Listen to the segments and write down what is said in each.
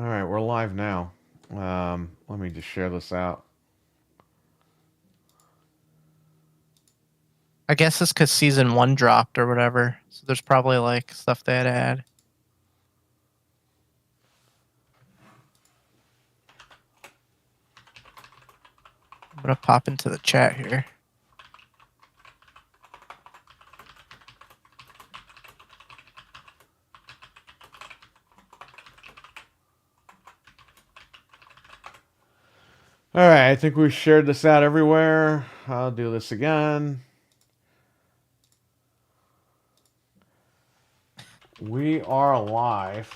All right, we're live now. Let me just share this out. I guess it's because season 1 dropped or whatever. So there's probably like stuff they had to add. I'm gonna pop into the chat here. All right, I think we shared this out everywhere. I'll do this again. We are live.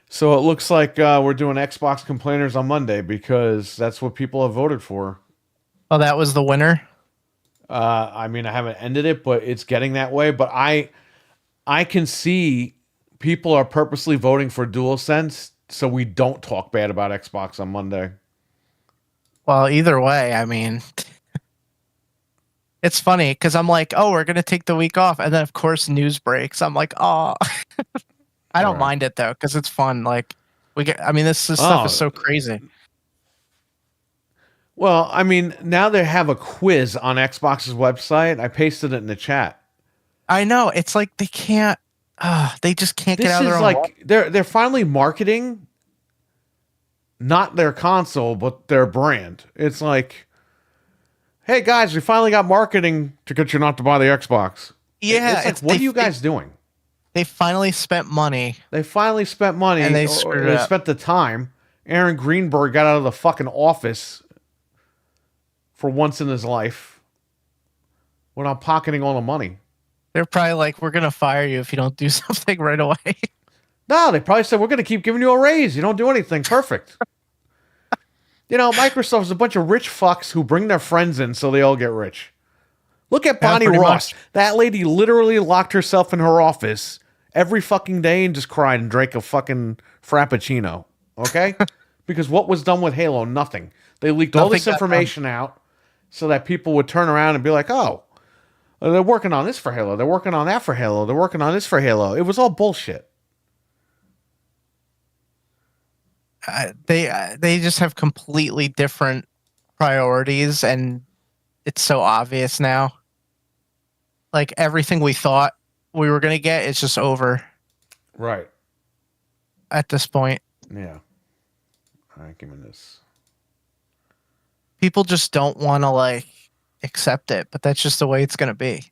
So it looks like we're doing Xbox complainers on Monday because that's what people have voted for. Oh, that was the winner? I mean, I haven't ended it, but it's getting that way. But I can see people are purposely voting for DualSense so we don't talk bad about Xbox on Monday. Well, either way, I mean, it's funny because I'm like, oh, we're gonna take the week off, and then of course news breaks. I'm like, oh, I don't mind it though because it's fun. Like I mean, this stuff is so crazy. Well, I mean, now they have a quiz on Xbox's website. I pasted it in the chat. I know it's like they can't. They just can't get out of their own. Like they're finally marketing not their console, but their brand. It's like, hey guys, we finally got marketing to get you not to buy the Xbox. Yeah, it's like, what are you guys doing? They finally spent money. They finally spent money, and they screwed they up. spent the time. Aaron Greenberg got out of the fucking office for once in his life without pocketing all the money. They're probably like, we're gonna fire you if you don't do something right away. No, they probably said, we're going to keep giving you a raise. You don't do anything. Perfect. You know, Microsoft's a bunch of rich fucks who bring their friends in so they all get rich. Look at Bonnie Ross. That lady literally locked herself in her office every fucking day and just cried and drank a fucking frappuccino. Okay? Because what was done with Halo? Nothing. They leaked all this information out so that people would turn around and be like, oh, they're working on this for Halo. They're working on that for Halo. They're working on this for Halo. It was all bullshit. They just have completely different priorities, and it's so obvious now. Like everything we thought we were gonna get is just over. Right. At this point. Yeah. All right, give me this. People just don't want to like accept it, but that's just the way it's gonna be.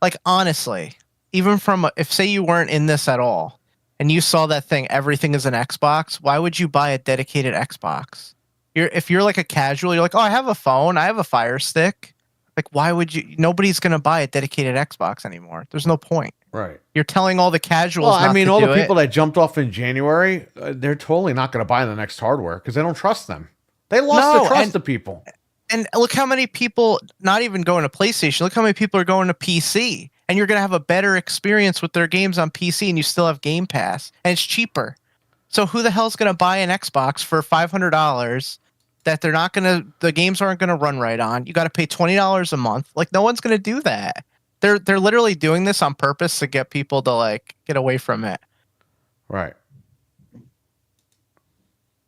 Like honestly, even from if say you weren't in this at all, and you saw that thing, everything is an Xbox, why would you buy a dedicated Xbox? If you're like a casual, you're like, oh, I have a phone, I have a Fire Stick. Like, why would you? Nobody's going to buy a dedicated Xbox anymore. There's no point. Right. You're telling all the casuals. Well, I mean, all the people that jumped off in January, they're totally not going to buy the next hardware because they don't trust them. They lost the trust of people. And look how many people, not even going to PlayStation, look how many people are going to PC. And you're going to have a better experience with their games on PC, and you still have Game Pass, and it's cheaper. So who the hell's going to buy an Xbox for $500 that they're not going to, the games aren't going to run right on? You got to pay $20 a month. Like, no one's going to do that. They're literally doing this on purpose to get people to like get away from it. Right.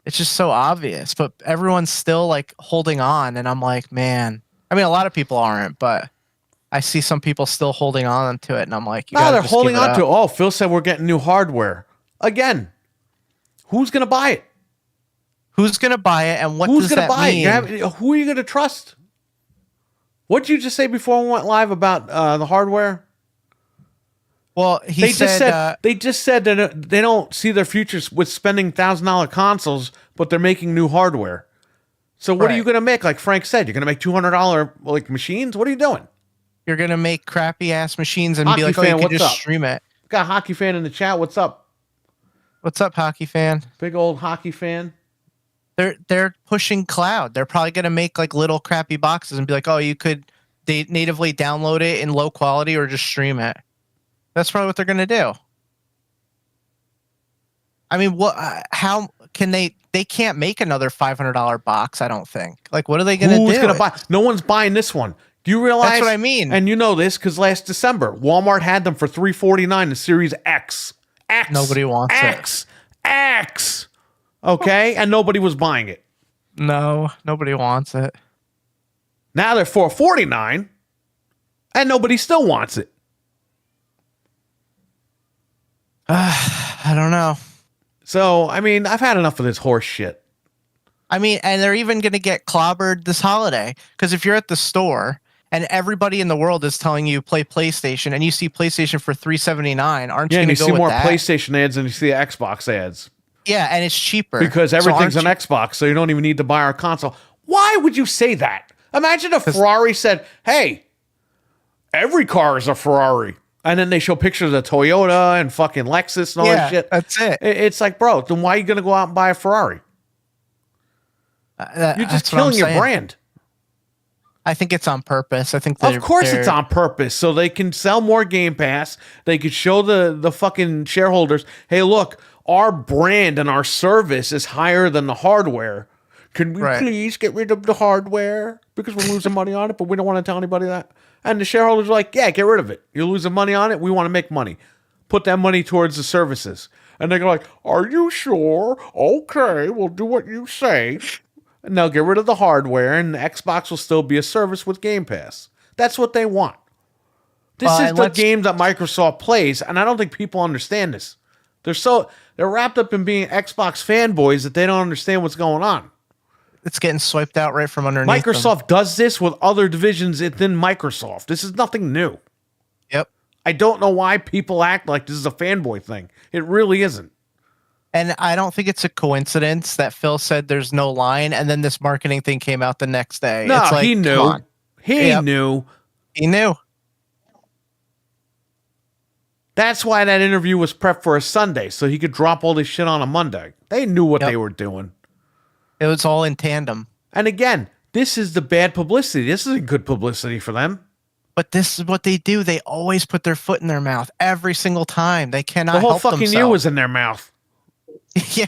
It's just so obvious, but everyone's still like holding on, and I'm like, man. I mean, a lot of people aren't, but I see some people still holding on to it, and I'm like, no, they're holding on to it. Oh, Phil said we're getting new hardware. Again, who's going to buy it? Who's going to buy it, and what does that mean? Who are you going to trust? What did you just say before we went live about the hardware? Well, they just said that they don't see their futures with spending $1,000 consoles, but they're making new hardware. So what are you going to make? Like Frank said, you're going to make $200 like machines? What are you doing? You're going to make crappy ass machines and be like, oh, you can just stream it. Got a hockey fan in the chat. What's up? What's up, hockey fan? Big old hockey fan. They're pushing cloud. They're probably going to make like little crappy boxes and be like, oh, you could natively download it in low quality or just stream it. That's probably what they're going to do. I mean, how can they can't make another $500 box, I don't think. Like, what are they going to do? Who's going to buy? No one's buying this one. Do you realize? That's what I mean. And you know this because last December, Walmart had them for $349, the Series X. Nobody wants it. X. Okay, and nobody was buying it. No, nobody wants it. Now they're $449, and nobody still wants it. I don't know. So, I mean, I've had enough of this horse shit. I mean, and they're even going to get clobbered this holiday because if you're at the store and everybody in the world is telling you play PlayStation and you see PlayStation for $379, aren't you Yeah, going and to you go see with more that? PlayStation ads than you see Xbox ads. Yeah, and it's cheaper Because So everything's an aren't Xbox, so you don't even need to buy our console. Why would you say that? Imagine if Ferrari said, hey, every car is a Ferrari. And then they show pictures of Toyota and fucking Lexus and all that shit. That's it. It's like, bro, then why are you going to go out and buy a Ferrari? You're just That's what I'm killing your saying. brand. I think it's on purpose. I think Of course it's on purpose, so they can sell more Game Pass. They could show the fucking shareholders, hey, look, our brand and our service is higher than the hardware. Can we please get rid of the hardware? Because we're losing money on it, but we don't want to tell anybody that. And the shareholders are like, yeah, get rid of it. You're losing money on it. We want to make money. Put that money towards the services. And they're like, are you sure? Okay, we'll do what you say. And they'll get rid of the hardware, and the Xbox will still be a service with Game Pass. That's what they want. This is the game that Microsoft plays, and I don't think people understand this. They're wrapped up in being Xbox fanboys that they don't understand what's going on. It's getting swiped out right from underneath Microsoft does this with other divisions within Microsoft. This is nothing new. Yep. I don't know why people act like this is a fanboy thing. It really isn't. And I don't think it's a coincidence that Phil said there's no line, and then this marketing thing came out the next day. No, it's like, he knew. He knew. He knew. That's why that interview was prepped for a Sunday, so he could drop all this shit on a Monday. They knew what they were doing. It was all in tandem. And again, this is the bad publicity. This isn't good publicity for them. But this is what they do. They always put their foot in their mouth every single time. They cannot The whole help fucking year was in their mouth. Yeah.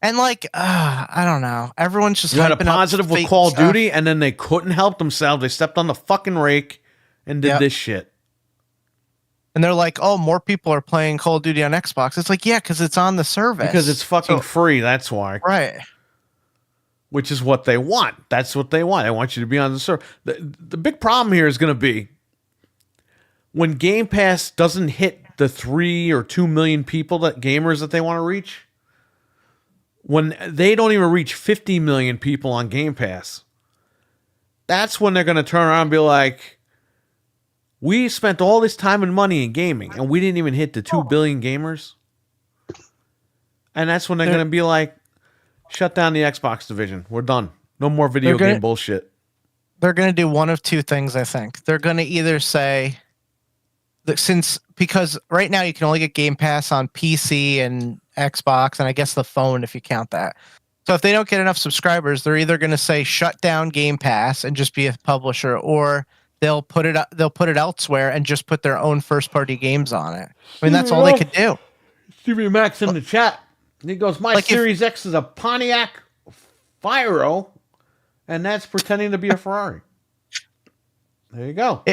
And like, I don't know. Everyone's just You had a hyping up positive with fake Call of stuff. Duty, and then they couldn't help themselves. They stepped on the fucking rake and did this shit. And they're like, oh, more people are playing Call of Duty on Xbox. It's like, yeah, because it's on the service. Because it's fucking free, that's why. Right. Which is what they want. That's what they want. They want you to be on the server. The big problem here is going to be when Game Pass doesn't hit the 3 or 2 million people gamers that they want to reach. When they don't even reach 50 million people on Game Pass, that's when they're going to turn around and be like, we spent all this time and money in gaming, and we didn't even hit the 2 billion gamers. And that's when they're going to be like, shut down the Xbox division. We're done. No more video game bullshit. They're going to do one of two things, I think. They're going to either say, that because right now you can only get Game Pass on PC and Xbox, and I guess the phone if you count that. So if they don't get enough subscribers, they're either going to say shut down Game Pass and just be a publisher, or they'll put it elsewhere and just put their own first party games on it. I mean, that's all they could do. Stevie Max in the chat. He goes, my Series X is a Pontiac Fiero, and that's pretending to be a Ferrari. There you go.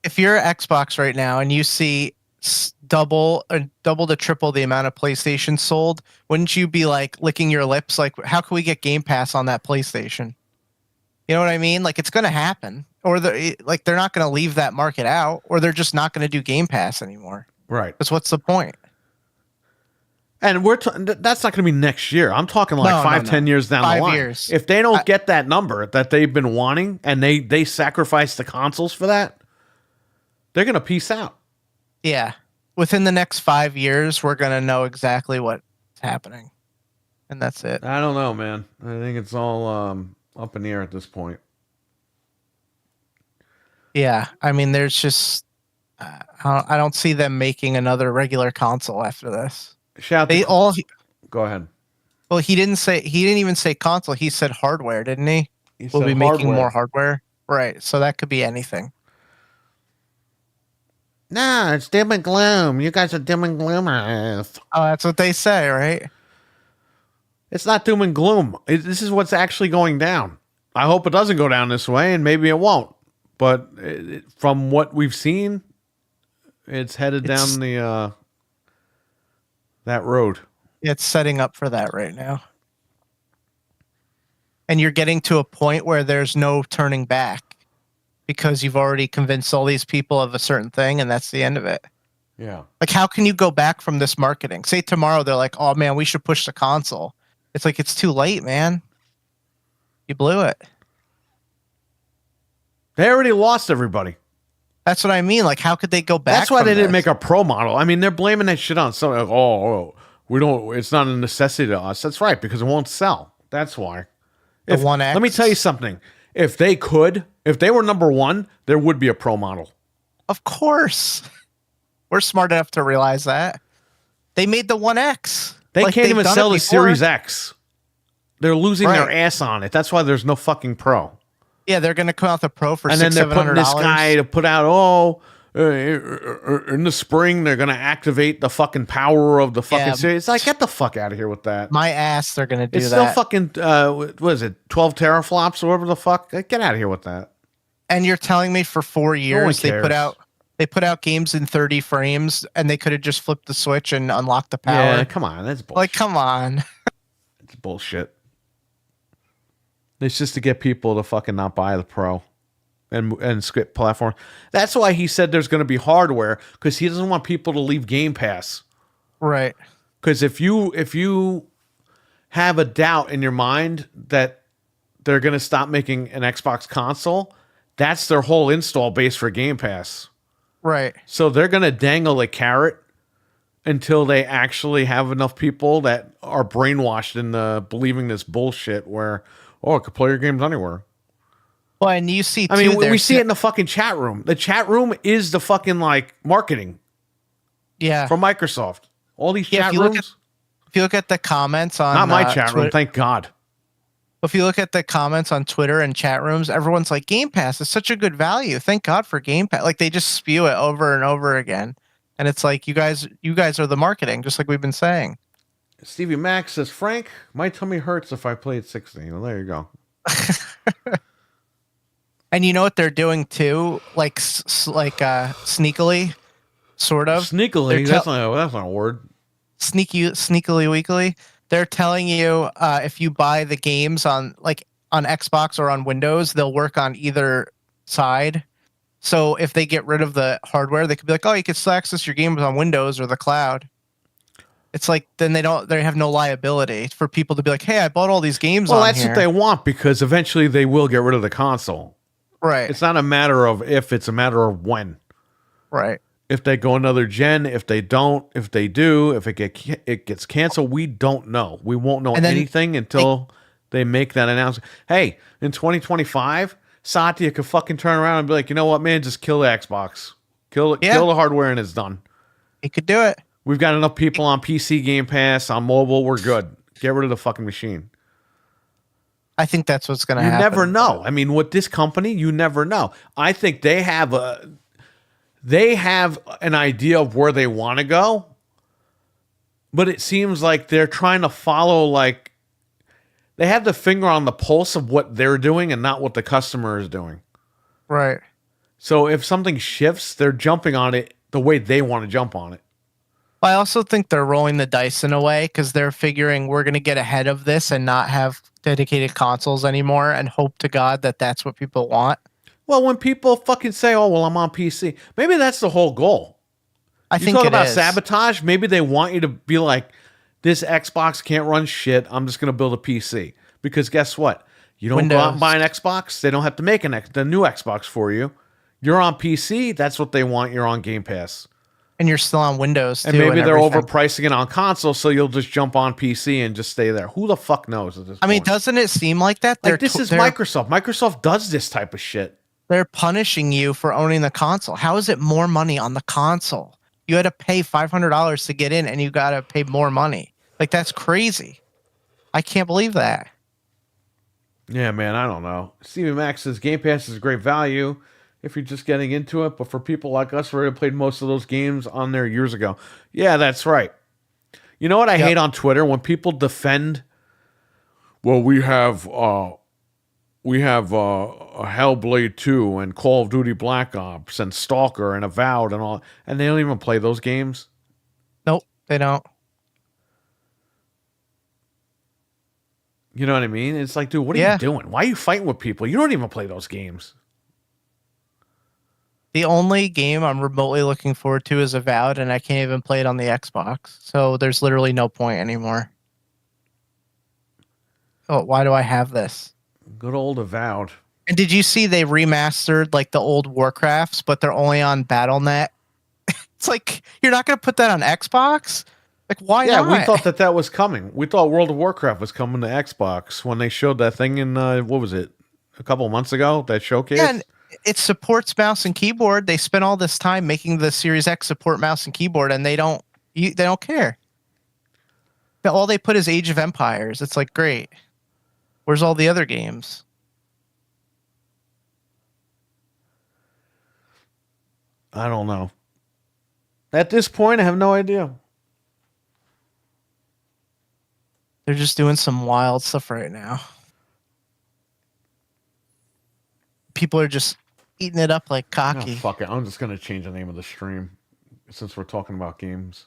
If you're at Xbox right now and you see double to triple the amount of PlayStation sold, wouldn't you be like licking your lips? Like, how can we get Game Pass on that PlayStation? You know what I mean? Like, it's going to happen, or they're not going to leave that market out, or they're just not going to do Game Pass anymore. Right. Because what's the point? And that's not going to be next year. I'm talking like 10 years down the line. 5 years. If they don't get that number that they've been wanting, and they sacrifice the consoles for that, they're going to peace out. Yeah. Within the next 5 years, we're going to know exactly what's happening. And that's it. I don't know, man. I think it's all up in the air at this point. Yeah. I mean, there's just... I don't see them making another regular console after this. Go ahead. Well, he didn't even say console. He said hardware, didn't he? We'll be making more hardware. Right. So that could be anything. No, it's dim and gloom. You guys are dim and gloomers. Oh, that's what they say, right? It's not doom and gloom. This is what's actually going down. I hope it doesn't go down this way, and maybe it won't. But from what we've seen, it's headed down that road. It's setting up for that right now. And you're getting to a point where there's no turning back because you've already convinced all these people of a certain thing, and that's the end of it. Yeah. Like, how can you go back from this marketing? Say tomorrow they're like, oh man, we should push the console. It's like, it's too late, man. You blew it. They already lost everybody. That's what I mean. Like, how could they go back? That's why from they didn't this? make a Pro model. I mean, they're blaming that shit on something. Like, we don't. It's not a necessity to us. That's right, because it won't sell. That's why. The 1X. Let me tell you something. If they were number one, there would be a Pro model. Of course. We're smart enough to realize that. They made the 1X. They Like, can't they've even done sell it the before. Series X. They're losing their Right. ass on it. That's why there's no fucking Pro. Yeah, they're going to come out the Pro for And then they're putting $600-$700. this guy to put out, in the spring, they're going to activate the fucking power of the fucking Yeah. series. It's like, get the fuck out of here with that. My ass, they're going to do It's that. still fucking, what is it, 12 teraflops or whatever the fuck? Get out of here with that. And you're telling me for 4 years they cares. put out games in 30 frames and they could have just flipped the switch and unlocked the power. Yeah, come on. That's bullshit. Like, come on. It's bullshit. It's just to get people to fucking not buy the Pro and skip platform. That's why he said there's going to be hardware, because he doesn't want people to leave Game Pass. Right. Because if you have a doubt in your mind that they're going to stop making an Xbox console, that's their whole install base for Game Pass. Right. So they're going to dangle a carrot until they actually have enough people that are brainwashed into believing this bullshit where, I could play your games anywhere. Well, and you see, too, I mean, we there's- see it in the fucking chat room. The chat room is the fucking, like, marketing Yeah. from Microsoft. All these Yeah, chat if you look rooms. If you look at the comments on Not my chat room, Twitter, thank God. if you look at the comments on Twitter and chat rooms, everyone's like, Game Pass is such a good value. Thank God for Game Pass. Like, they just spew it over and over again. And it's like, you guys are the marketing, just like we've been saying. Stevie Max says, Frank, my tummy hurts if I played 16. Well, there you go. And you know what they're doing too? Like, sneakily, sort of. Sneakily, They're that's not a word. Sneakily weekly. They're telling you if you buy the games on Xbox or on Windows, they'll work on either side. So if they get rid of the hardware, they could be like, oh, you can still access your games on Windows or the cloud. It's like, then they have no liability for people to be like, hey, I bought all these games Well, on that's here. what they want, because eventually they will get rid of the console. Right. It's not a matter of if, it's a matter of when. Right. If they go another gen, if they don't, if they do, if it gets canceled, we don't know. We won't know And then anything until they make that announcement. Hey, in 2025, Satya could fucking turn around and be like, you know what, man, just kill the Xbox. Kill the hardware and it's done. He could do it. We've got enough people on PC Game Pass, on mobile, we're good. Get rid of the fucking machine. I think that's what's going to You happen. never know. I mean, with this company, you never know. I think they have an idea of where they want to go, but it seems like they're trying to follow, like, they have the finger on the pulse of what they're doing and not what the customer is doing. Right. So if something shifts, they're jumping on it the way they want to jump on it. I also think they're rolling the dice in a way because they're figuring we're going to get ahead of this and not have dedicated consoles anymore and hope to God that that's what people want. Well, when people fucking say, oh, well, I'm on PC, maybe that's the whole goal. I You think talk it about is. sabotage, maybe they want you to be like, this Xbox can't run shit, I'm just going to build a PC. Because guess what? You don't go out and buy an Xbox, they don't have to make the new Xbox for you. You're on PC, that's what they want, you're on Game Pass. And you're still on Windows, too. And maybe they're everything. overpricing it on console, so you'll just jump on PC and just stay there. Who the fuck knows at this I mean, point? doesn't it seem like that? Like, this is Microsoft. Microsoft does this type of shit. They're punishing you for owning the console. How is it more money on the console? You had to pay $500 to get in, and you got to pay more money. Like, that's crazy. I can't believe that. Yeah, man, I don't know. Stevie Max says Game Pass is great value if you're just getting into it, but for people like us who already played most of those games on there years ago. Yeah, that's right. You know what I hate on Twitter? When people defend, well, we have a Hellblade 2 and Call of Duty Black Ops and Stalker and Avowed and all, and they don't even play those games. Nope, they don't. You know what I mean? It's like, dude, what are you Yeah. doing? Why are you fighting with people? You don't even play those games. The only game I'm remotely looking forward to is Avowed, and I can't even play it on the Xbox. So there's literally no point anymore. Oh, why do I have this? Good old Avowed. And did you see they remastered like the old Warcrafts, but they're only on BattleNet? It's like you're not going to put that on Xbox? Like why Yeah, not? we thought that was coming. We thought World of Warcraft was coming to Xbox when they showed that thing in what was it? A couple of months ago, that showcase. Yeah, and it supports mouse and keyboard. They spent all this time making the Series X support mouse and keyboard, and they don't care. All they put is Age of Empires. It's like great. Where's all the other games? I don't know. At this point, I have no idea. They're just doing some wild stuff right now. People are just eating it up like Oh, cocky. fuck it. I'm just going to change the name of the stream since we're talking about games.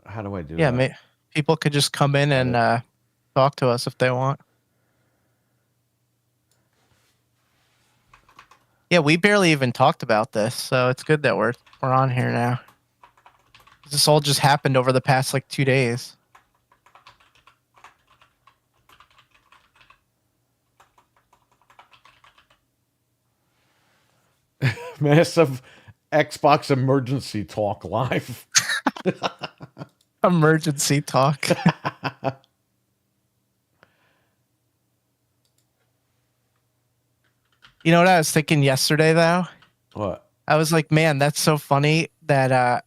How do I do that? People could just come in and talk to us if they want. Yeah, we barely even talked about this, so it's good that we're on here now. This all just happened over the past like 2 days. Massive Xbox emergency talk live. Emergency talk. You know what I was thinking yesterday, though? What? I was like, man, that's so funny that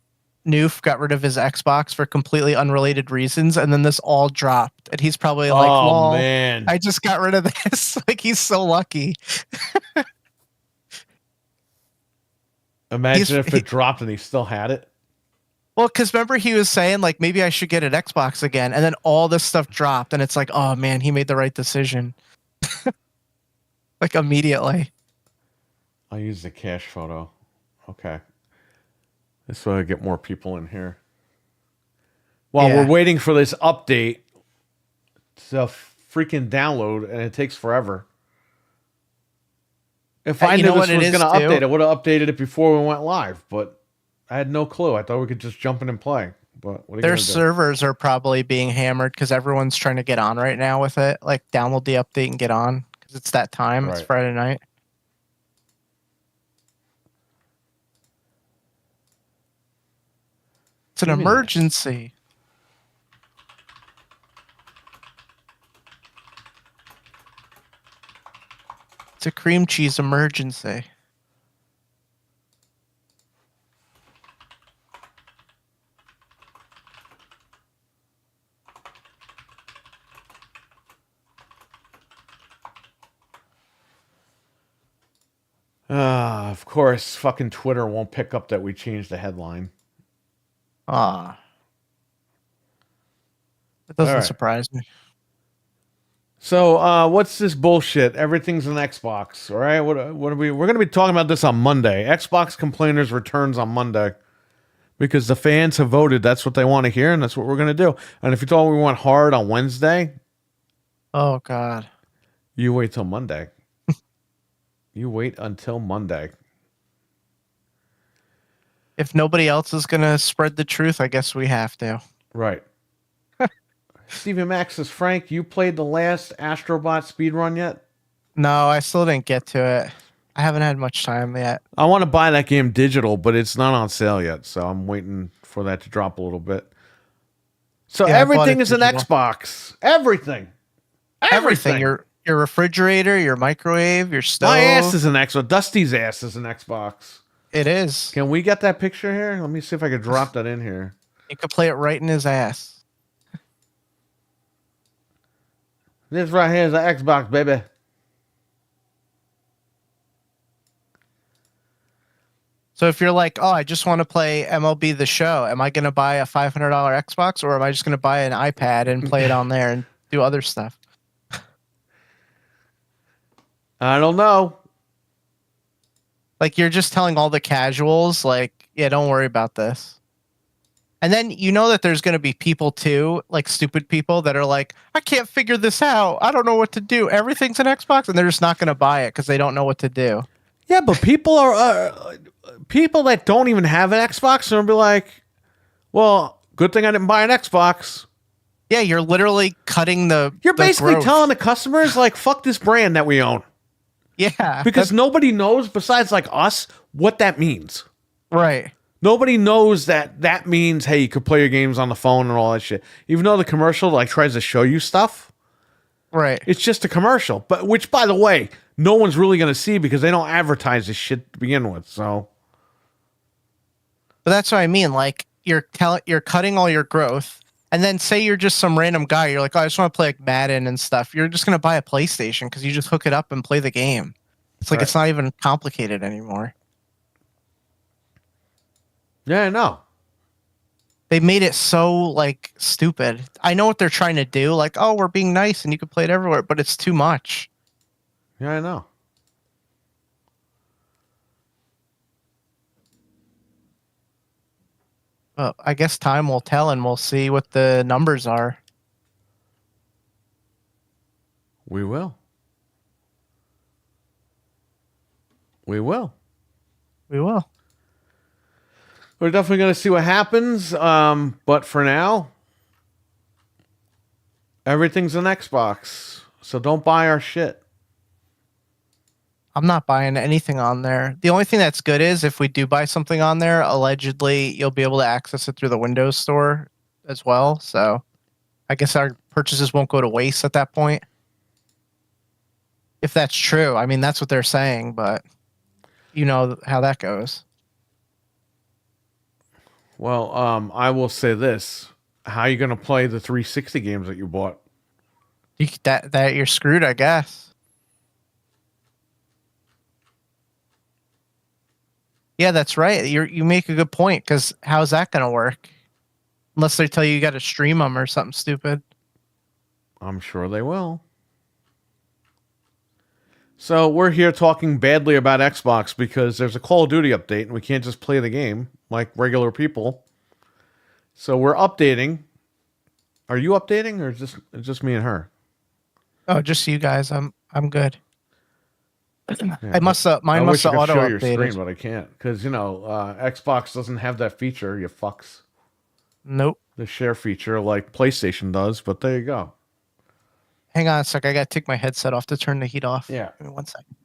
Noof got rid of his Xbox for completely unrelated reasons, and then this all dropped. And he's probably like, oh, lol, man. I just got rid of this. Like, he's so lucky. Imagine if it dropped and he still had it. Well, because remember he was saying, like, maybe I should get an Xbox again. And then all this stuff dropped, and it's like, oh, man, he made the right decision. Like, immediately. I'll use the cache photo. Okay. This way I get more people in here. While we're waiting for this update to freaking download, and it takes forever. If I knew this was going to update, I would have updated it before we went live, but I had no clue. I thought we could just jump in and play. But what are their servers are probably being hammered because everyone's trying to get on right now with it. Like, download the update and get on because it's that time. Right. It's Friday night. It's an emergency. It's a cream cheese emergency. Of course, fucking Twitter won't pick up that we changed the headline. That doesn't surprise me. So, what's this bullshit? Everything's an Xbox, all right? What are we? We're going to be talking about this on Monday. Xbox complainers returns on Monday because the fans have voted. That's what they want to hear, and that's what we're going to do. And if you thought we went hard on Wednesday, oh God, you wait till Monday. You wait until Monday. If nobody else is going to spread the truth, I guess we have to. Right. Steven Max says, Frank, you played the last Astrobot speedrun yet? No, I still didn't get to it. I haven't had much time yet. I want to buy that game digital, but it's not on sale yet, so I'm waiting for that to drop a little bit. So everything is an Xbox. Everything. Your refrigerator, your microwave, your stove. My ass is an Xbox. Dusty's ass is an Xbox. It is. Can we get that picture here? Let me see if I can drop that in here. You could play it right in his ass. This right here is an Xbox, baby. So if you're like, oh, I just want to play MLB The Show, am I going to buy a $500 Xbox, or am I just going to buy an iPad and play it on there and do other stuff? I don't know. Like, you're just telling all the casuals, like, yeah, don't worry about this. And then you know that there's going to be people too, like stupid people that are like, I can't figure this out. I don't know what to do. Everything's an Xbox, and they're just not going to buy it because they don't know what to do. Yeah, but people are people that don't even have an Xbox and will be like, "Well, good thing I didn't buy an Xbox." Yeah, you're literally cutting the. You're basically growth. telling the customers like, "Fuck this brand that we own," Yeah, because nobody knows besides like us what that means. right. Nobody knows that means, hey, you could play your games on the phone and all that shit. Even though the commercial like tries to show you stuff, Right. it's just a commercial. But which, by the way, no one's really going to see because they don't advertise this shit to begin with. So, But that's what I mean. Like you're cutting all your growth, and then say you're just some random guy. You're like, oh, I just want to play like Madden and stuff. You're just gonna buy a PlayStation because you just hook it up and play the game. It's like Right. it's not even complicated anymore. yeah, I know. They made it so like stupid. I know what they're trying to do. Like, oh, we're being nice and you can play it everywhere, but it's too much. Yeah, I know. But I guess time will tell, and we'll see what the numbers are. We will. We will. We will. We're definitely going to see what happens. But for now, everything's an Xbox. So don't buy our shit. I'm not buying anything on there. The only thing that's good is if we do buy something on there, allegedly you'll be able to access it through the Windows Store as well. So I guess our purchases won't go to waste at that point. If that's true. I mean, that's what they're saying, but you know how that goes. Well, I will say this. How are you going to play the 360 games that you bought? That you're screwed, I guess. Yeah, that's right. You make a good point because how's that going to work? Unless they tell you got to stream them or something stupid. I'm sure they will. So we're here talking badly about Xbox because there's a Call of Duty update and we can't just play the game like regular people. So we're updating. Are you updating or is just me and her? Oh, just you guys. I'm good. Yeah, I must mine I must wish I have could auto show your screen, updated. but I can't because Xbox doesn't have that feature. You fucks, Nope. the share feature like PlayStation does. But there you go. Hang on a sec. I gotta take my headset off to turn the heat off. Yeah. Give me 1 second.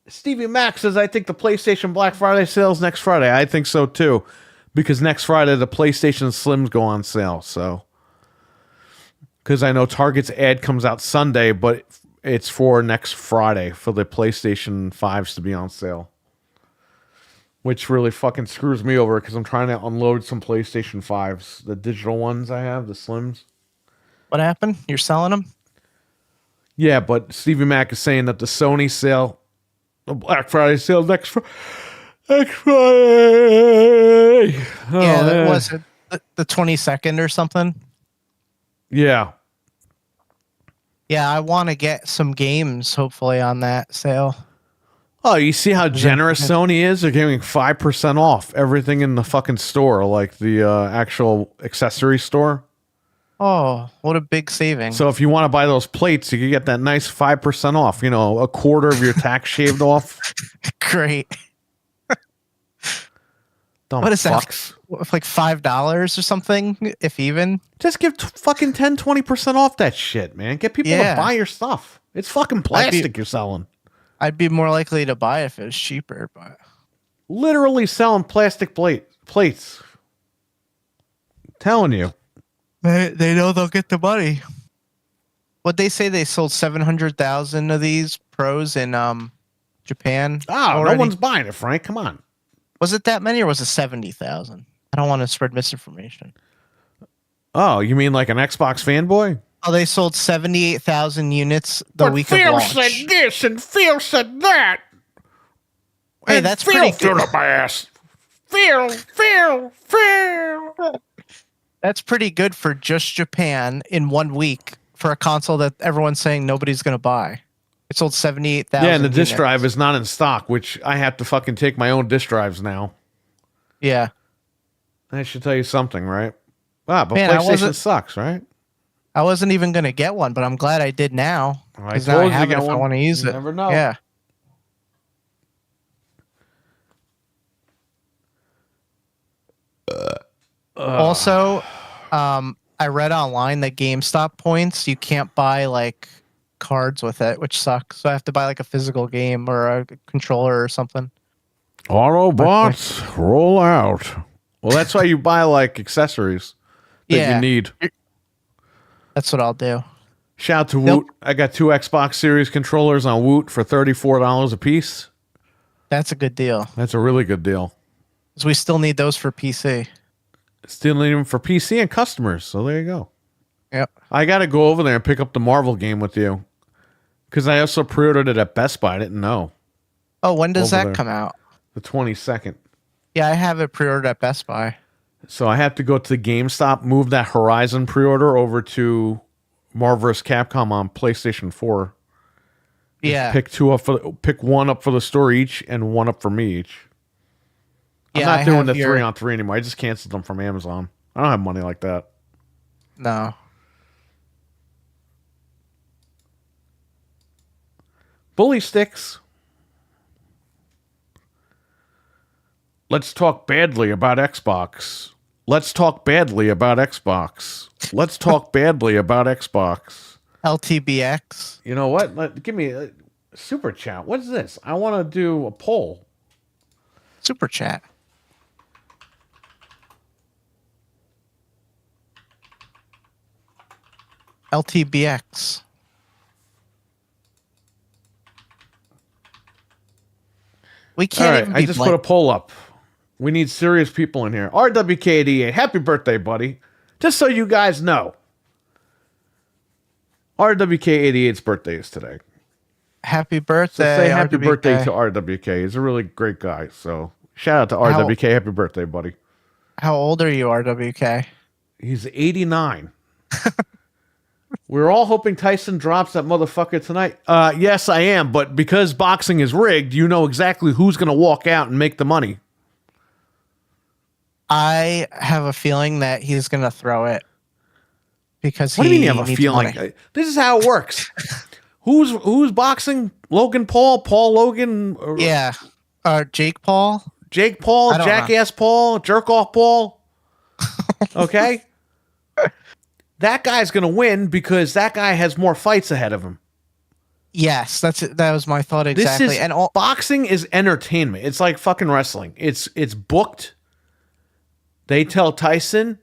Stevie Mac says, I think the PlayStation Black Friday sales next Friday. I think so too. Because next Friday, the PlayStation Slims go on sale. So, because I know Target's ad comes out Sunday, but it's for next Friday for the PlayStation 5s to be on sale. Which really fucking screws me over because I'm trying to unload some PlayStation 5s. The digital ones I have, the Slims. What happened? You're selling them? Yeah, but Stevie Mac is saying that the Sony sale, the Black Friday sale next Friday. Oh, Yeah, that man. was it. The 22nd or something. Yeah. Yeah, I want to get some games hopefully on that sale. Oh, you see how generous Sony is? They're giving 5% off everything in the fucking store, like the actual accessory store. Oh, what a big saving. So if you want to buy those plates, you can get that nice 5% off. You know, a quarter of your tax shaved off. Great. Dumb What is fucks. that? Like $5 or something, if even? Just give fucking 10, 20% off that shit, man. Get people Yeah. to buy your stuff. It's fucking plastic you're selling. I'd be more likely to buy it if it was cheaper, but Literally selling plastic plates. Telling you. they know they'll get the money. What they say they sold 700,000 of these pros in Japan. Oh, already? no one's buying it, Frank. Come on. Was it that many or was it 70,000? I don't want to spread misinformation. Oh, you mean like an Xbox fanboy? Oh, they sold 78,000 units the week of Phil launch. said this and Phil said that. Hey, And that's Phil pretty stood good. up my ass. Phil. That's pretty good for just Japan in 1 week for a console that everyone's saying nobody's going to buy. It sold 78,000. Yeah, and the disk units. drive is not in stock, which I have to fucking take my own disk drives now. Yeah. That should tell you something, right? Ah, but Man, PlayStation sucks, right? I wasn't even gonna get one, but I'm glad I did now. I Because now I told you to have it get if I one. want to use You it. never know. Yeah. Also, I read online that GameStop points you can't buy like cards with it, which sucks. So I have to buy like a physical game or a controller or something. Autobots, roll out. Well, that's why you buy like accessories that you need. That's what I'll do. Shout out to Woot. I got 2 Xbox Series controllers on Woot for $34 a piece. That's a good deal. That's a really good deal. Because we still need those for PC. Still need them for PC and customers. So there you go. Yep. I got to go over there and pick up the Marvel game with you. Because I also pre-ordered it at Best Buy. I didn't know. Oh, when does Over that there. come out? The 22nd. Yeah, I have it pre-ordered at Best Buy. So I have to go to GameStop, move that Horizon pre-order over to Marvel vs. Capcom on PlayStation 4. Yeah. Pick one up for the store each and one up for me each. I'm not doing the 3-on-3 anymore. I just canceled them from Amazon. I don't have money like that. No. Bully sticks. Let's talk badly about Xbox. Let's talk badly about Xbox. Let's talk badly about Xbox. LTBX. You know what? Give me a super chat. What is this? I want to do a poll. Super chat. LTBX. We can't All right, even I be just put a poll up. We need serious people in here. RWK88, happy birthday, buddy. Just so you guys know. RWK88's birthday is today. Happy So birthday. say happy RWK. birthday to RWK. He's a really great guy. So shout out to RWK. Happy birthday, buddy. How old are you, RWK? He's 89. We're all hoping Tyson drops that motherfucker tonight. Yes, I am. But because boxing is rigged, you know exactly who's going to walk out and make the money. I have a feeling that he's going to throw it. Because What do you mean you have a needs feeling? money. This is how it works. Who's boxing? Logan Paul? Paul Logan? Or Yeah. Jake Paul? Jake Paul? I don't Jackass Paul? Jerk off Paul? Okay? That guy's going to win because that guy has more fights ahead of him. Yes, that was my thought exactly. Boxing is entertainment. It's like fucking wrestling. It's booked. They tell Tyson,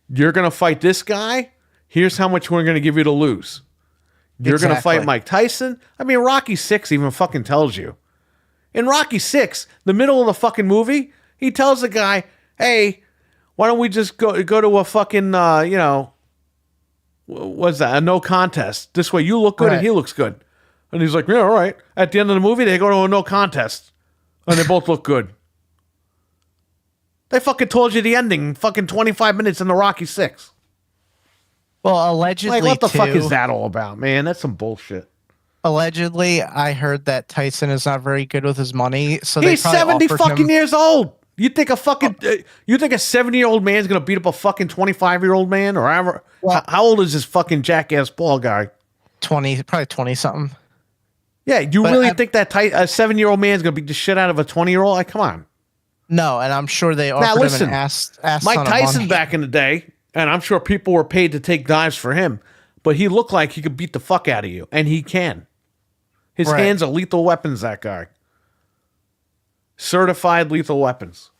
you're going to fight this guy. Here's how much we're going to give you to lose. You're going to fight Mike Tyson. I mean, Rocky 6 even fucking tells you. In Rocky 6, the middle of the fucking movie, he tells the guy, hey, why don't we just go to a fucking, what's that? A no contest. This way you look good and he looks good. And he's like, yeah, all right. At the end of the movie, they go to a no contest. And they both look good. They fucking told you the ending fucking 25 minutes in the Rocky 6. Well, allegedly, Like, what the fuck is that all about, man? That's some bullshit. Allegedly, I heard that Tyson is not very good with his money. So He's they 70 offered fucking him, years old. You think a fucking you think a 70-year-old man's gonna beat up a fucking 25-year-old man or however? Well- How old is this fucking jackass Paul guy? 20, probably 20 something. Yeah, you But really I- think that a 7-year-old man's gonna beat the shit out of a 20-year-old? Like, come on. No, and I'm sure they offered listen, him an ass Mike ton of Tyson money. back in the day, and I'm sure people were paid to take dives for him, but he looked like he could beat the fuck out of you, and he can. His Right. hands are lethal weapons, that guy. Certified lethal weapons.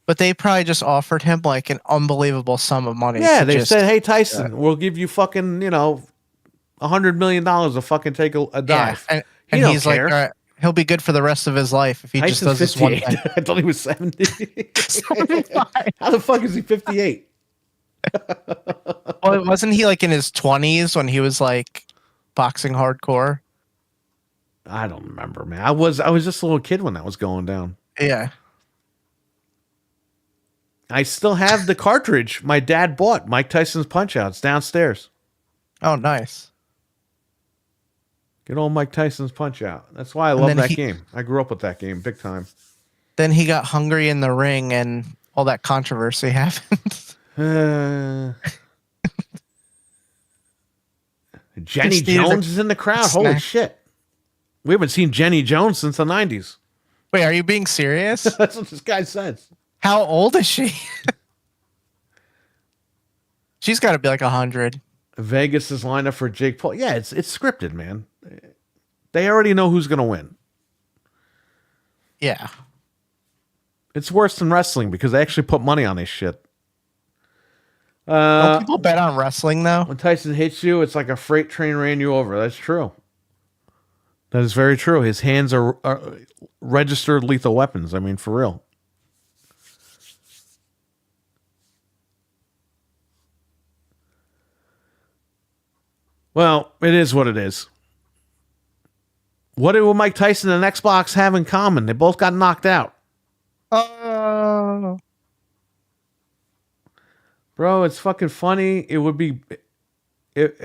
But they probably just offered him like an unbelievable sum of money. Yeah, to they just- said, hey, Tyson, we'll give you fucking, $100 million to fucking take a dive. and He don't he's care. like, all right, he'll be good for the rest of his life if he just Tyson's does this one 58. thing. I thought he was 70. How the fuck is he 58? Well, wasn't he like in his 20s when he was like boxing hardcore? I don't remember, man. I was just a little kid when that was going down. Yeah. I still have the cartridge my dad bought, Mike Tyson's Punch-Out. It's downstairs. Oh, nice. Good old Mike Tyson's Punch-Out. That's why I love that game. I grew up with that game big time. Then he got hungry in the ring and all that controversy happened. Jenny Just needed Jones is in the crowd. Holy snack. shit. We haven't seen Jenny Jones since the 90s. Wait, are you being serious? That's what this guy says. How old is she? She's got to be like 100. Vegas is lined up for Jake Paul. Yeah, it's scripted, man. They already know who's going to win. Yeah. It's worse than wrestling because they actually put money on this shit. Don't people bet on wrestling, though? When Tyson hits you, it's like a freight train ran you over. That's true. That is very true. His hands are registered lethal weapons. I mean, for real. Well, it is what it is. What did Mike Tyson and Xbox have in common? They both got knocked out. Oh. Bro, it's fucking funny. It would be...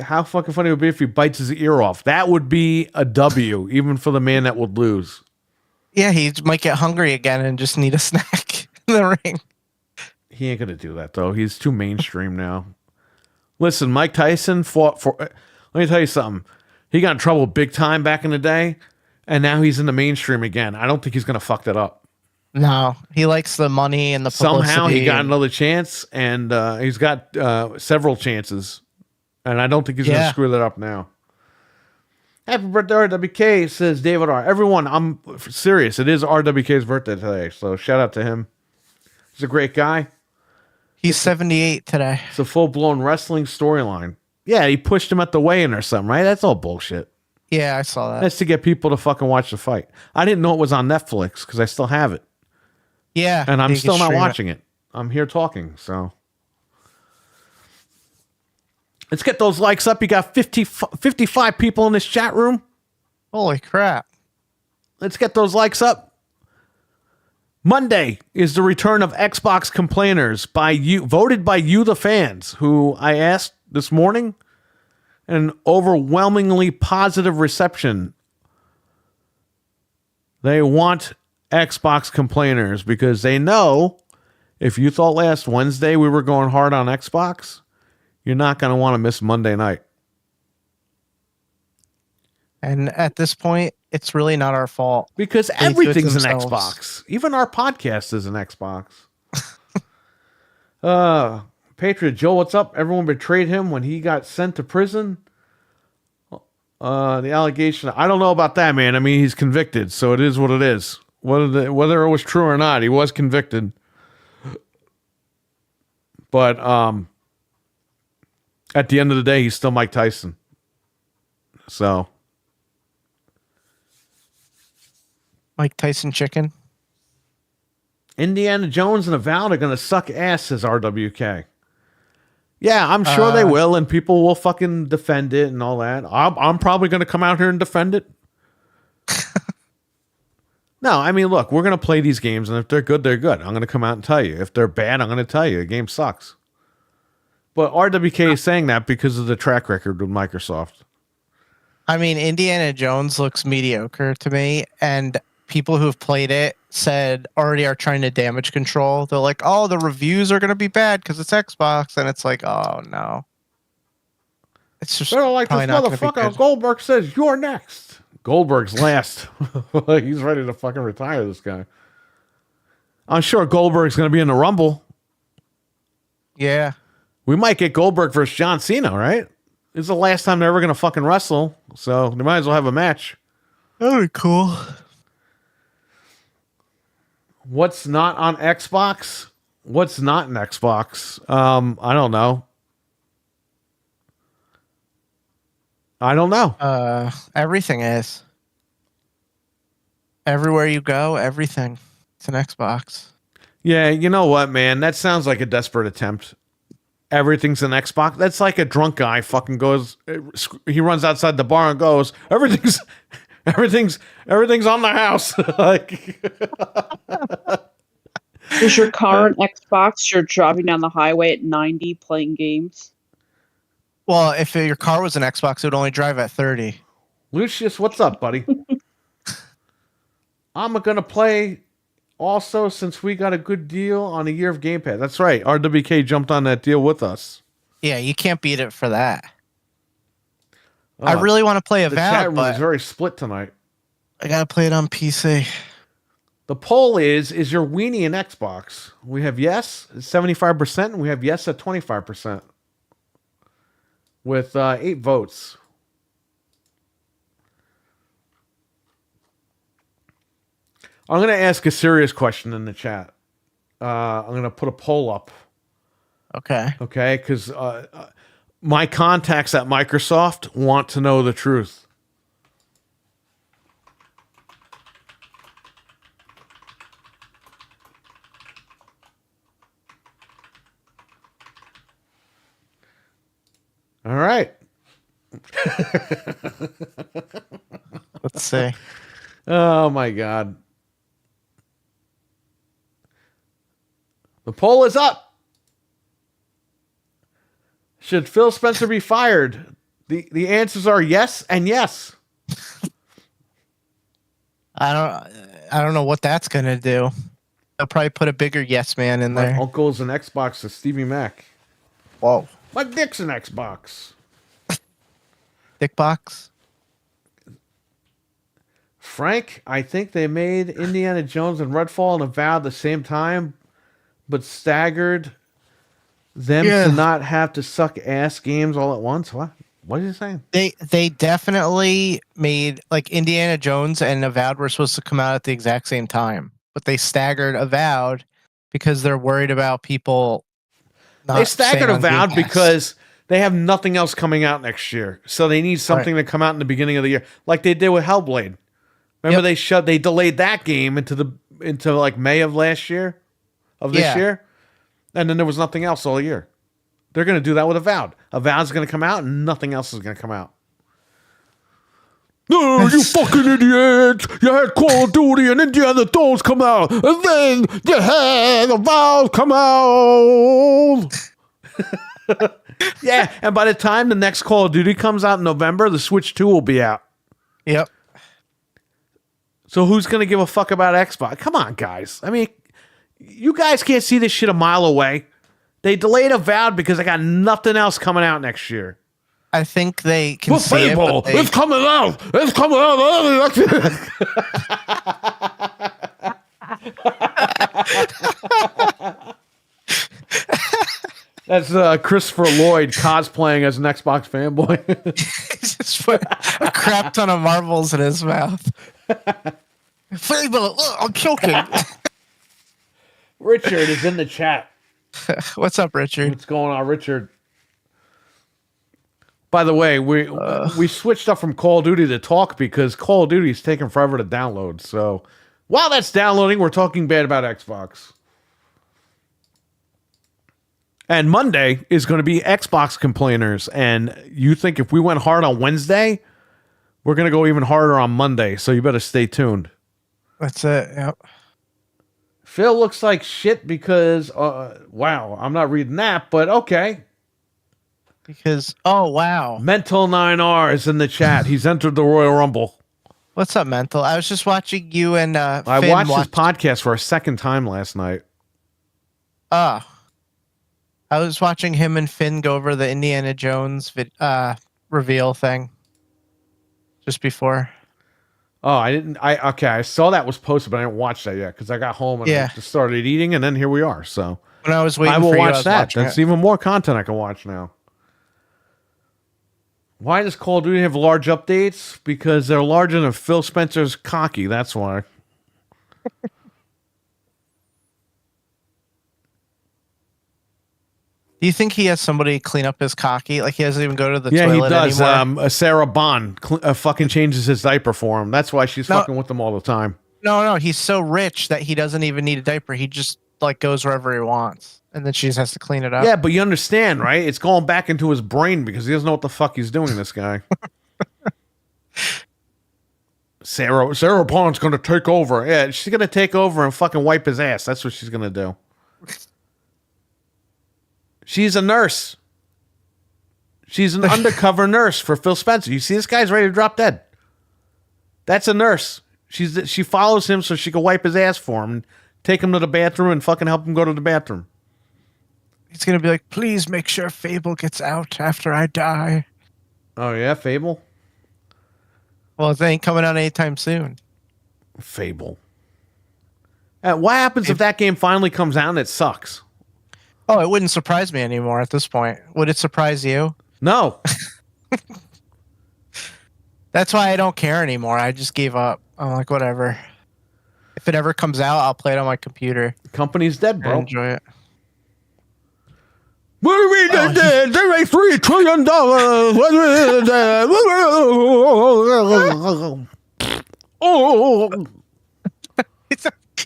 how fucking funny it would be if he bites his ear off. That would be a W, even for the man that would lose. Yeah, he might get hungry again and just need a snack in the ring. He ain't gonna do that, though. He's too mainstream now. Listen, Mike Tyson fought for... Let me tell you something. He got in trouble big time back in the day, and now he's in the mainstream again. I don't think he's gonna fuck that up. No, he likes the money and the publicity. Somehow he got another chance, and he's got several chances. And I don't think he's going to screw that up now. Happy birthday, RWK, says David R. Everyone, I'm serious. It is RWK's birthday today, so shout out to him. He's a great guy. He's 78 today. It's a full-blown wrestling storyline. Yeah, he pushed him at the weigh-in or something, right? That's all bullshit. Yeah, I saw that. That's to get people to fucking watch the fight. I didn't know it was on Netflix because I still have it. Yeah. And I'm still not watching it. I'm here talking, so... Let's get those likes up. You got 55 people in this chat room. Holy crap. Let's get those likes up. Monday is the return of Xbox complainers by you, voted by you, the fans, who I asked this morning. An overwhelmingly positive reception. They want Xbox complainers because they know if you thought last Wednesday we were going hard on Xbox, you're not going to want to miss Monday night. And at this point, it's really not our fault. Because They do it everything's an themselves. Xbox. Even our podcast is an Xbox. Patriot Joe, what's up? Everyone betrayed him when he got sent to prison. The allegation, I don't know about that, man. I mean, he's convicted, so it is what it is. Whether it was true or not, he was convicted. But at the end of the day, he's still Mike Tyson. So... Mike Tyson chicken. Indiana Jones and Avowed are going to suck ass, says RWK. Yeah, I'm sure they will, and people will fucking defend it and all that. I'm probably going to come out here and defend it. No, I mean, look, we're going to play these games, and if they're good, they're good. I'm going to come out and tell you. If they're bad, I'm going to tell you. The game sucks. But RWK is saying that because of the track record with Microsoft. I mean, Indiana Jones looks mediocre to me, and people who've played it said already are trying to damage control. They're like, oh, the reviews are going to be bad because it's Xbox. And it's like, oh, no. It's just They're like, this probably not gonna be motherfucker good. Goldberg says, you're next. Goldberg's last. He's ready to fucking retire, this guy. I'm sure Goldberg's going to be in the Rumble. Yeah. We might get Goldberg versus John Cena, right? It's the last time they're ever going to fucking wrestle. So they might as well have a match. That would be cool. What's not on Xbox? What's not in Xbox? I don't know. Everything is. Everywhere you go, everything. It's an Xbox. Yeah, you know what, man? That sounds like a desperate attempt. Everything's an Xbox. That's like a drunk guy fucking goes. He runs outside the bar and goes, everything's on the house. Like, Is your car an Xbox? You're driving down the highway at 90 playing games. Well, if your car was an Xbox, it would only drive at 30. Lucius, what's up, buddy? I'm gonna play Also, since we got a good deal on a year of Game Pass. That's right. RWK jumped on that deal with us. Yeah, you can't beat it for that. Oh, I really want to play the chat Avowed, room but is very split tonight. I gotta play it on PC. The poll is your weenie an Xbox? We have yes at 75%, and we have yes at 25%. With 8 votes. I'm going to ask a serious question in the chat. I'm going to put a poll up. Okay. Okay? Because my contacts at Microsoft want to know the truth. All right. Let's see. Oh my God. The poll is up. Should Phil Spencer be fired? The answers are yes and yes. I don't know what that's gonna do. They'll probably put a bigger yes man in My there. uncle's an Xbox to Stevie Mac. Whoa. My dick's an Xbox. Dick box. Frank, I think they made Indiana Jones and Redfall and Avowed at the same time, but staggered them to not have to suck ass games all at once. What? What are you saying? They definitely made, like, Indiana Jones and Avowed were supposed to come out at the exact same time, but they staggered Avowed because they're worried about people. They staggered Avowed because they have nothing else coming out next year, so they need something to come out in the beginning of the year, like they did with Hellblade. Remember they delayed that game into like May of last year, of this year, and then there was nothing else all year. They're going to do that with Avowed. Avowed's going to come out, and nothing else is going to come out. No, you fucking idiots! You had Call of Duty and Indiana Jones come out, and then you had Avowed come out. Yeah, and by the time the next Call of Duty comes out in November, the Switch 2 will be out. Yep. So who's going to give a fuck about Xbox? Come on, guys. I mean, you guys can't see this shit a mile away. They delayed Avowed because they got nothing else coming out next year. I think they can see it, but it's coming out. It's coming out. That's Christopher Lloyd cosplaying as an Xbox fanboy. He just put a crap ton of marbles in his mouth. Fable, look, I'm choking. Richard is in the chat. What's up, Richard? What's going on, Richard? By the way, we switched up from Call of Duty to talk because Call of Duty is taking forever to download. So while that's downloading, we're talking bad about Xbox. And Monday is going to be Xbox complainers. And you think if we went hard on Wednesday, we're going to go even harder on Monday. So you better stay tuned. That's it. Yep. Phil looks like shit because, wow, I'm not reading that, but okay. Because, oh, wow. Mental 9R is in the chat. He's entered the Royal Rumble. What's up, Mental? I was just watching you and I Finn watched his podcast for a second time last night. I was watching him and Finn go over the Indiana Jones reveal thing just before. Oh, I saw that was posted, but I didn't watch that yet because I got home and I just started eating, and then here we are. So when I was waiting, I will for you, watch that. That's even more content I can watch now. Why does Call of Duty have large updates? Because they're larger than Phil Spencer's cocky. That's why. Do you think he has somebody clean up his cocky? Like he doesn't even go to the toilet anymore? Yeah, he does. Anymore? Sarah Bond fucking changes his diaper for him. That's why she's fucking with him all the time. No. He's so rich that he doesn't even need a diaper. He just like goes wherever he wants. And then she just has to clean it up. Yeah, but you understand, right? It's going back into his brain because he doesn't know what the fuck he's doing, this guy. Sarah Bond's going to take over. Yeah, she's going to take over and fucking wipe his ass. That's what she's going to do. She's a nurse. She's an undercover nurse for Phil Spencer. You see this guy's ready to drop dead. That's a nurse. She follows him so she can wipe his ass for him and take him to the bathroom and fucking help him go to the bathroom. He's gonna be like, please make sure Fable gets out after I die. Oh yeah, Fable. Well, it ain't coming out anytime soon. Fable. What happens if that game finally comes out and it sucks? Oh, it wouldn't surprise me anymore at this point. Would it surprise you? No. That's why I don't care anymore. I just gave up. I'm like, whatever. If it ever comes out, I'll play it on my computer. The company's dead, And bro. enjoy it. What do you mean they're dead? They make $3 trillion. Oh.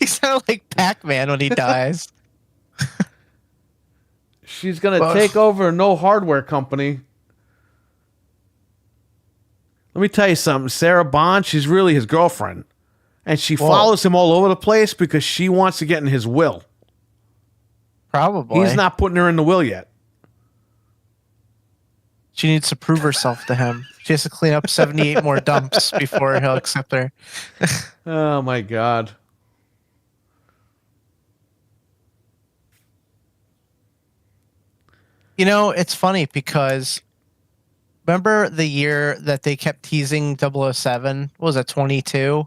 He sounded like Pac-Man when he dies. She's going to take over No Hardware Company. Let me tell you something. Sarah Bond, she's really his girlfriend. And she follows him all over the place because she wants to get in his will. Probably. He's not putting her in the will yet. She needs to prove herself to him. She has to clean up 78 more dumps before he'll accept her. Oh, my God. You know, it's funny because remember the year that they kept teasing 007? What was it, 22?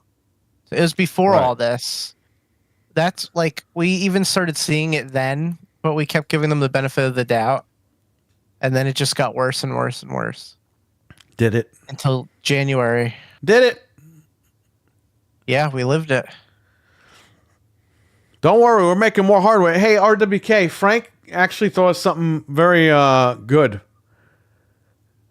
It was before all this. That's like, we even started seeing it then, but we kept giving them the benefit of the doubt. And then it just got worse and worse and worse. Did it? Until January. Did it? Yeah, we lived it. Don't worry, we're making more hardware. Hey, RWK, Frank actually thought of something very good.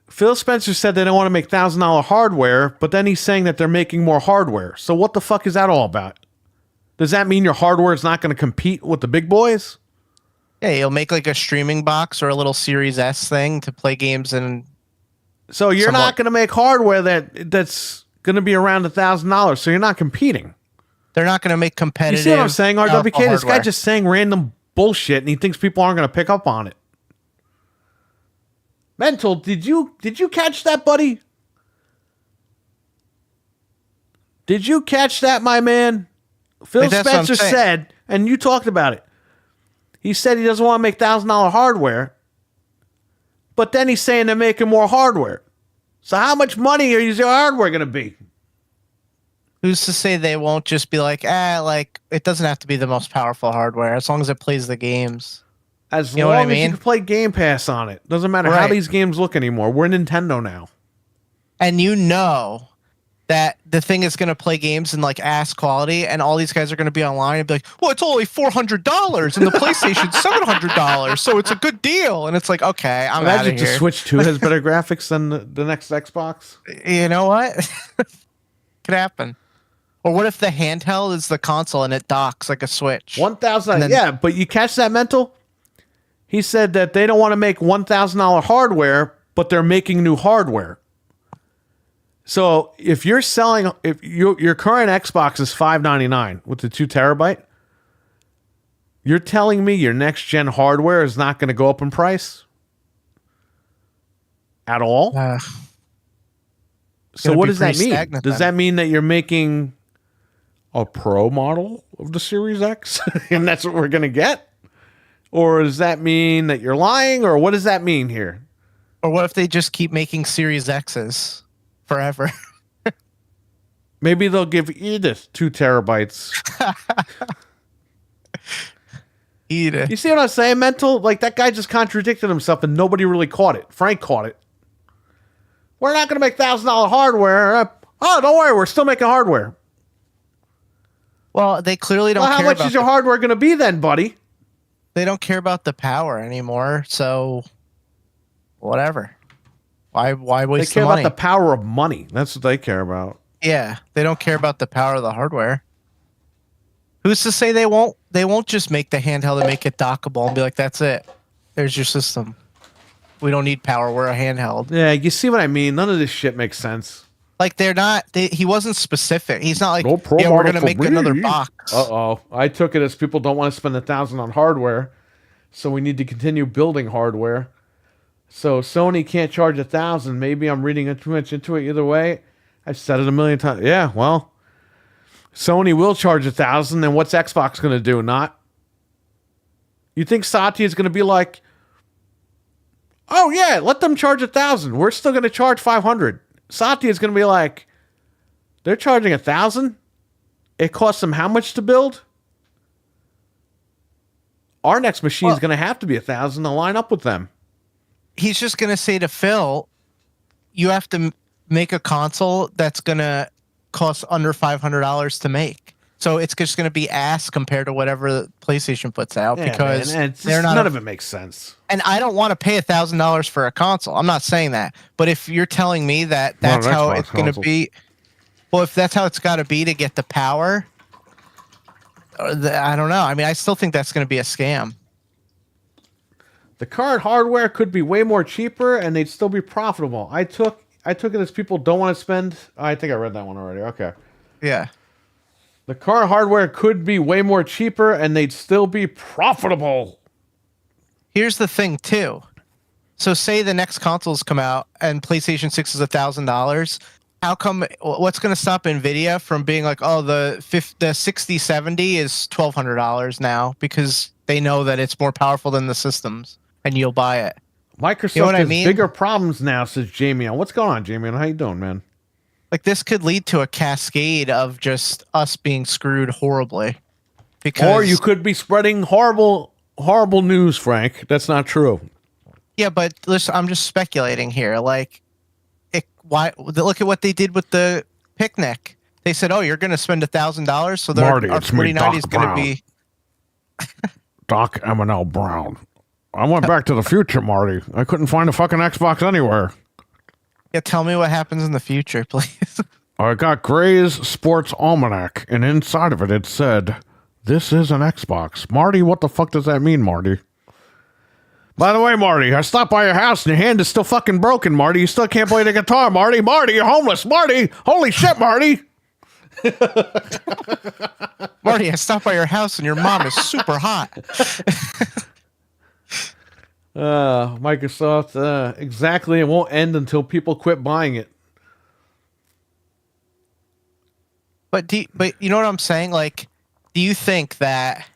Phil Spencer said they don't want to make $1,000 hardware, but then he's saying that they're making more hardware. So what the fuck is that all about? Does that mean your hardware is not going to compete with the big boys? Yeah, you'll make like a streaming box or a little Series S thing to play games and. So you're not going to make hardware that's going to be around $1,000. So you're not competing. They're not going to make competitive. You see what I'm saying, RWK? This guy hardware. just saying random bullshit, and he thinks people aren't going to pick up on it. Mental, did you catch that, buddy? Did you catch that, my man? Phil Spencer said, and you talked about it. He said he doesn't want to make $1,000 hardware, but then he's saying they're making more hardware. So how much money is your hardware going to be? Who's to say they won't just be like, like it doesn't have to be the most powerful hardware as long as it plays the games. As long as you can play Game Pass on it. Doesn't matter how these games look anymore. We're Nintendo now. And you know that the thing is going to play games in like ass quality, and all these guys are going to be online and be like, well, it's only $400 and the PlayStation's $700, so it's a good deal. And it's like, okay, I'm out of here. Imagine the Switch 2 has better graphics than the next Xbox. You know what? Could happen. Or what if the handheld is the console and it docks like a Switch? 1,000. Yeah, but you catch that, Mental? He said that they don't want to make $1,000 hardware, but they're making new hardware. So if you're selling, if your current Xbox is $599 with the 2 terabyte, you're telling me your next gen hardware is not going to go up in price at all? So what does that mean? Does that mean that you're making a Pro model of the Series X and that's what we're going to get? Or does that mean that you're lying? Or what does that mean here? Or what if they just keep making Series X's forever? Maybe they'll give Edith 2 terabytes. Edith. You see what I'm saying, Mental? Like, that guy just contradicted himself and nobody really caught it. Frank caught it. We're not going to make $1,000 hardware. Oh, don't worry. We're still making hardware. Well, they clearly don't care about... How much is your hardware going to be then, buddy? They don't care about the power anymore, so... Whatever. Why waste the money? They care about the power of money. That's what they care about. Yeah, they don't care about the power of the hardware. Who's to say they won't just make the handheld and make it dockable and be like, that's it. There's your system. We don't need power. We're a handheld. Yeah, you see what I mean? None of this shit makes sense. Like, they're not... he wasn't specific. He's not like, no yeah, we're going to make another box. Uh-oh. I took it as people don't want to spend $1,000 on hardware, so we need to continue building hardware. So Sony can't charge $1,000. Maybe I'm reading too much into it. Either way, I've said it a million times. Yeah, well, Sony will charge 1,000, then what's Xbox going to do? Not? You think Satya is going to be like, oh yeah, let them charge 1,000. We're still going to charge 500. Satya is going to be like, they're charging 1,000. It costs them how much to build? Our next machine is going to have to be 1,000 to line up with them. He's just going to say to Phil, you have to make a console that's going to cost under $500 to make. So it's just going to be ass compared to whatever the PlayStation puts out, because they're not. None of it makes sense. And I don't want to pay $1,000 for a console. I'm not saying that, but if you're telling me that that's how it's going to be, well, if that's how it's got to be to get the power, I don't know. I mean, I still think that's going to be a scam. The current hardware could be way more cheaper, and they'd still be profitable. I took it as people don't want to spend. I think I read that one already. Okay. Yeah. The current hardware could be way more cheaper, and they'd still be profitable. Here's the thing, too. So say the next consoles come out and PlayStation 6 is $1,000. How come, what's going to stop NVIDIA from being like, oh, the 6070 is $1,200 now, because they know that it's more powerful than the systems, and you'll buy it. Microsoft has bigger problems now, says Jamie. What's going on, Jamie? How you doing, man? Like, this could lead to a cascade of just us being screwed horribly. Or you could be spreading horrible news, Frank. That's not true. Yeah, but listen, I'm just speculating here. Like, look at what they did with the picnic. They said, "Oh, you're going to spend $1,000, so our 4090 is going to be." Doc M&L Brown. I went back to the future, Marty. I couldn't find a fucking Xbox anywhere. Yeah, tell me what happens in the future, please. I got Gray's Sports Almanac, and inside of it, it said, "This is an Xbox." Marty, what the fuck does that mean, Marty? By the way, Marty, I stopped by your house and your hand is still fucking broken, Marty. You still can't play the guitar, Marty. Marty, you're homeless, Marty. Holy shit, Marty. Marty, I stopped by your house and your mom is super hot. Microsoft, exactly. It won't end until people quit buying it. But you know what I'm saying? Like, do you think that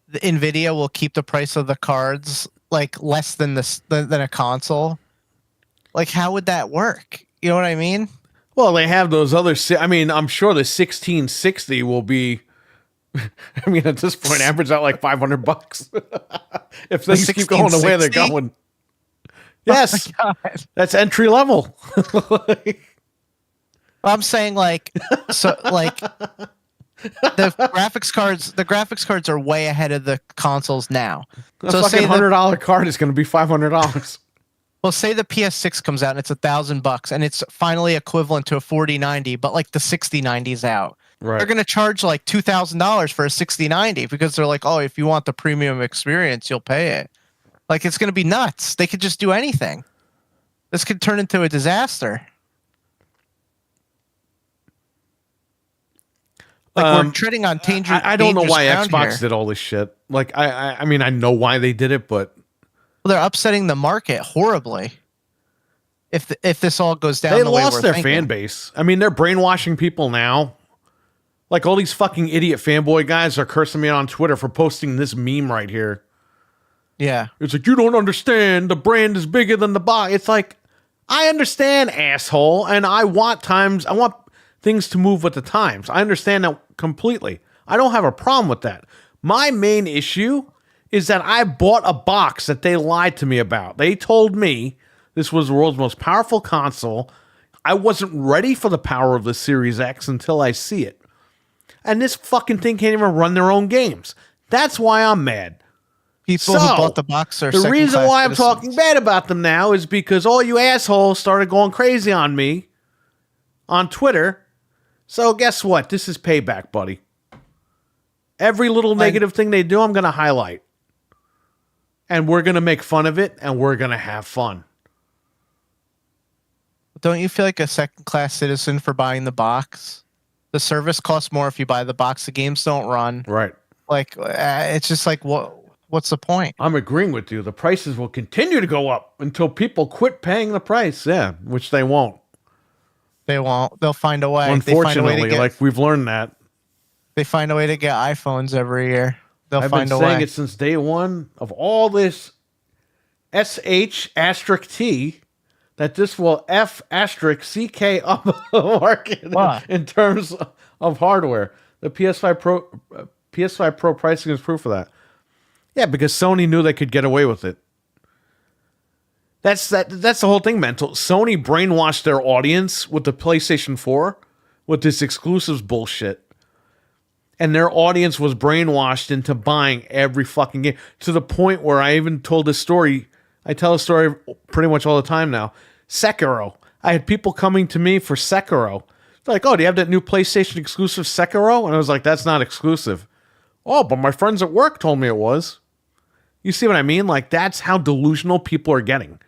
the NVIDIA will keep the price of the cards like less than than a console? Like, how would that work? You know what I mean? Well, they have those other. I mean, I'm sure the 1660 will be. I mean, at this point, average out like $500 if things keep going the way they're going. Yes, oh that's entry level. I'm saying, like, so, like, the graphics cards are way ahead of the consoles now. So fucking $100 card is going to be $500. Well, say the PS6 comes out and it's $1,000 and it's finally equivalent to a 4090, but like the 6090's out. Right. They're going to charge like $2,000 for a 6090 because they're like, oh, if you want the premium experience, you'll pay it. Like, it's going to be nuts. They could just do anything. This could turn into a disaster. Like, we're treading on dangerous I don't know why Xbox here. did all this shit. Like, I mean, I know why they did it, but well, they're upsetting the market horribly. If this all goes down, they the way lost we're their thinking. fan base. I mean, they're brainwashing people now. Like, all these fucking idiot fanboy guys are cursing me on Twitter for posting this meme right here. Yeah, it's like, you don't understand. The brand is bigger than the box. It's like, I understand, asshole, and I want things to move with the times. I understand that completely. I don't have a problem with that. My main issue is that I bought a box that they lied to me about. They told me this was the world's most powerful console. I wasn't ready for the power of the Series X until I see it. And this fucking thing can't even run their own games. That's why I'm mad. People who bought the box are the reason why I'm talking bad about them now is because all you assholes started going crazy on me on Twitter. So guess what? This is payback, buddy. Every little negative thing they do, I'm going to highlight. And we're going to make fun of it, and we're going to have fun. Don't you feel like a second-class citizen for buying the box? The service costs more if you buy the box. The games don't run. Right. Like, it's just like, what's the point? I'm agreeing with you. The prices will continue to go up until people quit paying the price. Yeah, which they won't. They won't. They'll find a way. Unfortunately, like, we've learned that. They find a way to get iPhones every year. They'll I've been find a saying way. it since day one of all this SH*T that this will F*CK up the market Why? in terms of hardware. The PS5 Pro pricing is proof of that. Yeah, because Sony knew they could get away with it. That's the whole thing, mental. Sony brainwashed their audience with the PlayStation 4 with this exclusives bullshit. And their audience was brainwashed into buying every fucking game to the point where I even told this story. I tell a story pretty much all the time now. Sekiro. I had people coming to me for Sekiro. They're like, oh, do you have that new PlayStation exclusive Sekiro? And I was like, that's not exclusive. Oh, but my friends at work told me it was. You see what I mean? Like, that's how delusional people are getting.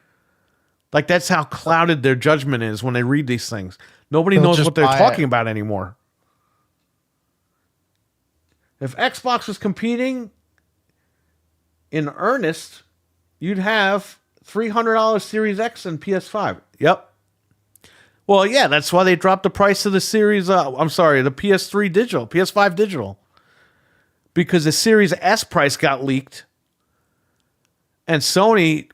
Like, that's how clouded their judgment is when they read these things. Nobody They'll knows just what they're buy talking it. about anymore. If Xbox was competing in earnest, you'd have $300 Series X and PS5. Yep. Well, yeah, that's why they dropped the price of the Series. The PS3 digital, PS5 digital, because the Series S price got leaked, and Sony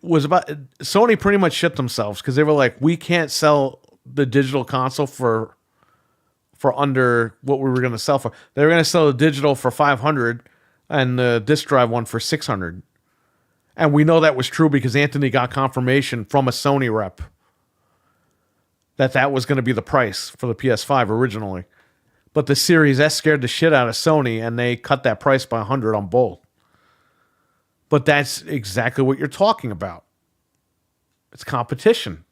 pretty much shit themselves because they were like, we can't sell the digital console for under what we were going to sell for. They were going to sell the digital for $500 and the disc drive one for $600. And we know that was true because Anthony got confirmation from a Sony rep that was going to be the price for the PS5 originally. But the Series S scared the shit out of Sony and they cut that price by $100 on both. But that's exactly what you're talking about. It's competition.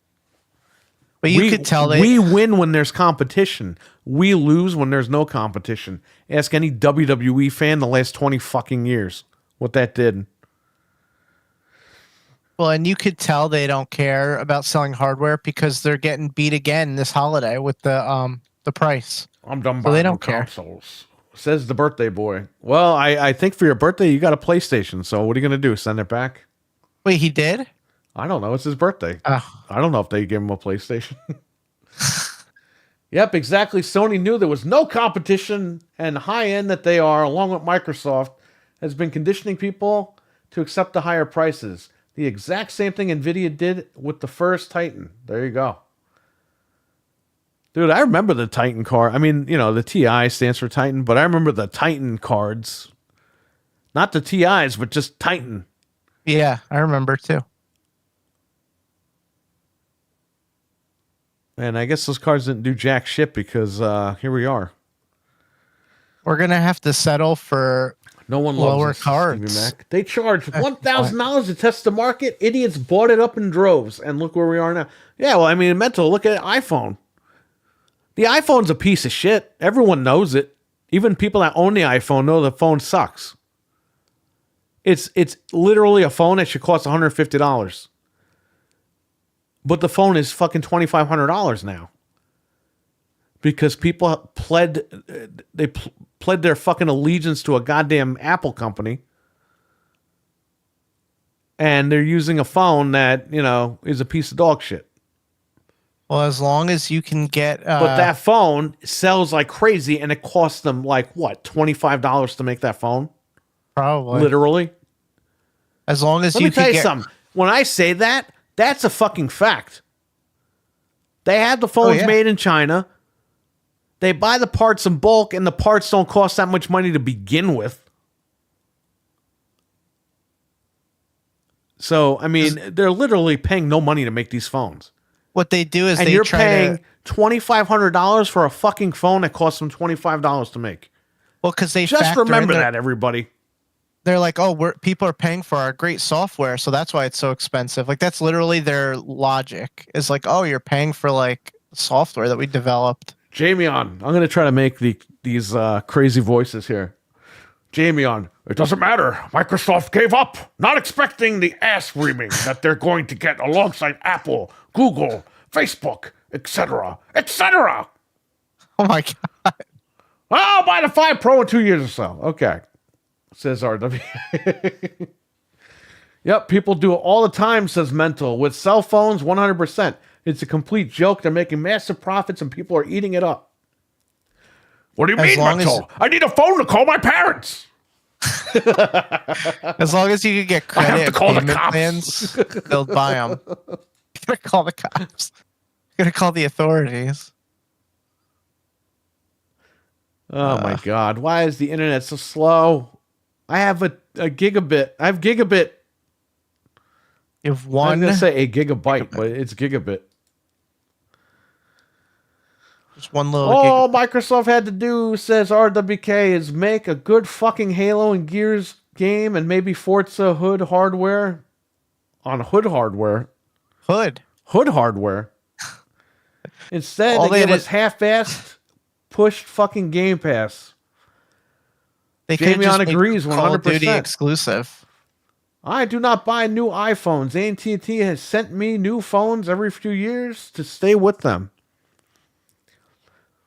But you could tell we win when there's competition. We lose when there's no competition. Ask any WWE fan the last 20 fucking years what that did. Well, and you could tell they don't care about selling hardware because they're getting beat again this holiday with the price. I'm done So buying they no don't care. consoles. Says the birthday boy. Well, I think for your birthday you got a PlayStation. So what are you gonna do? Send it back? Wait, he did? I don't know. It's his birthday. Oh, I don't know if they gave him a PlayStation. Yep, exactly. Sony knew there was no competition, and high end that they are, along with Microsoft, has been conditioning people to accept the higher prices. The exact same thing Nvidia did with the first Titan. There you go. Dude, I remember the Titan card. I mean, you know, the TI stands for Titan, but I remember the Titan cards. Not the TIs, but just Titan. yeah, I remember too. And I guess those cards didn't do jack shit because here we are. We're gonna have to settle for No one loves lower us, cards. Stevie Mac. They charged $1,000 to test the market. Idiots bought it up in droves, and look where we are now. Yeah, well, I mean, mental. Look at iPhone. The iPhone's a piece of shit. Everyone knows it. Even people that own the iPhone know the phone sucks. It's literally a phone that should cost $150. But the phone is fucking $2,500 now. Because people pled their fucking allegiance to a goddamn Apple company. And they're using a phone that, you know, is a piece of dog shit. well, as long as you can get But that phone sells like crazy and it costs them like what, $25 to make that phone? probably Literally. as long as Let you me tell can you get something. When I say that, that's a fucking fact. They have the phones yeah. made in China. They buy the parts in bulk, and the parts don't cost that much money to begin with. So, I mean, they're literally paying no money to make these phones. what they do is And they you're try paying to $2,500 for a fucking phone that costs them $25 to make. because they Just factor in remember their- that, everybody. they're like, oh, people are paying for our great software, so that's why it's so expensive. Like that's literally their logic. Is like, oh, you're paying for like software that we developed. Jamie on. I'm going to try to make these crazy voices here. Jamie on. It doesn't matter. Microsoft gave up, not expecting the ass reaming that they're going to get alongside Apple, Google, Facebook, etc., etc. Oh my god. I'll buy the 5 Pro in 2 years or so. Okay. Says RW. Yep, people do it all the time, says Mental. With cell phones, 100%. It's a complete joke. They're making massive profits and people are eating it up. What do you As mean, long as- Mattel? I need a phone to call my parents. As long as you can get I have credit to and call the payment cops. plans, they'll buy them. Gotta call the cops. Gotta call the authorities. Oh my God. Why is the internet so slow? I have a gigabit. I have gigabit. You have I'm one, going to say a gigabyte, but it's gigabit. just one little. All Microsoft had to do, says RWK, is make a good fucking Halo and Gears game and maybe Forza Hood hardware on Hood hardware. Hood. Hood hardware. Instead, All they they give did- us half-assed, pushed fucking Game Pass. They Jamie could just make agrees Call of Duty 100%. exclusive. I do not buy new iPhones. AT&T has sent me new phones every few years to stay with them.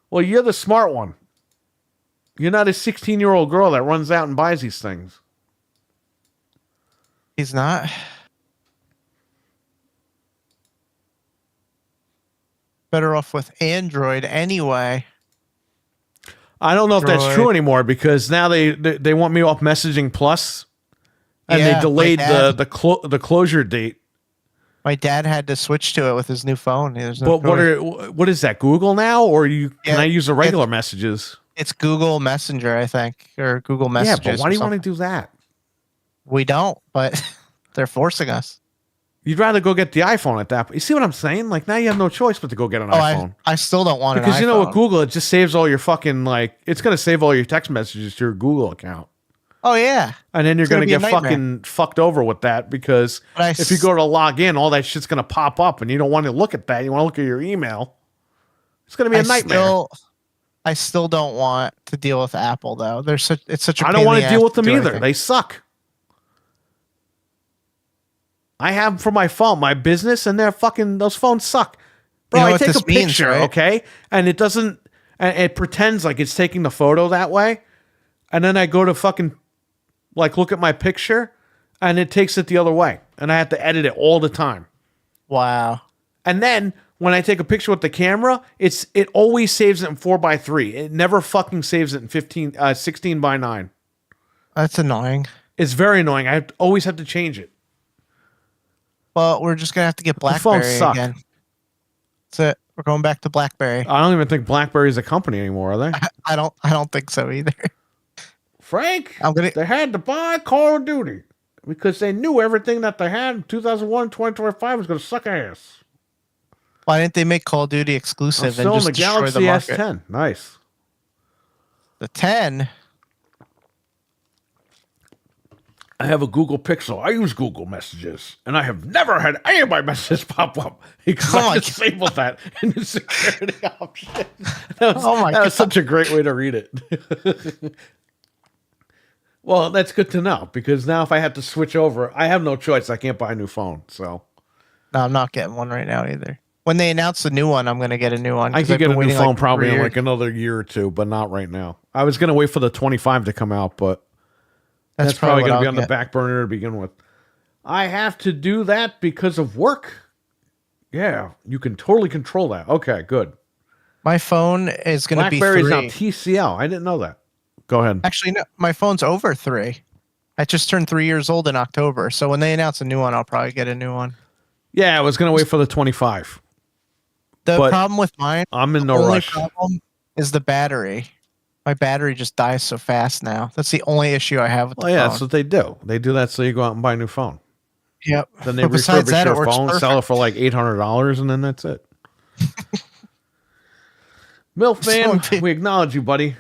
Well, you're the smart one. You're not a 16-year-old girl that runs out and buys these things. He's not. Better off with Android anyway. I don't know if that's Droid. true anymore because now they want me off Messaging Plus, and Yeah, they my delayed dad- the closure date. My dad had to switch to it with his new phone. There's no But choice. what is that? Google now, or can Yeah, I use the regular messages? It's Google Messenger, I think, or Google Messages. Yeah, but why do you or want to do that? something. We don't, but they're forcing us. You'd rather go get the iPhone at that point. You see what I'm saying? Like now you have no choice but to go get an Oh, iPhone. I still don't want Because an you know iPhone. with Google, it just saves all your fucking it's gonna save all your text messages to your Google account. Oh yeah, And then you're It's gonna gonna be get a nightmare. fucking fucked over with that because But I if you go to log in, all that shit's gonna pop up and you don't want to look at that. You want to look at your email. It's gonna be a nightmare. I still don't want to deal with Apple though. It's such a I pain don't in want the to deal ass with them do either. anything. They suck. I have for my phone, my business, and those phones suck. Bro, You know I what take a this means, picture, right? okay? And it doesn't, and it pretends like it's taking the photo that way. And then I go to fucking, look at my picture, and it takes it the other way. And I have to edit it all the time. Wow. And then when I take a picture with the camera, it always saves it in 4:3. It never fucking saves it in 16:9. That's annoying. It's very annoying. Always have to change it. Well, we're just gonna have to get phones BlackBerry suck. again. That's it. We're going back to BlackBerry. I don't even think BlackBerry's a company anymore, are they? I don't think so either. Frank, I'm gonna. they had to buy Call of Duty because they knew everything that they had in 2001, 2025 was going to suck ass. Why didn't they make Call of Duty I'm exclusive still and in just the destroy the Galaxy market? S10. Nice. The 10. I have a Google Pixel. I use Google Messages, and I have never had any of my messages pop up because Oh I my disabled that in the security option. That was, Oh my that was God. such a great way to read it. Well, that's good to know because now if I have to switch over, I have no choice. I can't buy a new phone, so No, I'm not getting one right now either. When they announce the new one, I'm gonna get a new one. I 'cause could I've get been a new waiting, phone like, probably 3 in years. another year or two, but not right now. I was going to wait for the 25 to come out, but that's probably what going to be I'll on the get. back burner to begin with. I have to do that because of work. Yeah, you can totally control that. Okay, good. My phone is gonna be BlackBerry's 3. now TCL. I didn't know that. Go ahead. Actually, no, my phone's over 3. I just turned 3 years old in October, so when they announce a new one, I'll probably get a new one. Yeah, I was going to wait for the 25. The But problem with mine, I'm in the no only rush. problem is the battery. My battery just dies so fast now. That's the only issue I have with Well, the yeah, phone. that's what they do. They do that so you go out and buy a new phone. Yep. Then they But besides refurbish that, it your works phone, sell it for like $800, and then that's it. Milfman, So- we acknowledge you, buddy.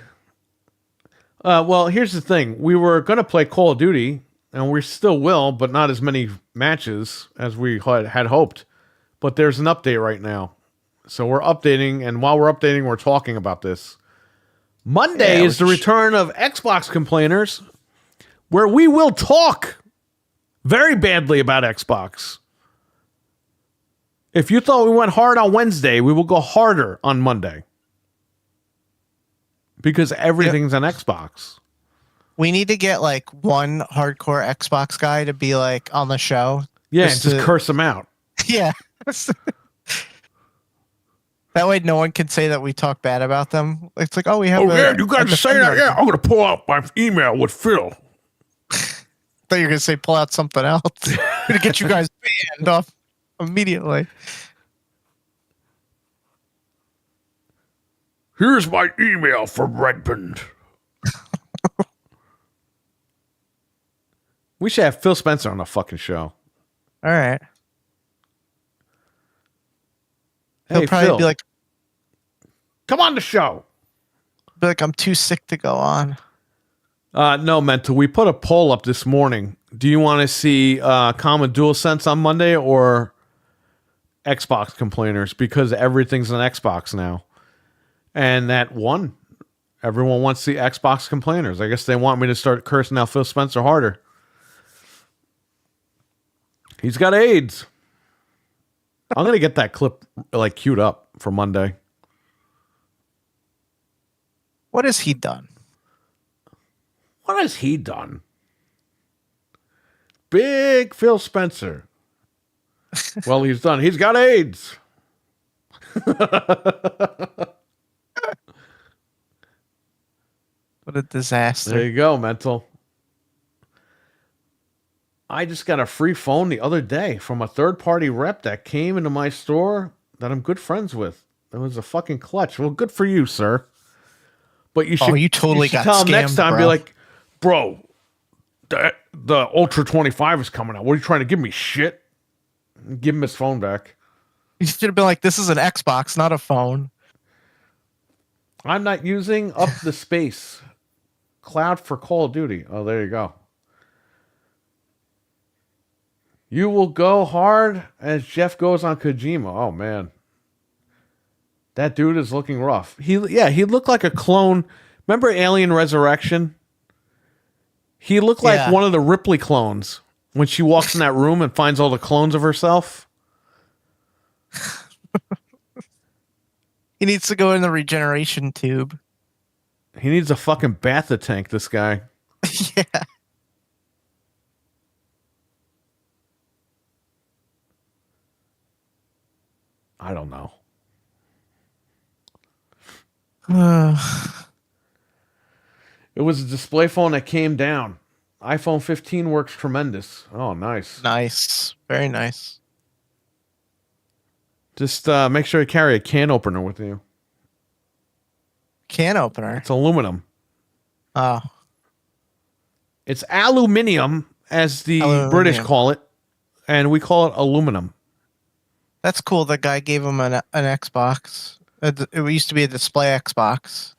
Well, here's the thing. We were going to play Call of Duty, and we still will, but not as many matches as we had hoped. But there's an update right now. So we're updating, and while we're updating, we're talking about this. Monday Yeah, is the which- return of Xbox Complainers, where we will talk very badly about Xbox. If you thought we went hard on Wednesday, we will go harder on Monday. Because everything's on Xbox. We need to get like one hardcore Xbox guy to be like on the show. Yeah, Just and just to- curse them out. Yeah. That way, no one can say that we talk bad about them. It's like, oh, we have. Oh yeah, you guys are saying that. Yeah, I'm gonna pull out my email with Phil. Thought you were gonna say pull out something else. Gonna get you guys banned off immediately. Here's my email from Redmond. We should have Phil Spencer on the fucking show. All right. Hey, He'll probably Phil, be like, come on the show. I'm too sick to go on. No, Mental. We put a poll up this morning. Do you want to see common DualSense on Monday or Xbox complainers? Because everything's an Xbox now. And that won. Everyone wants to see Xbox complainers. I guess they want me to start cursing out Phil Spencer harder. He's got AIDS. I'm going to get that clip like queued up for Monday. What has he done? What has he done? Big Phil Spencer. Well, he's done. He's got AIDS. What a disaster. There you go, Mental. I just got a free phone the other day from a third-party rep that came into my store that I'm good friends with. It was a fucking clutch. Well, good for you, sir. But you should, you totally should got tell him scammed, next time. bro. Be like, bro, the Ultra 25 is coming out. What are you trying to give me? Shit. Give him his phone back. You should have been like, this is an Xbox, not a phone. I'm not using up the space. Cloud for Call of Duty. Oh, there you go. You will go hard as Jeff goes on Kojima. Oh, man. That dude is looking rough. He looked like a clone. Remember Alien Resurrection? He looked like one of the Ripley clones when she walks in that room and finds all the clones of herself. He needs to go in the regeneration tube. He needs a fucking bathtub tank, this guy. Yeah. I don't know. It was a display phone that came down. iPhone 15 works tremendous. Oh, nice. Nice. Very nice. Just make sure you carry a can opener with you. Can opener. It's aluminum. Oh. It's aluminium, as the Aluminium. British call it, and we call it aluminum. That's cool. The guy gave him an Xbox. It used to be a display Xbox.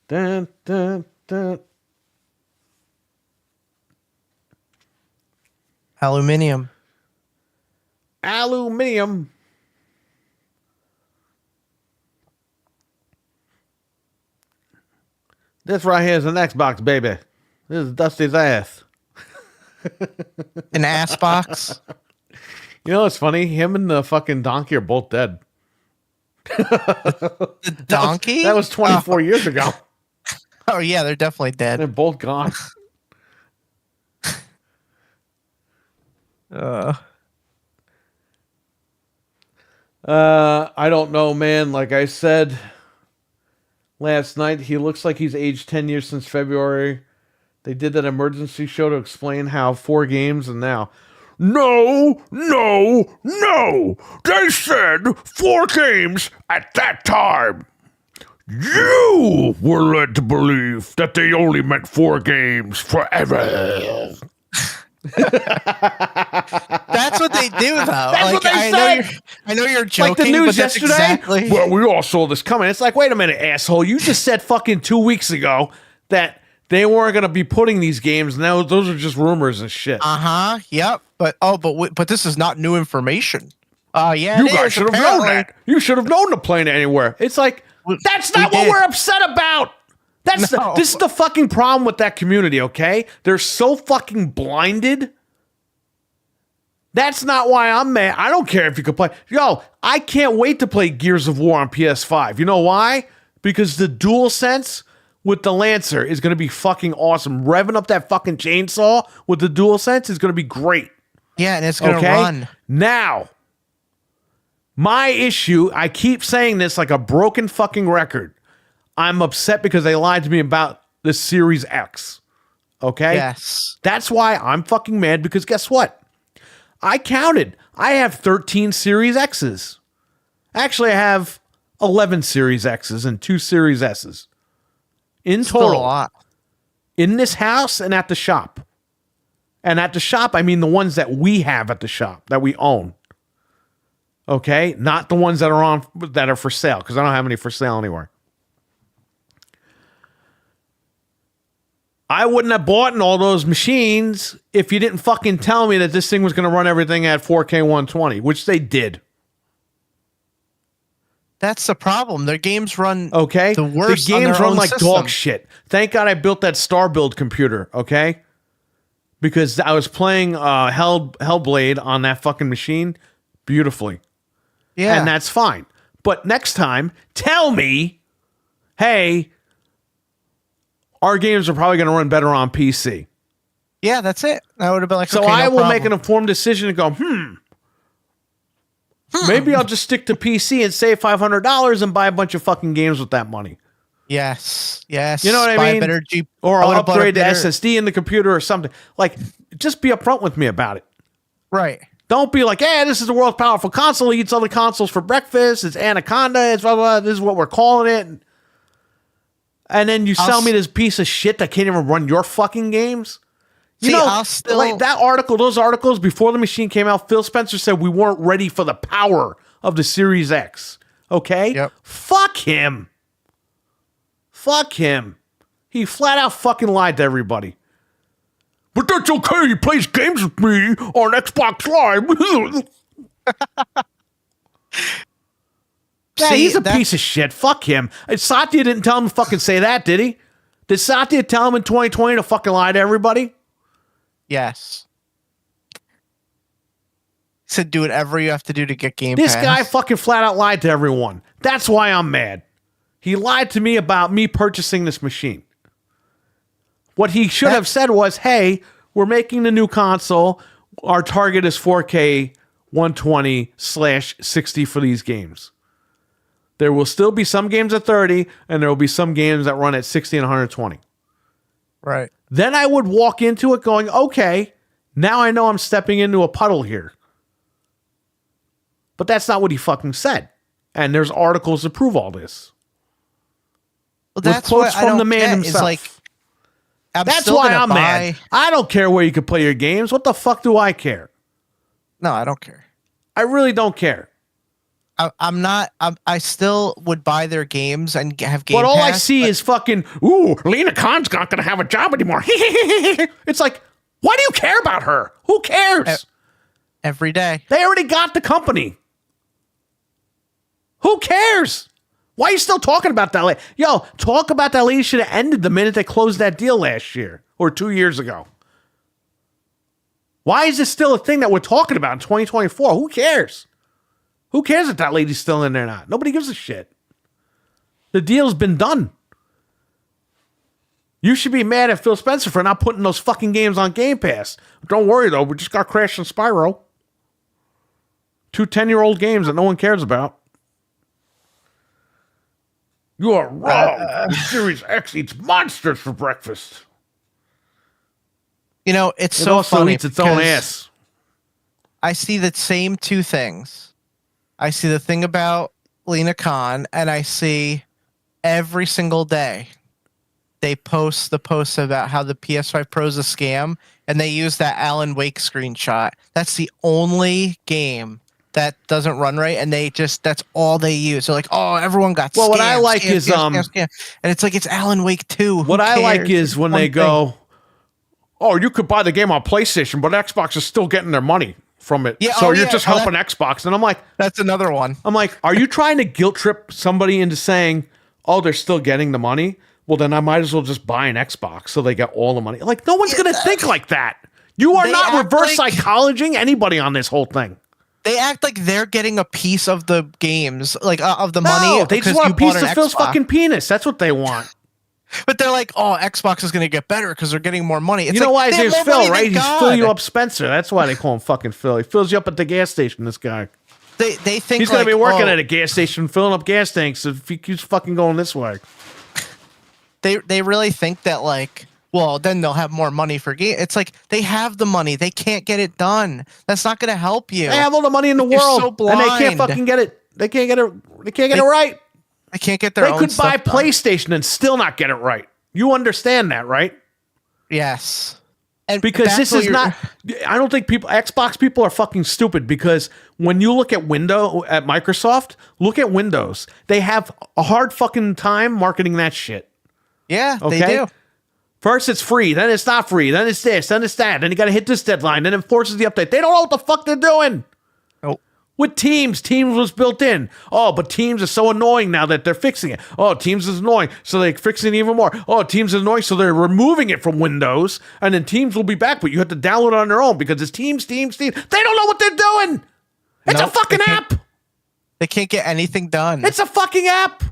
Dun, dun, dun. Aluminium. Aluminium. This right here is an Xbox, baby. This is Dusty's ass. An ass box. You know what's funny? Him and the fucking donkey are both dead. The donkey? That was 24 years ago. Oh, yeah, they're definitely dead. They're both gone. I don't know, man. Like I said last night, he looks like he's aged 10 years since February. They did that emergency show to explain how 4 games and now. No. They said 4 games at that time. You were led to believe that they only meant 4 games forever. That's what they do, though. That's what they said. I know you're joking, Like the news but that's yesterday? exactly. Well, we all saw this coming. It's like, wait a minute, asshole. You just said fucking 2 weeks ago that they weren't going to be putting these games. Now those are just rumors and shit. Uh-huh. Yep. But this is not new information. Yeah, You guys should have known that. You should have known to play it anywhere. It's like, that's not what did. we're upset about. No. This is the fucking problem with that community, okay? They're so fucking blinded. That's not why I'm mad. I don't care if you could play. Yo, I can't wait to play Gears of War on PS5. You know why? Because the DualSense with the Lancer is going to be fucking awesome. Revving up that fucking chainsaw with the DualSense is going to be great. Yeah, and it's gonna Okay? run. Now, My issue, I keep saying this like a broken fucking record. I'm upset because they lied to me about the Series X. Okay? Yes. That's why I'm fucking mad, because guess what? I counted. I have 13 Series X's. Actually, I have 11 Series X's and 2 Series S's. In Still total. a lot. In this house and at the shop. And at the shop, I mean the ones that we have at the shop, that we own. Okay? Not the ones that are for sale, because I don't have any for sale anywhere. I wouldn't have bought in all those machines if you didn't fucking tell me that this thing was going to run everything at 4K 120, which they did. That's the problem. Their games run Okay? the worst. The on games their run own like system. dog shit. Thank God I built that Star Build computer, okay? Because I was playing Hellblade on that fucking machine beautifully. Yeah. And that's fine. But next time, tell me, hey, our games are probably going to run better on PC. Yeah, that's it. That would have been like, So okay, I no will make problem. an informed decision and go, maybe I'll just stick to PC and save $500 and buy a bunch of fucking games with that money. Yes. Yes. You know what I Buy a mean? better Jeep. Or I I'll would've bought a upgrade the better- SSD in the computer or something. Like, just be upfront with me about it. Right. Don't be like, hey, this is the world's powerful console. He eats other consoles for breakfast. It's Anaconda. It's blah, blah, blah. This is what we're calling it. And then you sell me this piece of shit that can't even run your fucking games. You See, know, I'll still- like that article, those articles before the machine came out, Phil Spencer said we weren't ready for the power of the Series X. Okay? Yep. Fuck him. Fuck him. He flat out fucking lied to everybody. But that's okay. He plays games with me on Xbox Live. Yeah, See, he's a that's- piece of shit. Fuck him. Satya didn't tell him to fucking say that, did he? Did Satya tell him in 2020 to fucking lie to everybody? Yes. He said do whatever you have to do to get Game This Pass. guy fucking flat out lied to everyone. That's why I'm mad. He lied to me about me purchasing this machine. What he should have said was, hey, we're making the new console. Our target is 4K 120/60 for these games. There will still be some games at 30, and there will be some games that run at 60 and 120. Right. Then I would walk into it going, okay, now I know I'm stepping into a puddle here. But that's not what he fucking said. And there's articles to prove all this. Well, With that's quotes what I from don't the man get, himself. Is like, I'm That's still why gonna I'm mad. I don't care where you can play your games. What the fuck do I care? No, I don't care. I really don't care. I'm not. I still would buy their games and have Game But all I Pass, see but- is fucking, Ooh, Lena Khan's not going to have a job anymore. it's like, why do you care about her? Who cares? every day. They already got the company. Who cares? Why are you still talking about that lady? Yo, talk about that lady should have ended the minute they closed that deal last year or 2 years ago. Why is this still a thing that we're talking about in 2024? Who cares? Who cares if that lady's still in there or not? Nobody gives a shit. The deal's been done. You should be mad at Phil Spencer for not putting those fucking games on Game Pass. Don't worry, though. We just got Crash and Spyro. 2 10-year-old games that no one cares about. You are wrong. The Series X eats monsters for breakfast. You know, it's It so also funny eats its own because ass. I see the same two things. I see the thing about Lena Khan, and I see every single day they post the posts about how the PS5 Pro is a scam, and they use that Alan Wake screenshot. That's the only game that doesn't run right, and that's all they use. They're like, oh, everyone got Well, scammed, what I like is, scam. And it's like, it's Alan Wake 2. What I like is when they go, Oh, you could buy the game on PlayStation, but Xbox is still getting their money from it. Yeah, So oh, you're yeah. just Oh, helping Xbox. And I'm like, That's another one. are you trying to guilt trip somebody into saying, oh, they're still getting the money? Well, then I might as well just buy an Xbox so they get all the money. Like, no one's going to think like that. You are They not act reverse like- psychologing anybody on this whole thing. They act like they're getting a piece of the games, like of the money. No, they just because want you a piece bought an of Phil's Xbox. fucking penis. That's what they want. But they're like, oh, Xbox is going to get better because they're getting more money. It's You know like, why? they have There's more money Phil, than right? He's God. filling you up Spencer. That's why they call him fucking Phil. He fills you up at the gas station, this guy. They think He's going to be working oh, at a gas station, filling up gas tanks if he keeps fucking going this way. They really think that well, then they'll have more money for game. It's like they have the money, they can't get it done. That's not going to help you. They have all the money in the You're world, so and they can't blind. fucking get it. They can't get it. They can't get it right. They can't get their They own could buy stuff done. PlayStation and still not get it right. You understand that, right? Yes. And Because back this to is your- not. I don't think Xbox people are fucking stupid. Because when you look at Microsoft, look at Windows. They have a hard fucking time marketing that shit. Yeah, Okay? they do. First it's free, then it's not free, then it's this, then it's that, then you got to hit this deadline, then it forces the update. They don't know what the fuck they're doing. Nope. With Teams was built in. Oh, but Teams is so annoying now that they're fixing it. Oh, Teams is annoying, so they're fixing it even more. Oh, Teams is annoying, so they're removing it from Windows, and then Teams will be back, but you have to download it on their own because it's Teams. They don't know what they're doing. It's a Nope, fucking they can't- app. They can't get anything done. It's a fucking app.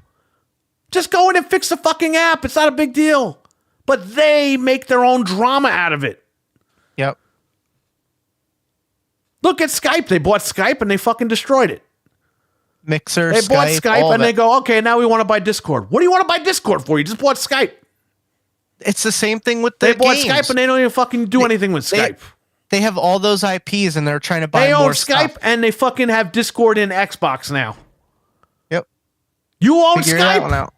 Just go in and fix the fucking app. It's not a big deal. But they make their own drama out of it. Yep. Look at Skype. They bought Skype and they fucking destroyed it. Mixer, They bought Skype, Skype all and of they it. go, okay, now we want to buy Discord. What do you want to buy Discord for? You just bought Skype. It's the same thing with the They bought games. Skype and they don't even fucking do anything with they- Skype. They have all those IPs and they're trying to buy They more own Skype stuff. and they fucking have Discord in Xbox now. Yep. You own Figure that one Skype. out.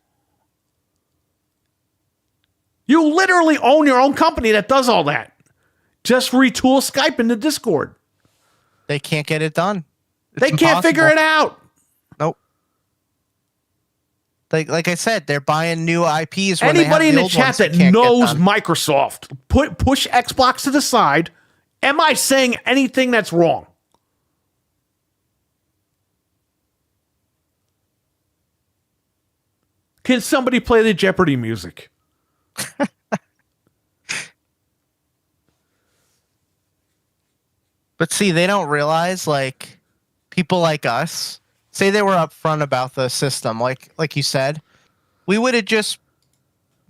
You literally own your own company that does all that. Just retool Skype into Discord. They can't get it done. They can't figure it out. Nope. Like I said, they're buying new IPs. When Anybody they have in the old chat ones that can't get knows done. Microsoft, push Xbox to the side. Am I saying anything that's wrong? Can somebody play the Jeopardy music? But see, they don't realize people like us, say they were upfront about the system, like you said, we would have just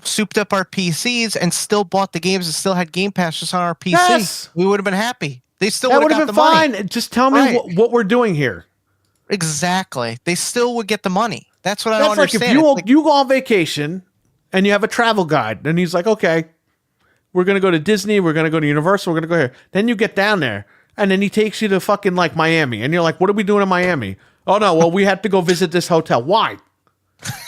souped up our PCs and still bought the games and still had Game Pass just on our PC. Yes. We would have been happy. They still That would would have have got been the money. fine. Just tell me Right. what we're doing here. Exactly. They still would get the money. That's what I don't That's like if understand. It's like- you go on vacation and you have a travel guide, and he's like, okay, we're gonna go to Disney, we're gonna go to Universal, we're gonna go here. Then you get down there, and then he takes you to fucking like Miami, and you're like, what are we doing in Miami? Oh no, well we have to go visit this hotel. Why?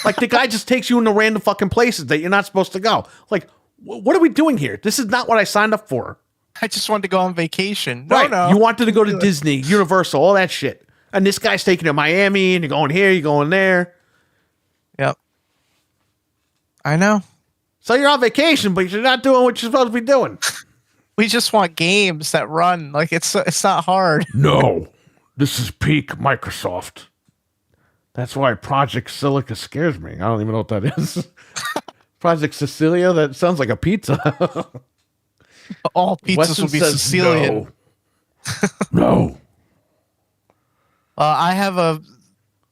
Like the guy just takes you into random fucking places that you're not supposed to go. Like, what are we doing here? This is not what I signed up for. I just wanted to go on vacation. No, Right? no. You wanted to go to Disney, Universal, all that shit, and this guy's taking you to Miami, and you're going here, you're going there. Yep. I know. So you're on vacation, but you're not doing what you're supposed to be doing. We just want games that run. It's not hard. No, this is peak Microsoft. That's why Project Silica scares me. I don't even know what that is. Project Cecilia? That sounds like a pizza. All pizzas Weston will be says Sicilian. No. I have a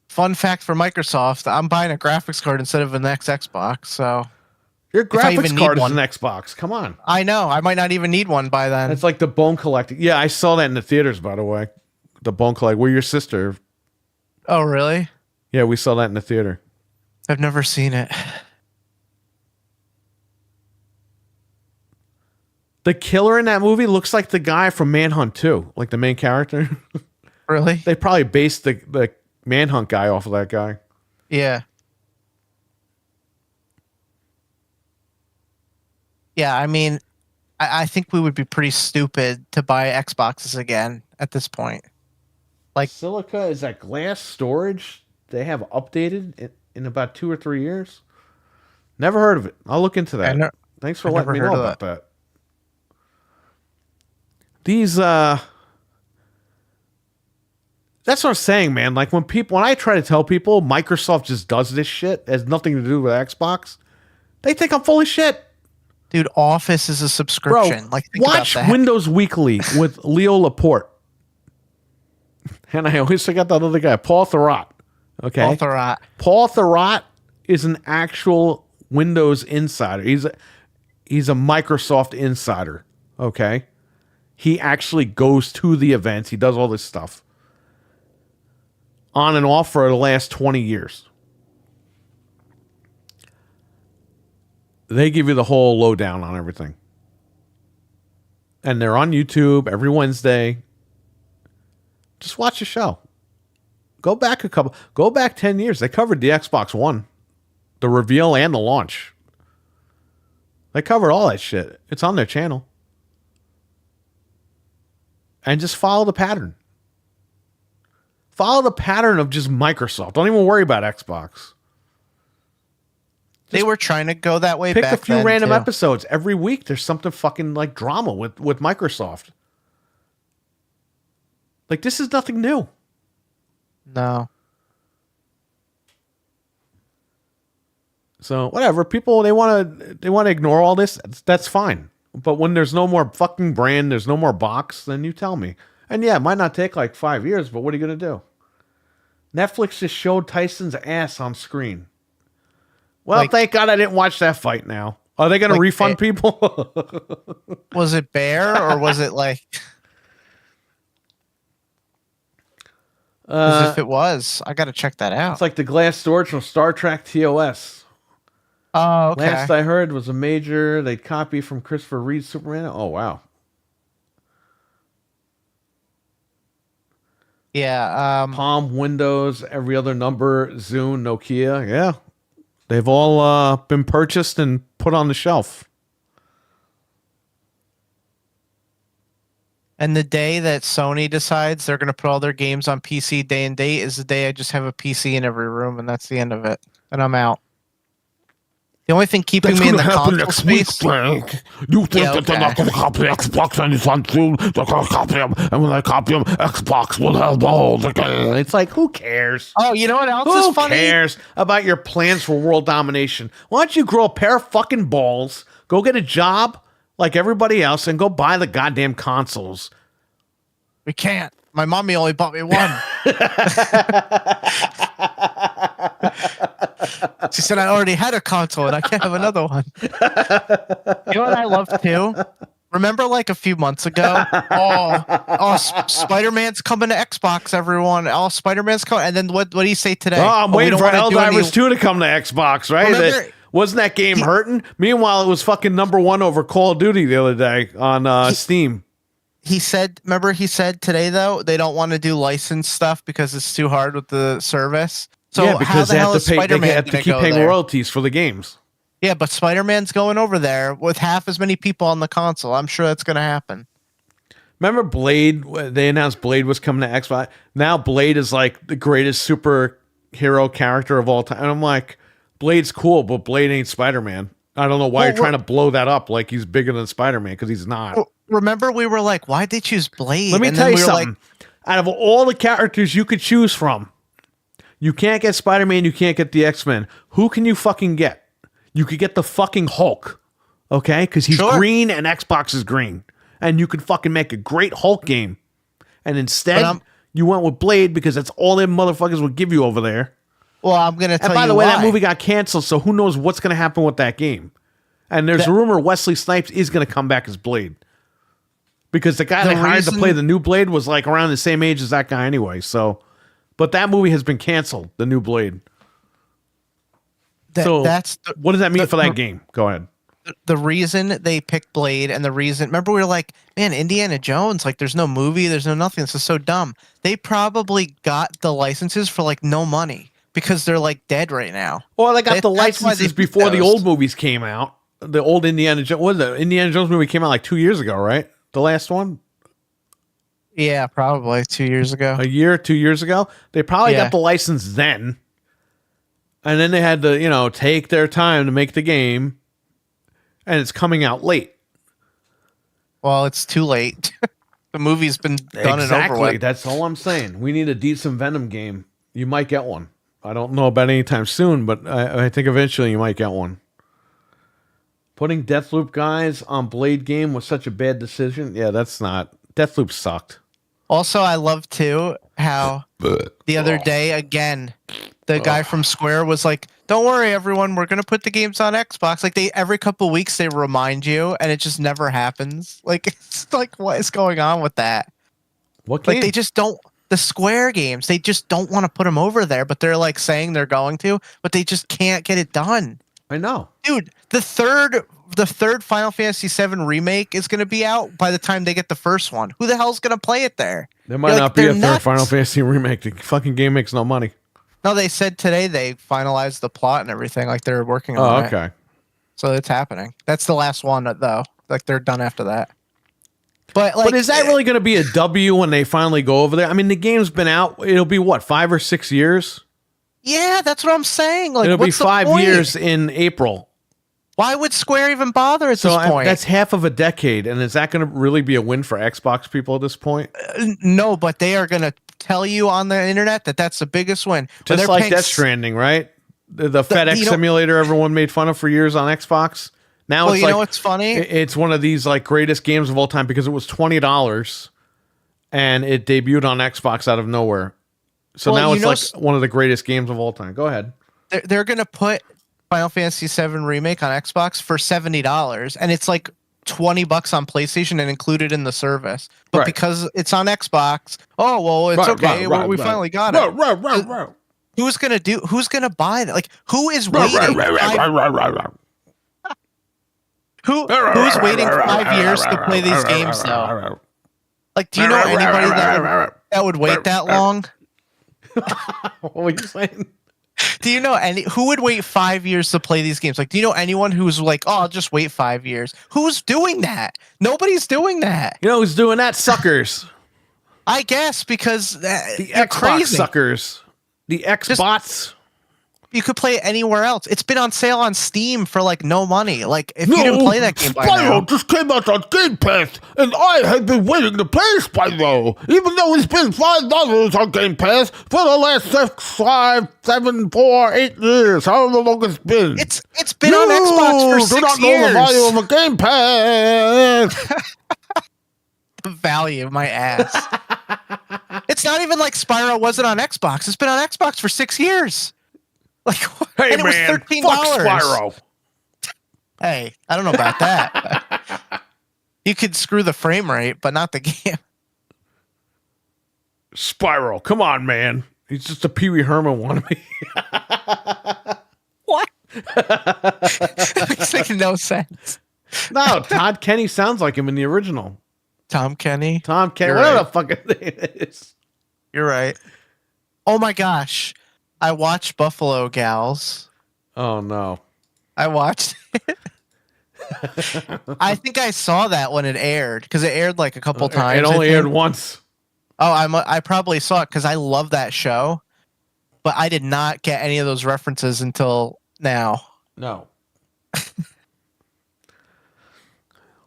fun fact for Microsoft. I'm buying a graphics card instead of the next Xbox. So Your I even graphics need card is one. an Xbox. Come on. I know I might not even need one by then. It's like the Bone Collecting. Yeah, I saw that in the theaters, by the way. The Bone Collecting. We're your sister. Oh, really? Yeah, we saw that in the theater. I've never seen it. The killer in that movie looks like the guy from Manhunt 2, like the main character. Really? They probably based the Manhunt guy off of that guy. Yeah. Yeah, I mean, I think we would be pretty stupid to buy Xboxes again at this point. Like- Silica is that glass storage they have updated in about 2 or 3 years. Never heard of it. I'll look into that. Thanks for I letting never me heard know of about that. These that's what I'm saying, man. Like when I try to tell people Microsoft just does this shit, it has nothing to do with Xbox, they think I'm full of shit. Dude, Office is a Bro, subscription. Think watch about that. Windows Weekly with Leo Laporte. And I always forgot that other guy, Paul Thurrott. Okay. Author- Paul Thurrott is an actual Windows insider. He's a Microsoft insider. Okay. He actually goes to the events. He does all this stuff. on and off for the last 20 years. They give you the whole lowdown on everything. And they're on YouTube every Wednesday. Just watch the show. Go back 10 years. They covered the Xbox One, the reveal and the launch. They covered all that shit. It's on their channel. And just follow the pattern. Follow the pattern of just Microsoft. Don't even worry about Xbox. They were trying to go that way Pick back a few then, random too. episodes. Every week there's something fucking like drama with Microsoft. Like, this is nothing new. No. So whatever, people they want to ignore all this. That's fine. But when there's no more fucking brand, there's no more box, then you tell me. And yeah, it might not take like 5 years, but what are you gonna do? Netflix just showed Tyson's ass on screen. Well, Like- thank God I didn't watch that fight. Now, are they gonna Like, refund people? Was it Bear or was it like? 'Cause if it was, I got to check that out. It's like the glass storage from Star Trek TOS. Oh, okay. Last I heard was a major they copy from Christopher Reeve's Superman. Oh wow. Yeah. Palm, Windows, every other number, Zune, Nokia. Yeah. They've all been purchased and put on the shelf. And the day that Sony decides they're going to put all their games on PC day and date is the day I just have a PC in every room, and that's the end of it. And I'm out. The only thing keeping That's me in gonna the happen console next week, space. Frank. You think Yeah, that they're not okay. gonna copy Xbox anytime soon? They're gonna copy them, and when they copy them, Xbox will have all the games. It's like, who cares? Oh, you know what else Who is funny? cares about your plans for world domination? Why don't you grow a pair of fucking balls, go get a job like everybody else, and go buy the goddamn consoles? We can't. My mommy only bought me one. She said I already had a console and I can't have another one. You know what I love too? Remember like a few months ago? Spider-Man's coming to Xbox, everyone. Oh, Spider-Man's coming. And then what do you say today? Oh, I'm waiting we for don't wanna do Helldivers 2 to come to Xbox, right? Remember- Wasn't that game hurting? Meanwhile, it was fucking number one over Call of Duty the other day on Steam. He said today though they don't want to do license stuff because it's too hard with the service. So yeah, how because the they hell have is to pay. They Spider-Man have to gonna keep go paying there? royalties for the games. Yeah, but Spider-Man's going over there with half as many people on the console. I'm sure that's going to happen. Remember Blade? They announced Blade was coming to Xbox. Now Blade is like the greatest superhero character of all time. And I'm like, Blade's cool, but Blade ain't Spider-Man. I don't know why Well, you're trying to blow that up like he's bigger than Spider-Man, because he's not. Remember, we were like, why'd they choose Blade? Let me And tell then you we were something. Out of all the characters you could choose from, you can't get Spider-Man, you can't get the X-Men. Who can you fucking get? You could get the fucking Hulk, okay? Because he's Sure. green and Xbox is green. And you could fucking make a great Hulk game. And instead, you went with Blade because that's all them motherfuckers would give you over there. Well, I'm going to tell And you by the way, that why. movie got canceled, so who knows what's going to happen with that game. And there's a rumor Wesley Snipes is going to come back as Blade. Because the guy The they hired to reason- play the new Blade was like around the same age as that guy anyway. So, but that movie has been canceled, the new Blade. So that's what does that mean for that game? Go ahead. the reason they picked Blade, and the reason. Remember, we were like, man, Indiana Jones, like, there's no movie, there's no nothing. This is so dumb. They probably got the licenses for like no money because they're like dead right now. Well, they got the That's why they licenses picked before the those. old movies came out. The old Indiana Jones, what was the Indiana Jones movie came out like 2 years ago, right? The last one, Yeah, probably 2 years ago. 2 years ago. They probably Yeah. got the license then, and then they had to, take their time to make the game, and it's coming out late. Well, it's too late. The movie's been done and over Exactly. with. That's all I'm saying. We need a decent Venom game. You might get one. I don't know about anytime soon, but I think eventually you might get one. Putting Deathloop guys on Blade game was such a bad decision. Yeah, that's not. Deathloop sucked. Also, I love too how the other day again, the guy from Square was like, "Don't worry, everyone, we're gonna put the games on Xbox." Like every couple weeks they remind you, and it just never happens. Like it's like what is going on with that? What game? Like they just don't. The Square games, they just don't want to put them over there, but they're like saying they're going to, but they just can't get it done. I know. Dude, the third Final Fantasy VII remake is going to be out by the time they get the first one. Who the hell's going to play it there? There might You're not be they're a third nuts. Final Fantasy remake. The fucking game makes no money. No, they said today they finalized the plot and everything. Like they're working on it. Okay. So it's happening. That's the last one, though. Like they're done after that. But like, But is that really going to be a W when they finally go over there? I mean, the game's been out. It'll be what, 5 or 6 years? Yeah, that's what I'm saying. Like, It'll be what's the 5 point? years in April. Why would Square even bother at this point? That's half of a decade. And is that going to really be a win for Xbox people at this point? No, but they are going to tell you on the internet that that's the biggest win. But Just they're like paying Death Stranding, right? The FedEx simulator everyone made fun of for years on Xbox. Now Well, it's you like, know what's funny? it's one of these like greatest games of all time because it was $20 and it debuted on Xbox out of nowhere. So Well, now you it's like one of the greatest games of all time. Go ahead. They're going to put Final Fantasy VII Remake on Xbox for $70, and it's like $20 on PlayStation and included in the service. But Right. because it's on Xbox, oh well, it's okay. We finally got it. Right. Who's gonna buy that? Like, who is waiting? Who's waiting 5 years to play these games though? Like, do you know anybody that would wait that long? What were you saying? Do you know who would wait 5 years to play these games? Like, do you know anyone who's like, oh, I'll just wait 5 years? Who's doing that? Nobody's doing that. You know who's doing that? Suckers. I guess because The they're Xbox crazy. suckers. The Xbots. You could play it anywhere else. It's been on sale on Steam for like no money. Like, if you didn't play that game by now, Spyro just came out on Game Pass, and I have been waiting to play Spyro, even though it's been $5 on Game Pass for the last 6, 5, 7, 4, 8 years, however long it's been. it's been on Xbox for 6 do not years. know the value of a Game Pass. The value, my ass. It's not even like Spyro wasn't on Xbox. It's been on Xbox for 6 years. Like, Hey and it was man, $13. fuck Spyro. Hey, I don't know about that. You could screw the frame rate, but not the game. Spyro. Come on, man. He's just a Pee Wee Herman wannabe. What? Makes like no sense. No, Todd Kenny sounds like him in the original. Tom Kenny. Tom Kenny. You're Whatever right. the fucking name is. You're right. Oh my gosh. I watched Buffalo Gals. Oh, no. I watched it. I think I saw that when it aired because it aired like a couple times. It I only think. aired once. Oh, I probably saw it because I love that show, but I did not get any of those references until now. No.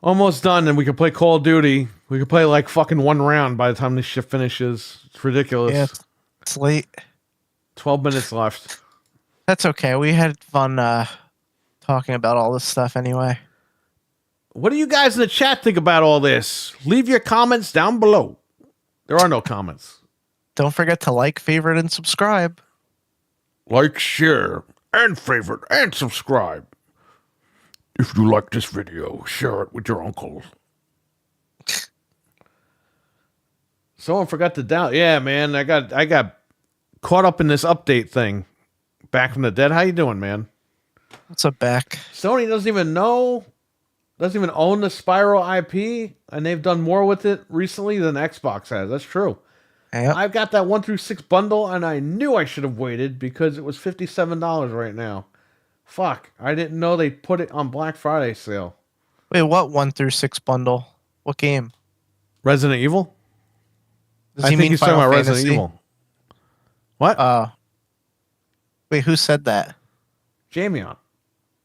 Almost done, and we can play Call of Duty. We can play like fucking one round by the time this shit finishes. It's ridiculous. Yeah, it's late. 12 minutes left. That's okay. We had fun talking about all this stuff anyway. What do you guys in the chat think about all this? Leave your comments down below. There are no comments. Don't forget to like, favorite, and subscribe. Like, share, and favorite, and subscribe. If you like this video, share it with your uncles. Someone forgot to down. Yeah, man, I got caught up in this update thing. Back from the dead. How you doing, man? What's up, Beck? Sony doesn't even know, doesn't even own the Spyro IP, and they've done more with it recently than Xbox has. That's true. Yep. I've got that 1 through 6 bundle, and I knew I should have waited because it was $57 right now. Fuck, I didn't know they put it on Black Friday sale. Wait, what 1 through 6 bundle? What game? Resident Evil? Does I he think mean he's talking Final about Fantasy? Resident Evil. What? Wait, who said that? Jamion.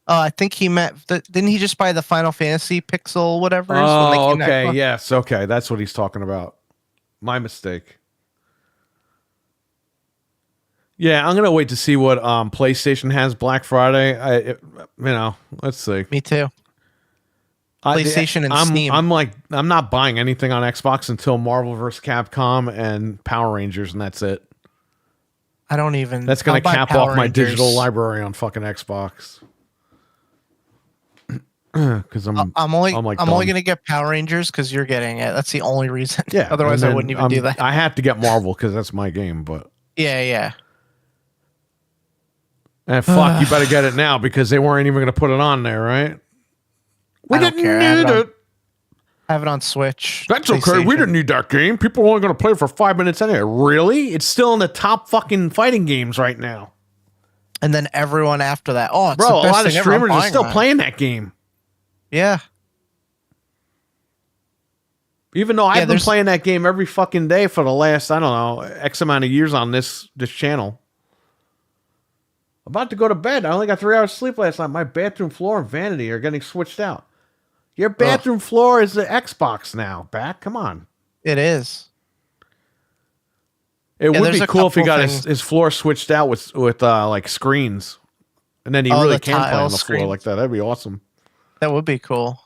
Oh, I think he meant. Didn't he just buy the Final Fantasy Pixel whatever? Oh, okay, yes, okay, that's what he's talking about. My mistake. Yeah, I'm gonna wait to see what PlayStation has Black Friday. Let's see. Me too. PlayStation and Steam. I'm not buying anything on Xbox until Marvel vs. Capcom and Power Rangers, and that's it. I don't even. That's gonna I'll buy cap Power off my Rangers. digital library on fucking Xbox. because I'm only like I'm only done. gonna get Power Rangers because you're getting it. That's the only reason. Yeah. Otherwise, and I then wouldn't even do that. I have to get Marvel because that's my game. But Yeah. fuck, you better get it now because they weren't even going to put it on there, right? We I don't didn't care. I have need it on- it. I have it on Switch. That's okay. We PlayStation. didn't need that game. People are only going to play for 5 minutes anyway. Really? It's still in the top fucking fighting games right now. And then everyone after that. Oh, it's Bro, the a best lot of thing ever. I'm streamers are buying still that. playing that game. Yeah. Even though I've been there's- playing that game every fucking day for the last, I don't know, X amount of years on this channel. About to go to bed. I only got 3 hours sleep last night. My bathroom floor and vanity are getting switched out. Your bathroom floor is the Xbox now, back. Come on. It is. It would there's be a cool if he couple got things- his floor switched out with like screens. And then he Oh, really the can play on tile the floor screens. like that. That'd be awesome. That would be cool.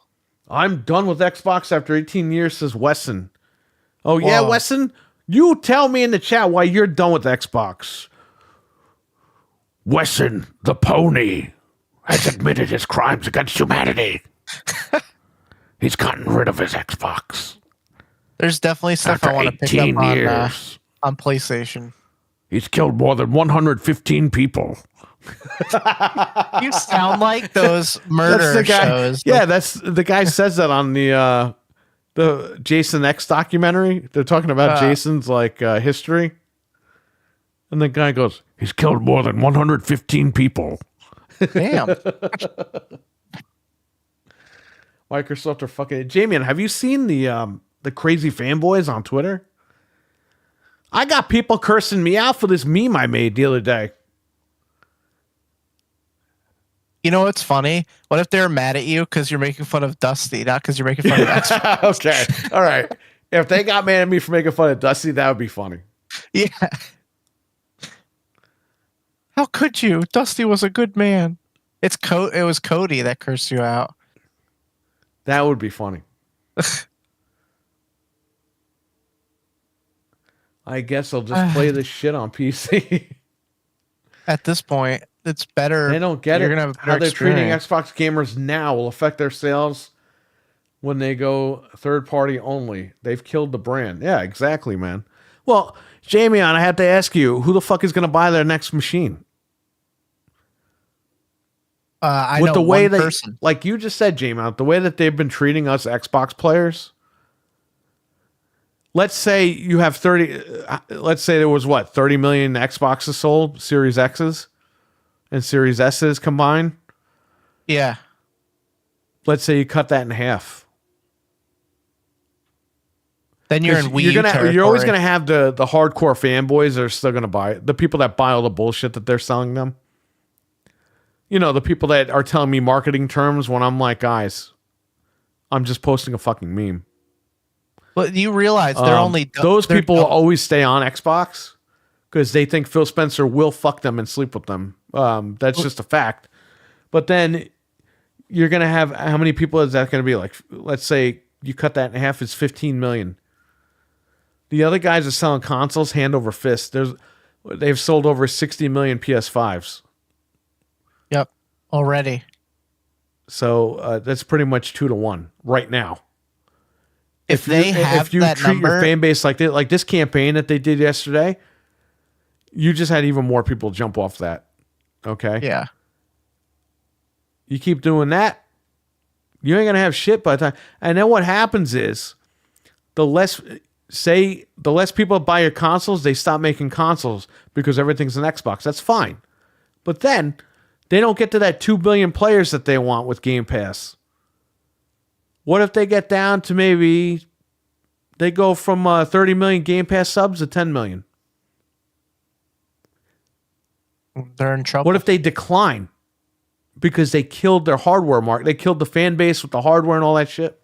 I'm done with Xbox after 18 years, says Wesson. Oh, yeah, Whoa. Wesson? You tell me in the chat why you're done with Xbox. Wesson, the pony, has admitted his crimes against humanity. He's gotten rid of his Xbox. There's definitely stuff I After want to pick 18 up years, on PlayStation. he's killed more than 115 people. You sound like those murder shows. Yeah, that's the guy says that on the Jason X documentary. They're talking about Jason's history, and the guy goes, "He's killed more than 115 people." Damn. Microsoft are fucking. Jamian, have you seen the crazy fanboys on Twitter? I got people cursing me out for this meme I made the other day. You know what's funny? What if they're mad at you because you're making fun of Dusty, not because you're making fun of Xbox? Okay, all right. If they got mad at me for making fun of Dusty, that would be funny. Yeah. How could you? Dusty was a good man. It was Cody that cursed you out. That would be funny. I guess I'll just play this shit on PC. At this point, it's better. They don't get You're it. gonna have a How better they're treating experience. Xbox gamers now will affect their sales when they go third party only. They've killed the brand. Yeah, exactly, man. Well, Jamie, I have to ask you, who the fuck is going to buy their next machine? I With know the way one that, person. like you just said, Jamie, the way that they've been treating us Xbox players. Let's say you have 30. Let's say there was 30 million Xboxes sold, Series X's and Series S's combined. Yeah. Let's say you cut that in half. Then you're in Wii U You're always territory. gonna have the hardcore fanboys that are still gonna buy it. The people that buy all the bullshit that they're selling them. You know, the people that are telling me marketing terms when I'm like, guys, I'm just posting a fucking meme. But you realize they're only Those they're- people will always stay on Xbox because they think Phil Spencer will fuck them and sleep with them. That's just a fact. But then you're gonna have how many people is that gonna be? Like, let's say you cut that in half, it's 15 million. The other guys are selling consoles hand over fist. They've sold over 60 million PS5s. Yep. Already. So that's pretty much 2-1 right now. If they have if you that treat your number, fan base like this campaign that they did yesterday, you just had even more people jump off that. Okay. yeah. You keep doing that, you ain't gonna have shit by the time. And then what happens is, the less people buy your consoles, they stop making consoles because everything's an Xbox. That's fine, but then they don't get to that 2 billion players that they want with Game Pass. What if they get down to maybe they go from 30 million Game Pass subs to 10 million? They're in trouble. What if they decline because they killed their hardware market? They killed the fan base with the hardware and all that shit.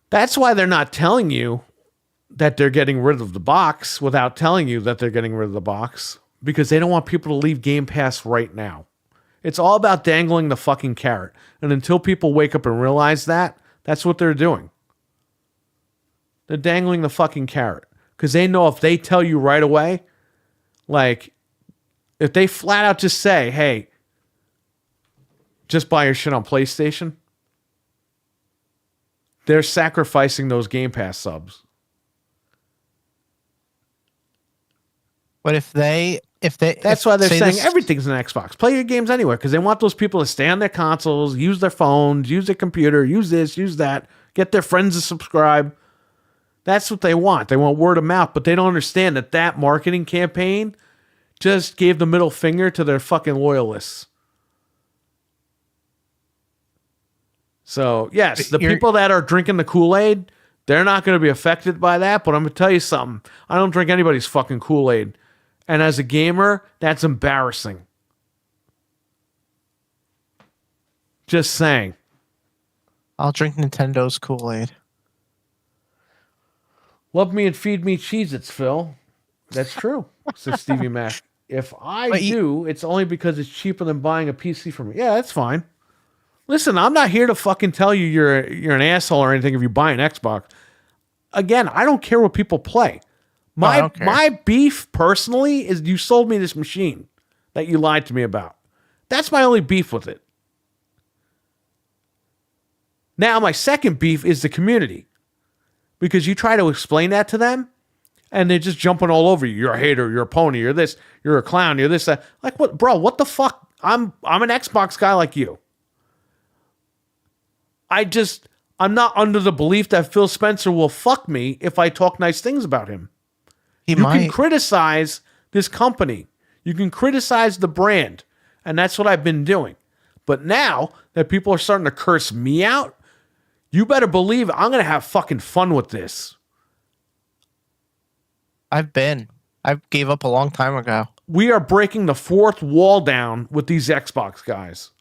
That's why they're not telling you that they're getting rid of the box without telling you that they're getting rid of the box, because they don't want people to leave Game Pass right now. It's all about dangling the fucking carrot. And until people wake up and realize that, that's what they're doing. They're dangling the fucking carrot. Because they know if they tell you right away, like, if they flat out just say, hey, just buy your shit on PlayStation, they're sacrificing those Game Pass subs. But if That's why they're saying everything's an Xbox. Play your games anywhere because they want those people to stay on their consoles, use their phones, use their computer, use this, use that, get their friends to subscribe. That's what they want. They want word of mouth, but they don't understand that marketing campaign just gave the middle finger to their fucking loyalists. So, yes, the people that are drinking the Kool-Aid, they're not going to be affected by that, but I'm going to tell you something. I don't drink anybody's fucking Kool-Aid. And as a gamer, that's embarrassing. Just saying. I'll drink Nintendo's Kool-Aid. Love me and feed me Cheez-Its, Phil. That's true, says Stevie Mac. If I do, it's only because it's cheaper than buying a PC from me. Yeah, that's fine. Listen, I'm not here to fucking tell you you're an asshole or anything if you buy an Xbox. Again, I don't care what people play. My beef personally is you sold me this machine that you lied to me about. That's my only beef with it. Now, my second beef is the community. Because you try to explain that to them, and they're just jumping all over you. You're a hater, you're a pony, you're this, you're a clown, you're this, that. Like, what, bro, what the fuck? I'm an Xbox guy like you. I'm not under the belief that Phil Spencer will fuck me if I talk nice things about him. You can criticize this company. You can criticize the brand. And that's what I've been doing. But now that people are starting to curse me out, you better believe I'm going to have fucking fun with this. I gave up a long time ago. We are breaking the fourth wall down with these Xbox guys.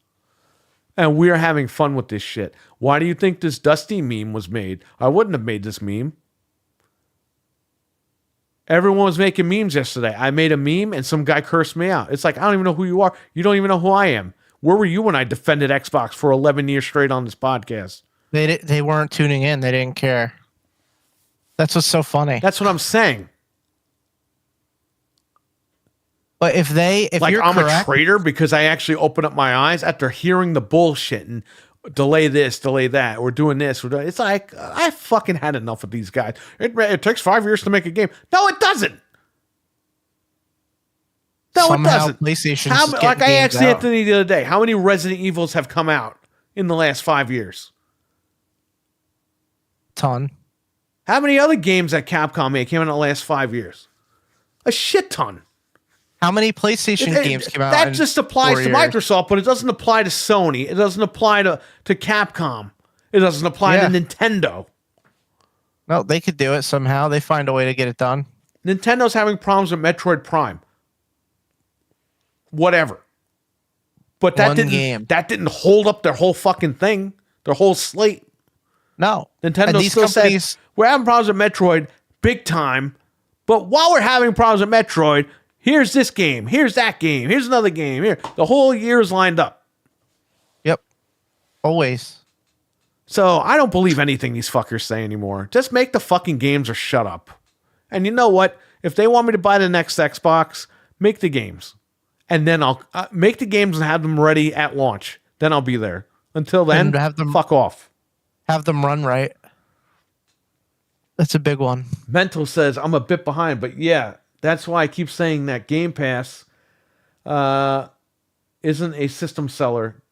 And we are having fun with this shit. Why do you think this Dusty meme was made? I wouldn't have made this meme. Everyone was making memes yesterday. I made a meme and some guy cursed me out. It's like, I don't even know who you are. You don't even know who I am. Where were you when I defended Xbox for 11 years straight on this podcast? They weren't tuning in. They didn't care. That's what's so funny. That's what I'm saying. But if you're I'm correct, a traitor because I actually open up my eyes after hearing the bullshit and delay this, delay that, we're doing this. It's like, I fucking had enough of these guys. It takes 5 years to make a game. No, it doesn't. No, somehow it doesn't. PlayStation's like I asked Anthony the other day, how many Resident Evils have come out in the last 5 years? Ton. How many other games that Capcom made came out in the last 5 years? A shit ton. How many PlayStation games came out? That just applies to Microsoft, but it doesn't apply to Sony. It doesn't apply to Capcom. It doesn't apply to Nintendo. No, they could do it somehow. They find a way to get it done. Nintendo's having problems with Metroid Prime. Whatever. But that didn't hold up their whole fucking thing, their whole slate. No. Nintendo still says, we're having problems with Metroid big time, but while we're having problems with Metroid, here's this game, here's that game, here's another game. Here, the whole year is lined up. Yep. Always. So I don't believe anything these fuckers say anymore. Just make the fucking games or shut up. And you know what? If they want me to buy the next Xbox, make the games. And then I'll make the games and have them ready at launch. Then I'll be there. Until then, fuck off. Have them run right. That's a big one. Mental says, I'm a bit behind. But yeah, that's why I keep saying that Game Pass isn't a system seller.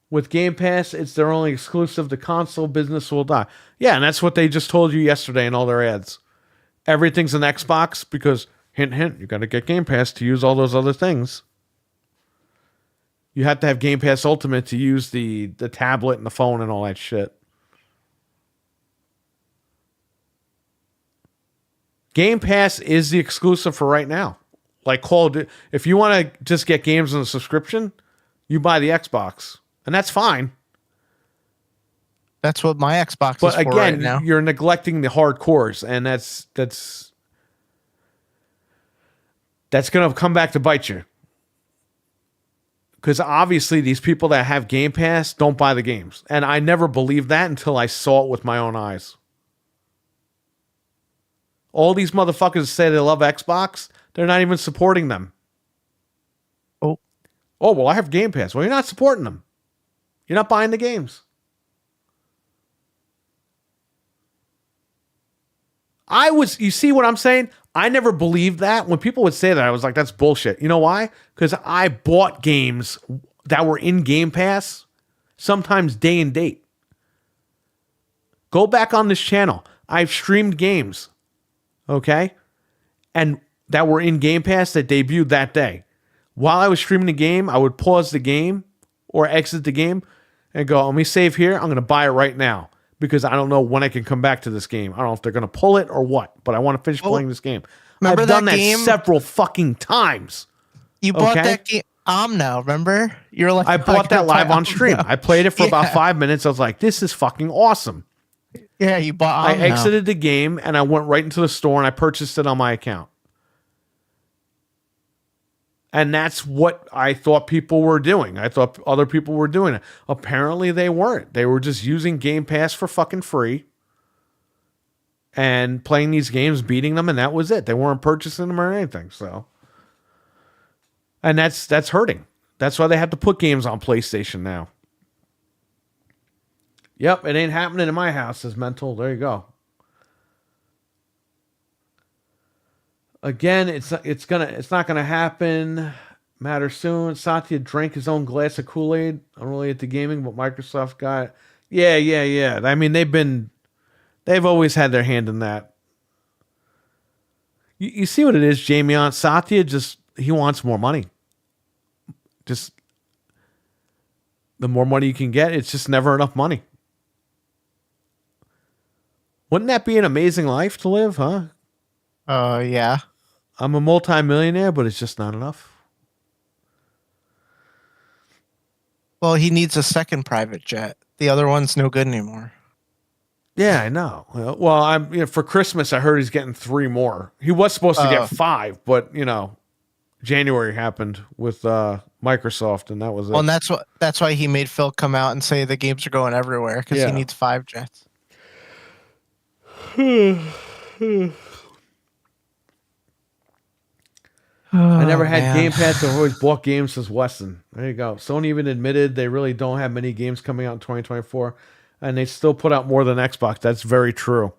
With Game Pass, it's their only exclusive. The console business will die. Yeah, and that's what they just told you yesterday in all their ads. Everything's an Xbox because, hint, hint, you got to get Game Pass to use all those other things. You have to have Game Pass Ultimate to use the tablet and the phone and all that shit. Game Pass is the exclusive for right now. Like Call of Duty. If you want to just get games on a subscription, you buy the Xbox. And that's fine. That's what my Xbox is for right now. But again, you're neglecting the hardcores, and that's going to come back to bite you. Because obviously these people that have Game Pass don't buy the games. And I never believed that until I saw it with my own eyes. All these motherfuckers say they love Xbox, they're not even supporting them. Oh, well, I have Game Pass. Well, you're not supporting them. You're not buying the games. You see what I'm saying? I never believed that. When people would say that, I was like, that's bullshit. You know why? Because I bought games that were in Game Pass, sometimes day and date. Go back on this channel. I've streamed games, okay? And that were in Game Pass that debuted that day. While I was streaming the game, I would pause the game or exit the game and go, let me save here. I'm going to buy it right now because I don't know when I can come back to this game. I don't know if they're going to pull it or what, but I want to finish playing this game. Remember I've done that that game? several fucking times. You bought Okay. that game. Now, remember? You're like, I bought that live on stream. I played it for about Yeah. 5 minutes. I was like, this is fucking awesome. Yeah, you bought. I exited the game and I went right into the store and I purchased it on my account. And that's what I thought people were doing. I thought other people were doing it. Apparently they weren't. They were just using Game Pass for fucking free and playing these games, beating them, and that was it. They weren't purchasing them or anything. So, and that's hurting. That's why they have to put games on PlayStation now. Yep, it ain't happening in my house, says Mental. There you go. Again, it's not gonna happen. Matter soon. Satya drank his own glass of Kool-Aid. I'm really into gaming, but Microsoft got it. Yeah. I mean, they've always had their hand in that. You see what it is, Jamie? On Satya, he wants more money. Just the more money you can get, it's just never enough money. Wouldn't that be an amazing life to live, huh? Yeah. I'm a multimillionaire, but it's just not enough. Well, he needs a second private jet. The other one's no good anymore. Yeah, I know. Well, for Christmas, I heard he's getting 3 more. He was supposed to get 5, but January happened with Microsoft, and that was it. Well, and that's why he made Phil come out and say the games are going everywhere because Yeah. he needs 5 jets. I never had man. Game Pass. I've always bought games since Weston. There you go. Sony even admitted they really don't have many games coming out in 2024, and they still put out more than Xbox. That's very true.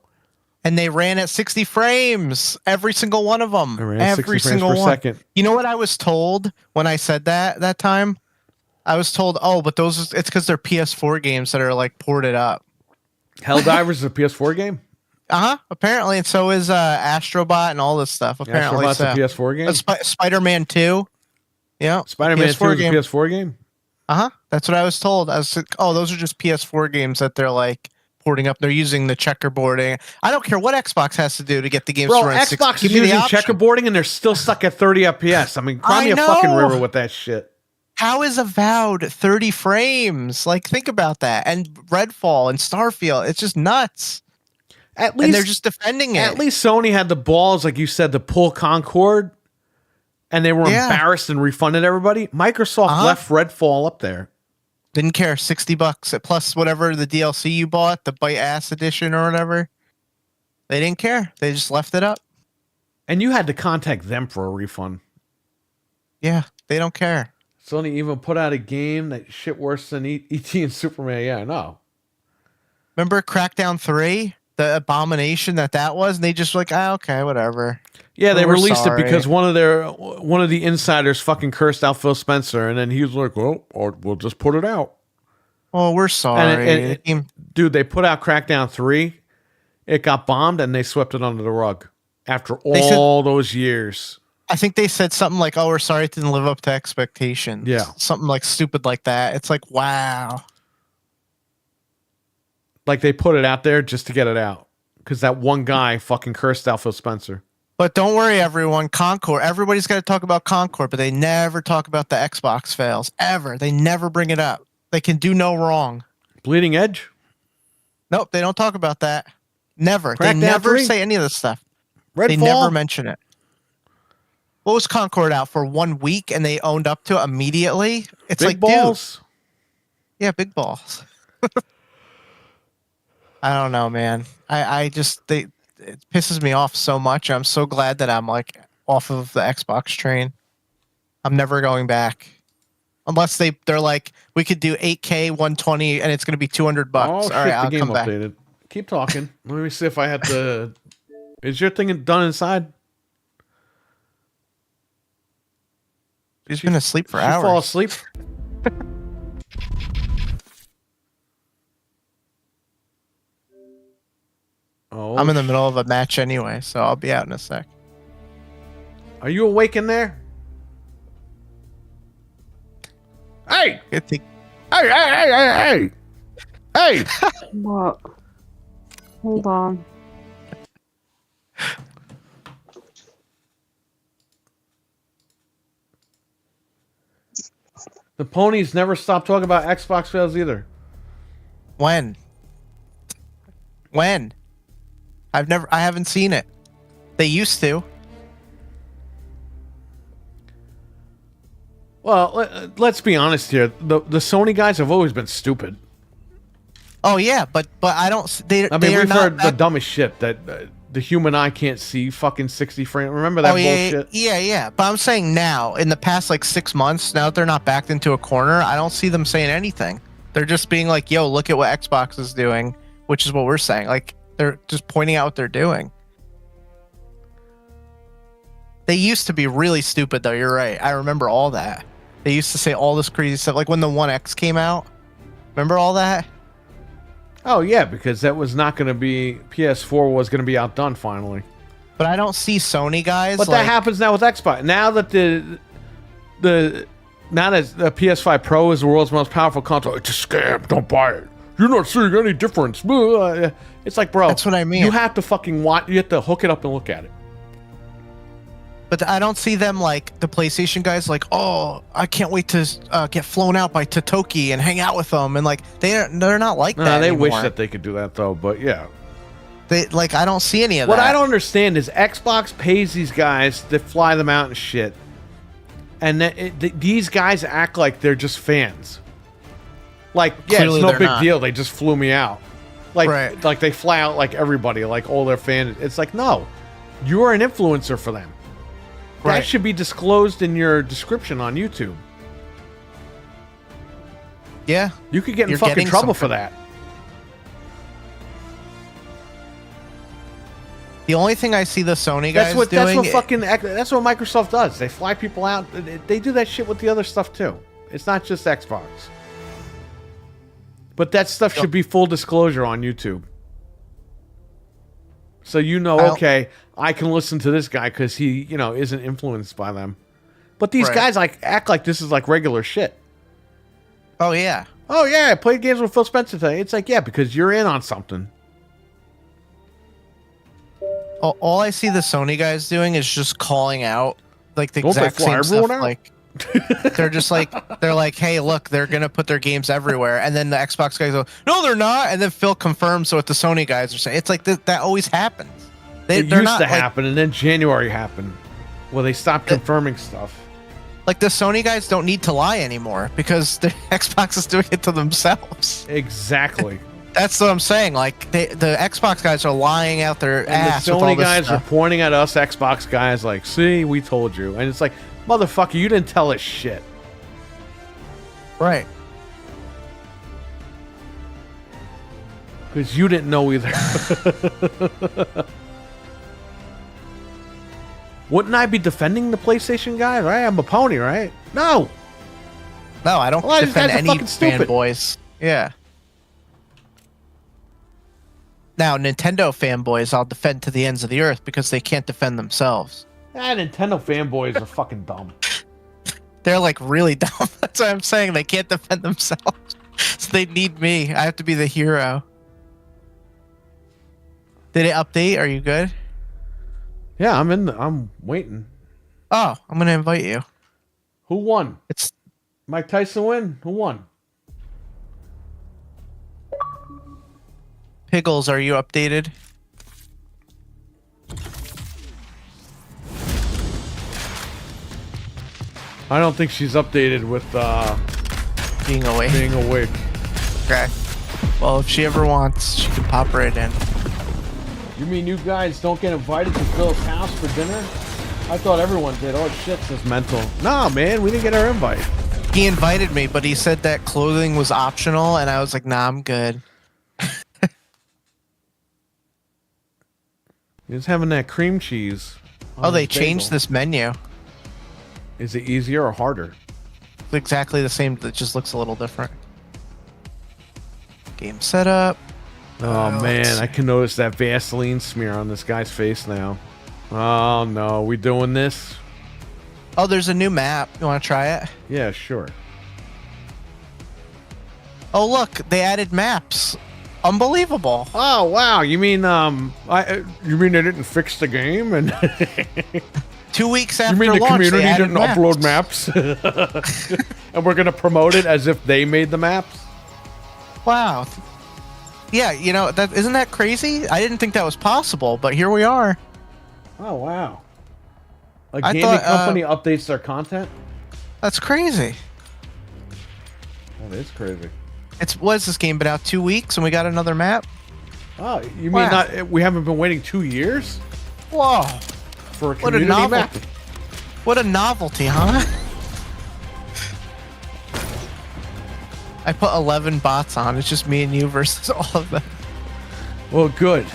And they ran at 60 frames, every single one of them. They ran at 60 Every frames single per one. second. You know what I was told when I said that time? I was told, but it's because they're PS4 games that are like ported up. Helldivers is a PS4 game? Apparently, and so is Astrobot and all this stuff. Apparently, Astrobot's a PS4 game? Spider-Man 2. Yeah. Spider-Man 2 is a game. PS4 game? That's what I was told. I was like, those are just PS4 games that they're like porting up. They're using the checkerboarding. I don't care what Xbox has to do to get the games Bro, to run at 60. Xbox is Give me the using option. checkerboarding and they're still stuck at 30 FPS. I mean, cry I me a know. fucking river with that shit. How is Avowed 30 frames? Like, think about that. And Redfall and Starfield. It's just nuts. At And least they're just defending it. At least Sony had the balls, like you said, to pull Concord, and they were embarrassed and refunded everybody. Microsoft left Redfall up there. Didn't care. $60 plus whatever the DLC you bought, the Bite Ass edition or whatever. They didn't care. They just left it up. And you had to contact them for a refund. Yeah, they don't care. Sony even put out a game that shit worse than E.T. and Superman. Yeah, I know. Remember Crackdown 3? The abomination that was? And they just were like, okay, whatever. Yeah, they We're released sorry. it because one of the insiders fucking cursed out Phil Spencer, and then he was like, "Well, we'll just put it out." Oh, we're sorry. And dude, they put out Crackdown 3. It got bombed, and they swept it under the rug after all those years. I think they said something like, we're sorry it didn't live up to expectations. Yeah. Something like stupid like that. It's like, wow. Like they put it out there just to get it out because that one guy fucking cursed out Phil Spencer. But don't worry, everyone. Concord. Everybody's got to talk about Concord, but they never talk about the Xbox fails. Ever. They never bring it up. They can do no wrong. Bleeding Edge? Nope, they don't talk about that. Never. Crackdown They never 3? say any of this stuff. Redfall? They never mention it. What was Concord out for 1 week and they owned up to it immediately? It's Big like, balls? dude. Yeah, big balls. I don't know, man. It pisses me off so much. I'm so glad that I'm like off of the Xbox train. I'm never going back. Unless they're like, we could do 8K 120 and it's going to be $200. Oh All shit, right, the I'll game come back. updated. Keep talking. Let me see if I had the. Is your thing done inside? She's been asleep for Did hours. you fall asleep? Oh, I'm in the middle of a match anyway, so I'll be out in a sec. Are you awake in there? Hey! Good thing- Hey! What? Hold on. The ponies never stop talking about Xbox sales either. When? I haven't seen it. They used to. Well, let's be honest here. The Sony guys have always been stupid. Oh yeah, but I don't. They. I mean, they are we've not heard the that- dumbest shit that the human eye can't see fucking 60 frames. Remember that Oh yeah, bullshit? yeah. But I'm saying now, in the past like 6 months, now that they're not backed into a corner, I don't see them saying anything. They're just being like, "Yo, look at what Xbox is doing," which is what we're saying. Like they're just pointing out what they're doing. They used to be really stupid, though. You're right. I remember all that. They used to say all this crazy stuff, like when the One X came out. Remember all that? Oh yeah, because that was not going to be PS4 was going to be outdone finally. But I don't see Sony guys. But that happens now with Xbox. Now that the PS5 Pro is the world's most powerful console, it's a scam. Don't buy it. You're not seeing any difference. It's like, bro, That's what I mean. You have to fucking watch. You have to hook it up and look at it. But I don't see them like the PlayStation guys. Like, oh, I can't wait to get flown out by Totoki and hang out with them. And like they're not like that. They anymore. wish that they could do that though. But yeah, They like I don't see any of what that. I don't understand is Xbox pays these guys to fly them out and shit, and these guys act like they're just fans. Like, yeah, Clearly it's no they're big not. deal. They just flew me out. Like, Right. like they fly out like everybody, like all their fans. It's like, no, you're an influencer for them. That Right. should be disclosed in your description on YouTube. Yeah. You could get in You're fucking getting trouble for something. that. The only thing I see the Sony guys That's doing. that's what Microsoft does. They fly people out. They do that shit with the other stuff too. It's not just Xbox. But that stuff should be full disclosure on YouTube. So you know, I'll- okay, I can listen to this guy because he, isn't influenced by them. But these Right. guys like act like this is like regular shit. Oh yeah. Oh yeah, I played games with Phil Spencer today. It's like, yeah, because you're in on something. All I see the Sony guys doing is just calling out like the Don't they exact fly same stuff. everyone out? Like they're like, hey, look, they're gonna put their games everywhere, and then the Xbox guys go, no, they're not, and then Phil confirms what the Sony guys are saying. It's like that always happens. It They're used not to like, happen, and then January happened, where they stopped confirming stuff. like the Sony guys don't need to lie anymore because the Xbox is doing it to themselves. Exactly. That's what I'm saying. Like the Xbox guys are lying out their And ass. the with all Sony this guys are stuff. pointing at us Xbox guys like, see, we told you. And it's like, motherfucker, you didn't tell us shit. Right. Because you didn't know either. Wouldn't I be defending the PlayStation guys, right? I'm a pony, right? No. No, I don't A lot of these defend guys are any fucking stupid. fanboys. Yeah. Now, Nintendo fanboys, I'll defend to the ends of the earth because they can't defend themselves. Nintendo fanboys are fucking dumb. They're like really dumb. That's what I'm saying. They can't defend themselves. So they need me. I have to be the hero. Did it update? Are you good? Yeah, I'm waiting. Oh, I'm going to invite you. Who won? It's Mike Tyson win? Who won? Piggles. Are you updated? I don't think she's updated with Being awake. being awake. Okay. Well, if she ever wants, she can pop right in. You mean you guys don't get invited to Phil's house for dinner? I thought everyone did. Oh shit, this is mental. Nah, man, we didn't get our invite. He invited me, but he said that clothing was optional, and I was like, nah, I'm good. You're just having that cream cheese. Oh, on they his changed bagel. this menu. Is it easier or harder? It's exactly the same, it just looks a little different. Game setup. Oh let's man, see. I can notice that Vaseline smear on this guy's face now. Oh no, we doing this? Oh, there's a new map. You want to try it? Yeah, sure. Oh, look, they added maps. Unbelievable. Oh wow, you mean you mean they didn't fix the game and 2 weeks you after mean the launch, they community added didn't upload maps? And we're gonna promote it as if they made the maps? Wow. Yeah, you know, that isn't that crazy? I didn't think that was possible, but here we are. Oh wow. A I gaming thought, company updates their content? That's crazy. That is crazy. What has this game been out 2 weeks and we got another map? Oh, you mean Wow. we haven't been waiting 2 years Whoa. for a What a community map? novelty. What a novelty, huh? I put 11 bots on. It's just me and you versus all of them. Well, good.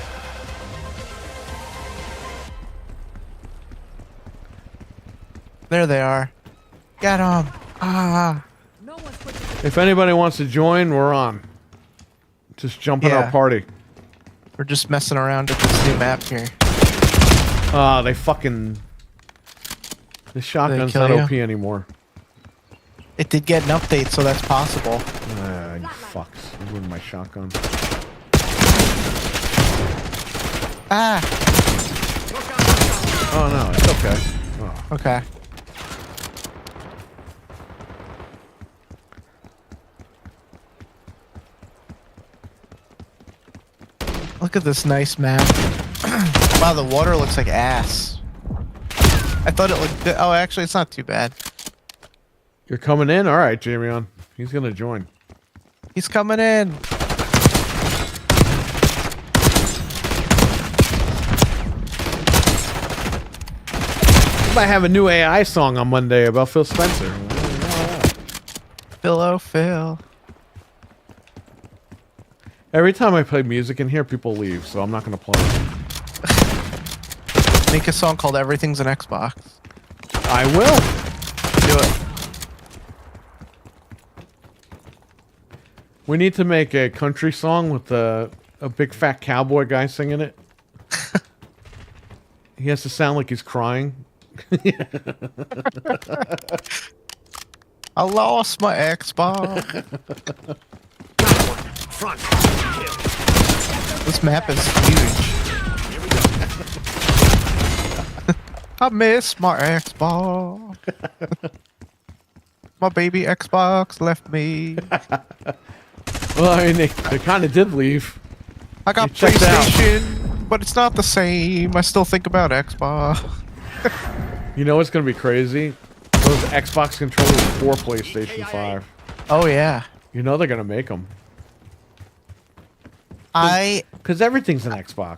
There they are. Get them. Ah. If anybody wants to join, we're on. Just jump in Yeah. our party. We're just messing around with this new map here. They fucking... The shotgun's kill not you? OP anymore. It did get an update, so that's possible. You fucks. I ruined my shotgun. Ah. Oh, no, it's okay. Oh. Okay. Look at this nice map. Wow, the water looks like ass. I thought it looked good. Oh, actually, it's not too bad. You're coming in? All right, Jamion. He's going to join. He's coming in. We might have a new AI song on Monday about Phil Spencer. Phil, oh, Phil. Every time I play music in here, people leave, so I'm not going to play it. Make a song called Everything's an Xbox. I will. Do it. We need to make a country song with a big fat cowboy guy singing it. He has to sound like he's crying. I lost my Xbox. This map is huge. I miss my Xbox. My baby Xbox left me. Well, I mean, they kind of did leave. I got You checked out. PlayStation, but it's not the same. I still think about Xbox. You know what's going to be crazy? Those Xbox controllers for PlayStation 5. Oh yeah. You know they're going to make them. Because everything's an Xbox.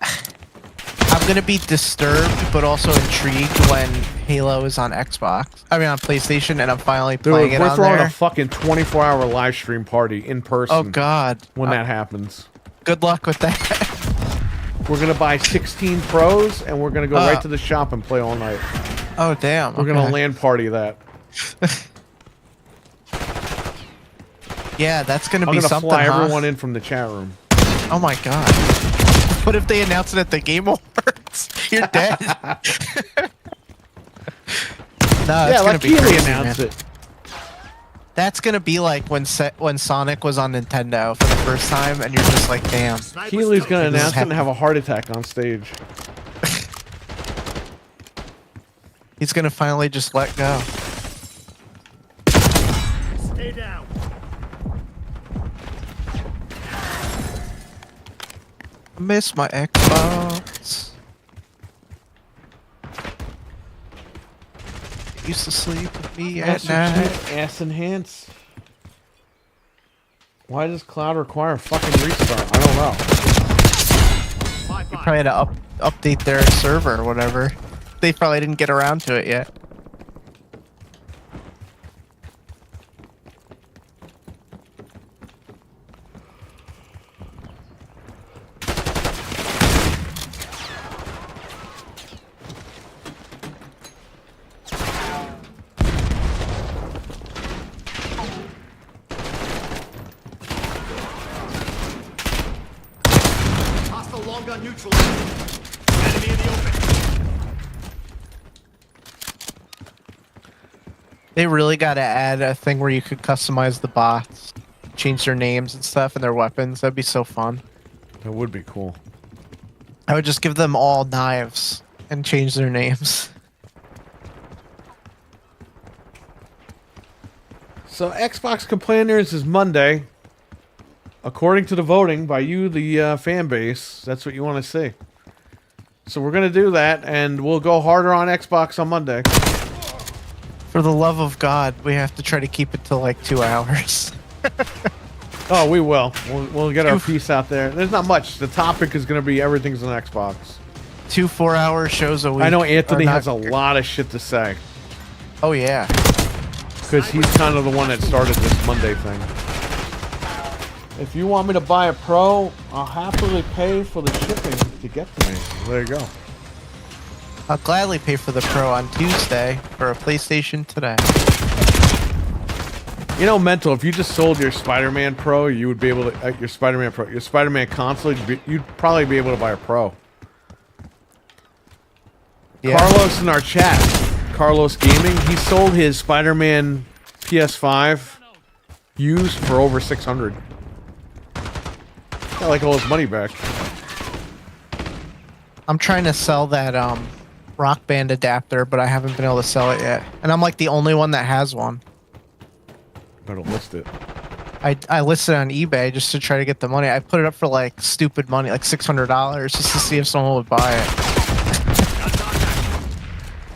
I'm gonna be disturbed, but also intrigued when Halo is on Xbox. I mean, on PlayStation, and I'm finally Dude, playing it we're on throwing there. a fucking 24-hour live stream party in person. Oh God! When that happens. Good luck with that. We're going to buy 16 Pros, and we're going to go right to the shop and play all night. Oh damn! We're going to LAN party that. Yeah, that's gonna I'm be going to something. fly huh? everyone in from the chat room. Oh my God! What if they announce it at the Game Awards? You're dead. No, it's Yeah, gonna let be Keighley crazy, announce man. it. That's gonna be like when Sonic was on Nintendo for the first time, and you're just like, damn. Keely's going to This is announce it and have a heart attack on stage. He's gonna finally just let go. Stay down. I miss my Xbox. Used to sleep with me at night. Ass enhance. Why does cloud require a fucking restart? I don't know. You probably had to update their server or whatever. They probably didn't get around to it yet. They really got to add a thing where you could customize the bots, change their names and stuff and their weapons. That'd be so fun. That would be cool. I would just give them all knives and change their names. So Xbox Complainers is Monday. According to the voting by you, the fan base, that's what you want to see. So we're going to do that, and we'll go harder on Xbox on Monday. For the love of God, we have to try to keep it to like 2 hours. Oh, we will. We'll get our piece out there. There's not much. The topic is going to be everything's on Xbox. 2 4-hour shows a week. I know Anthony are has a not- lot of shit to say. Oh, yeah. Because he's kind of the one that started this Monday thing. If you want me to buy a Pro, I'll happily pay for the shipping to get to me. There you go. I'll gladly pay for the Pro on Tuesday for a PlayStation today. You know, Mental, if you just sold your Spider-Man Pro, you would be able to... your Spider-Man Pro, your Spider-Man console, you'd probably be able to buy a Pro. Yeah. Carlos in our chat, Carlos Gaming, he sold his Spider-Man PS5 used for over 600. Got like all his money back. I'm trying to sell that Rock Band adapter, but I haven't been able to sell it yet. And I'm like the only one that has one. Better list it. I listed it on eBay just to try to get the money. I put it up for like stupid money, like $600, just to see if someone would buy it.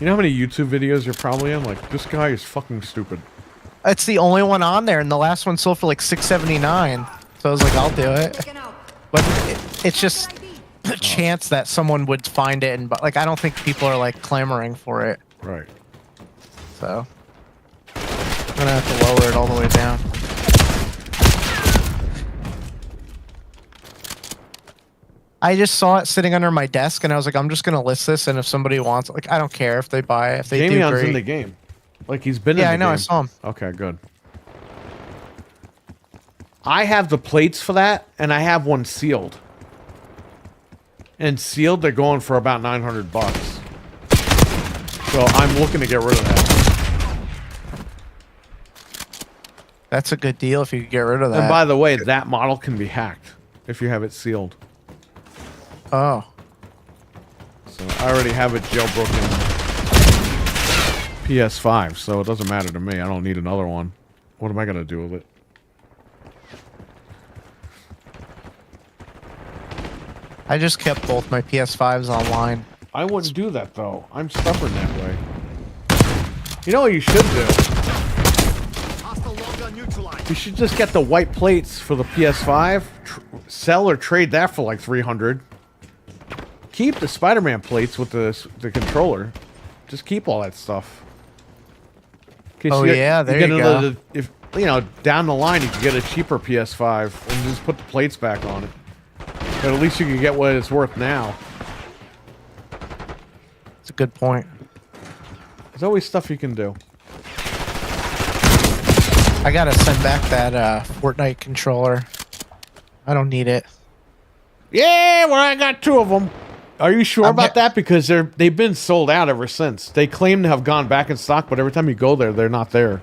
You know how many YouTube videos you're probably in? Like, this guy is fucking stupid. It's the only one on there, and the last one sold for like $679. So I was like, I'll do it. But it's just a chance that someone would find it, and like I don't think people are like clamoring for it. Right. So I'm gonna have to lower it all the way down. I just saw it sitting under my desk, and I was like, I'm just gonna list this, and if somebody wants it, like I don't care if they buy it. If they do, Damion's great. in the game. Like, he's been in Yeah, the I know. game. I saw him. Okay, good. I have the plates for that, and I have one sealed. And sealed, they're going for about $900. So I'm looking to get rid of that. That's a good deal if you could get rid of that. And by the way, that model can be hacked if you have it sealed. Oh. So I already have it jailbroken PS5, so it doesn't matter to me. I don't need another one. What am I going to do with it? I just kept both my PS5s online. I wouldn't do that, though. I'm stubborn that way. You know what you should do? You should just get the white plates for the PS5, sell or trade that for like $300. Keep the Spider-Man plates with the controller. Just keep all that stuff. Oh, yeah, there you go. If you know, down the line, you can get a cheaper PS5 and just put the plates back on it. But at least you can get what it's worth now. It's a good point. There's always stuff you can do. I gotta send back that Fortnite controller. I don't need it. Yeah, well, I got 2 of them. Are you sure about that? Because they've been sold out ever since. They claim to have gone back in stock, but every time you go there, they're not there.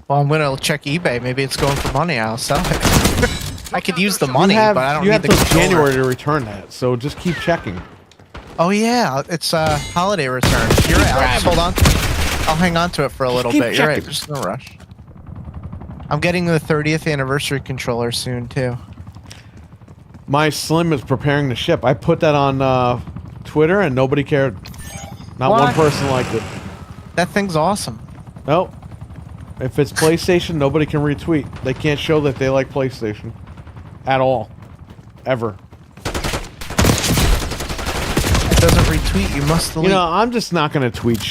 Well, I'm gonna check eBay. Maybe it's going for money. I'll sell it. I could use the money, but I don't You need have the till controller. January to return that, so just keep checking. Oh yeah, it's a holiday return. You're right. I'll just hold on. I'll hang on to it for a little keep bit. You're right. checking. There's no rush. I'm getting the 30th anniversary controller soon too. My Slim is preparing to ship. I put that on Twitter, and nobody cared. Not Why? one person liked it. That thing's awesome. Nope. If it's PlayStation, nobody can retweet. They can't show that they like PlayStation. At all. Ever. It doesn't retweet. You must delete. You know, I'm just not going to tweet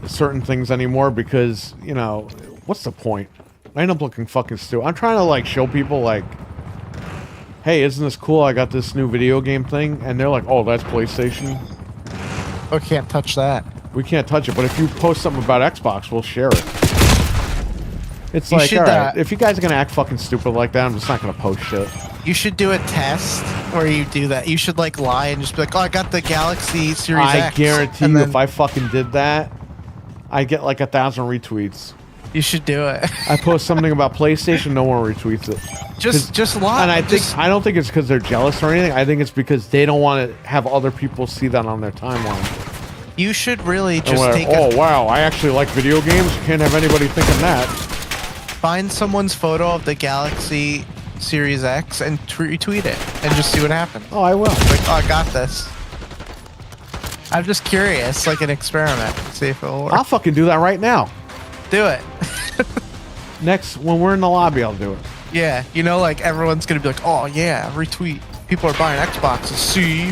certain things anymore because, you know, what's the point? I end up looking fucking stupid. I'm trying to, like, show people, like, hey, isn't this cool? I got this new video game thing. And they're like, oh, that's PlayStation. I can't touch that. We can't touch it. But if you post something about Xbox, we'll share it. It's You like, should, all right, if you guys are going to act fucking stupid like that, I'm just not going to post shit. You should do a test where you do that. You should like lie and just be like, "Oh, I got the Galaxy Series I X." guarantee And you, then if I fucking did that, I get like 1,000 retweets. you should do it. I post something about PlayStation, no one retweets it. just lie. And I think Just- I don't think it's because they're jealous or anything. I think it's because they don't want to have other people see that on their timeline. you should really And just we're, take oh wow, I actually like video games. You can't have anybody thinking that. find someone's photo of the Galaxy Series X and retweet it and just see what happens. Oh, I will. Like, oh, I got this. I'm just curious, like an experiment, see if it'll work. I'll fucking do that right now. Do it. Next, when we're in the lobby, I'll do it. Yeah, you know, like everyone's gonna be like, oh yeah, retweet. People are buying Xboxes. See,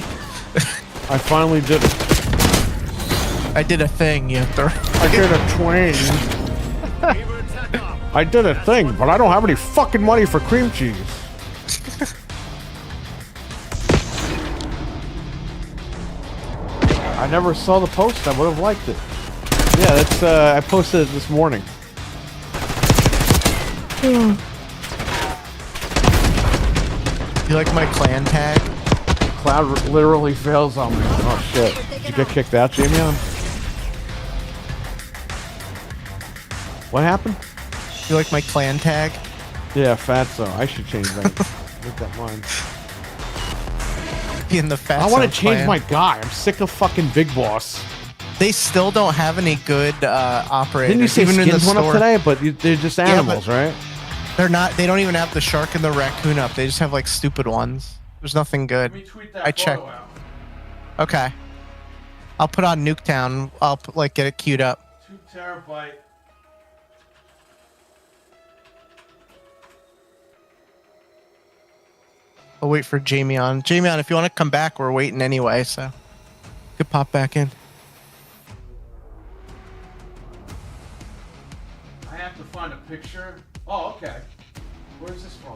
I finally did it. I did a thing. You have to. I did a twin. I did a thing, but I don't have any fucking money for cream cheese. I never saw the post. I would have liked it. Yeah, that's. I posted it this morning. You like my clan tag? Cloud literally fails on me. Oh shit! Did you get kicked out, Jamie? What happened? You like my clan tag? Yeah, fatso. I should change that. Make that mine. Be in the fast. I want to change my guy. I'm sick of fucking Big Boss. They still don't have any good operators. Didn't you say even in the skins went up store. today? But they're just animals, right? They're not. They don't even have the shark and the raccoon up. They just have like stupid ones. There's nothing good. I checked. Okay. I'll put on Nuketown. I'll like get it queued up. 2 terabyte. I'll wait for Jamie on. Jamie on, if you want to come back, we're waiting anyway, so you could pop back in. I have to find a picture. Oh, okay. Where's this from?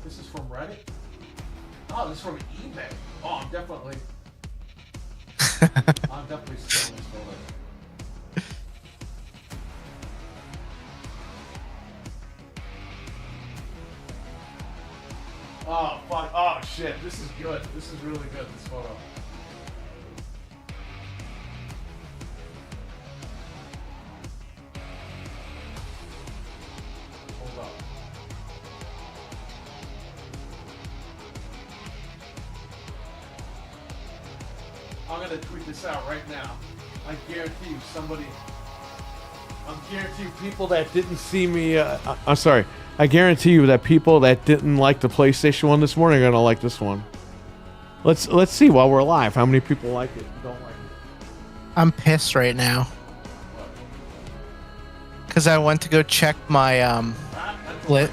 This is from Reddit? Oh, this is from eBay. Oh, I'm definitely stealing this photo. Oh, fuck. Oh, shit. This is good. This is really good, this photo. Hold up. I'm gonna tweet this out right now. I guarantee you somebody... I guarantee you people that didn't see me... I'm sorry. I guarantee you that people that didn't like the PlayStation one this morning are gonna like this one. Let's see while we're live how many people like it and don't like it. I'm pissed right now. Because I went to go check my lit.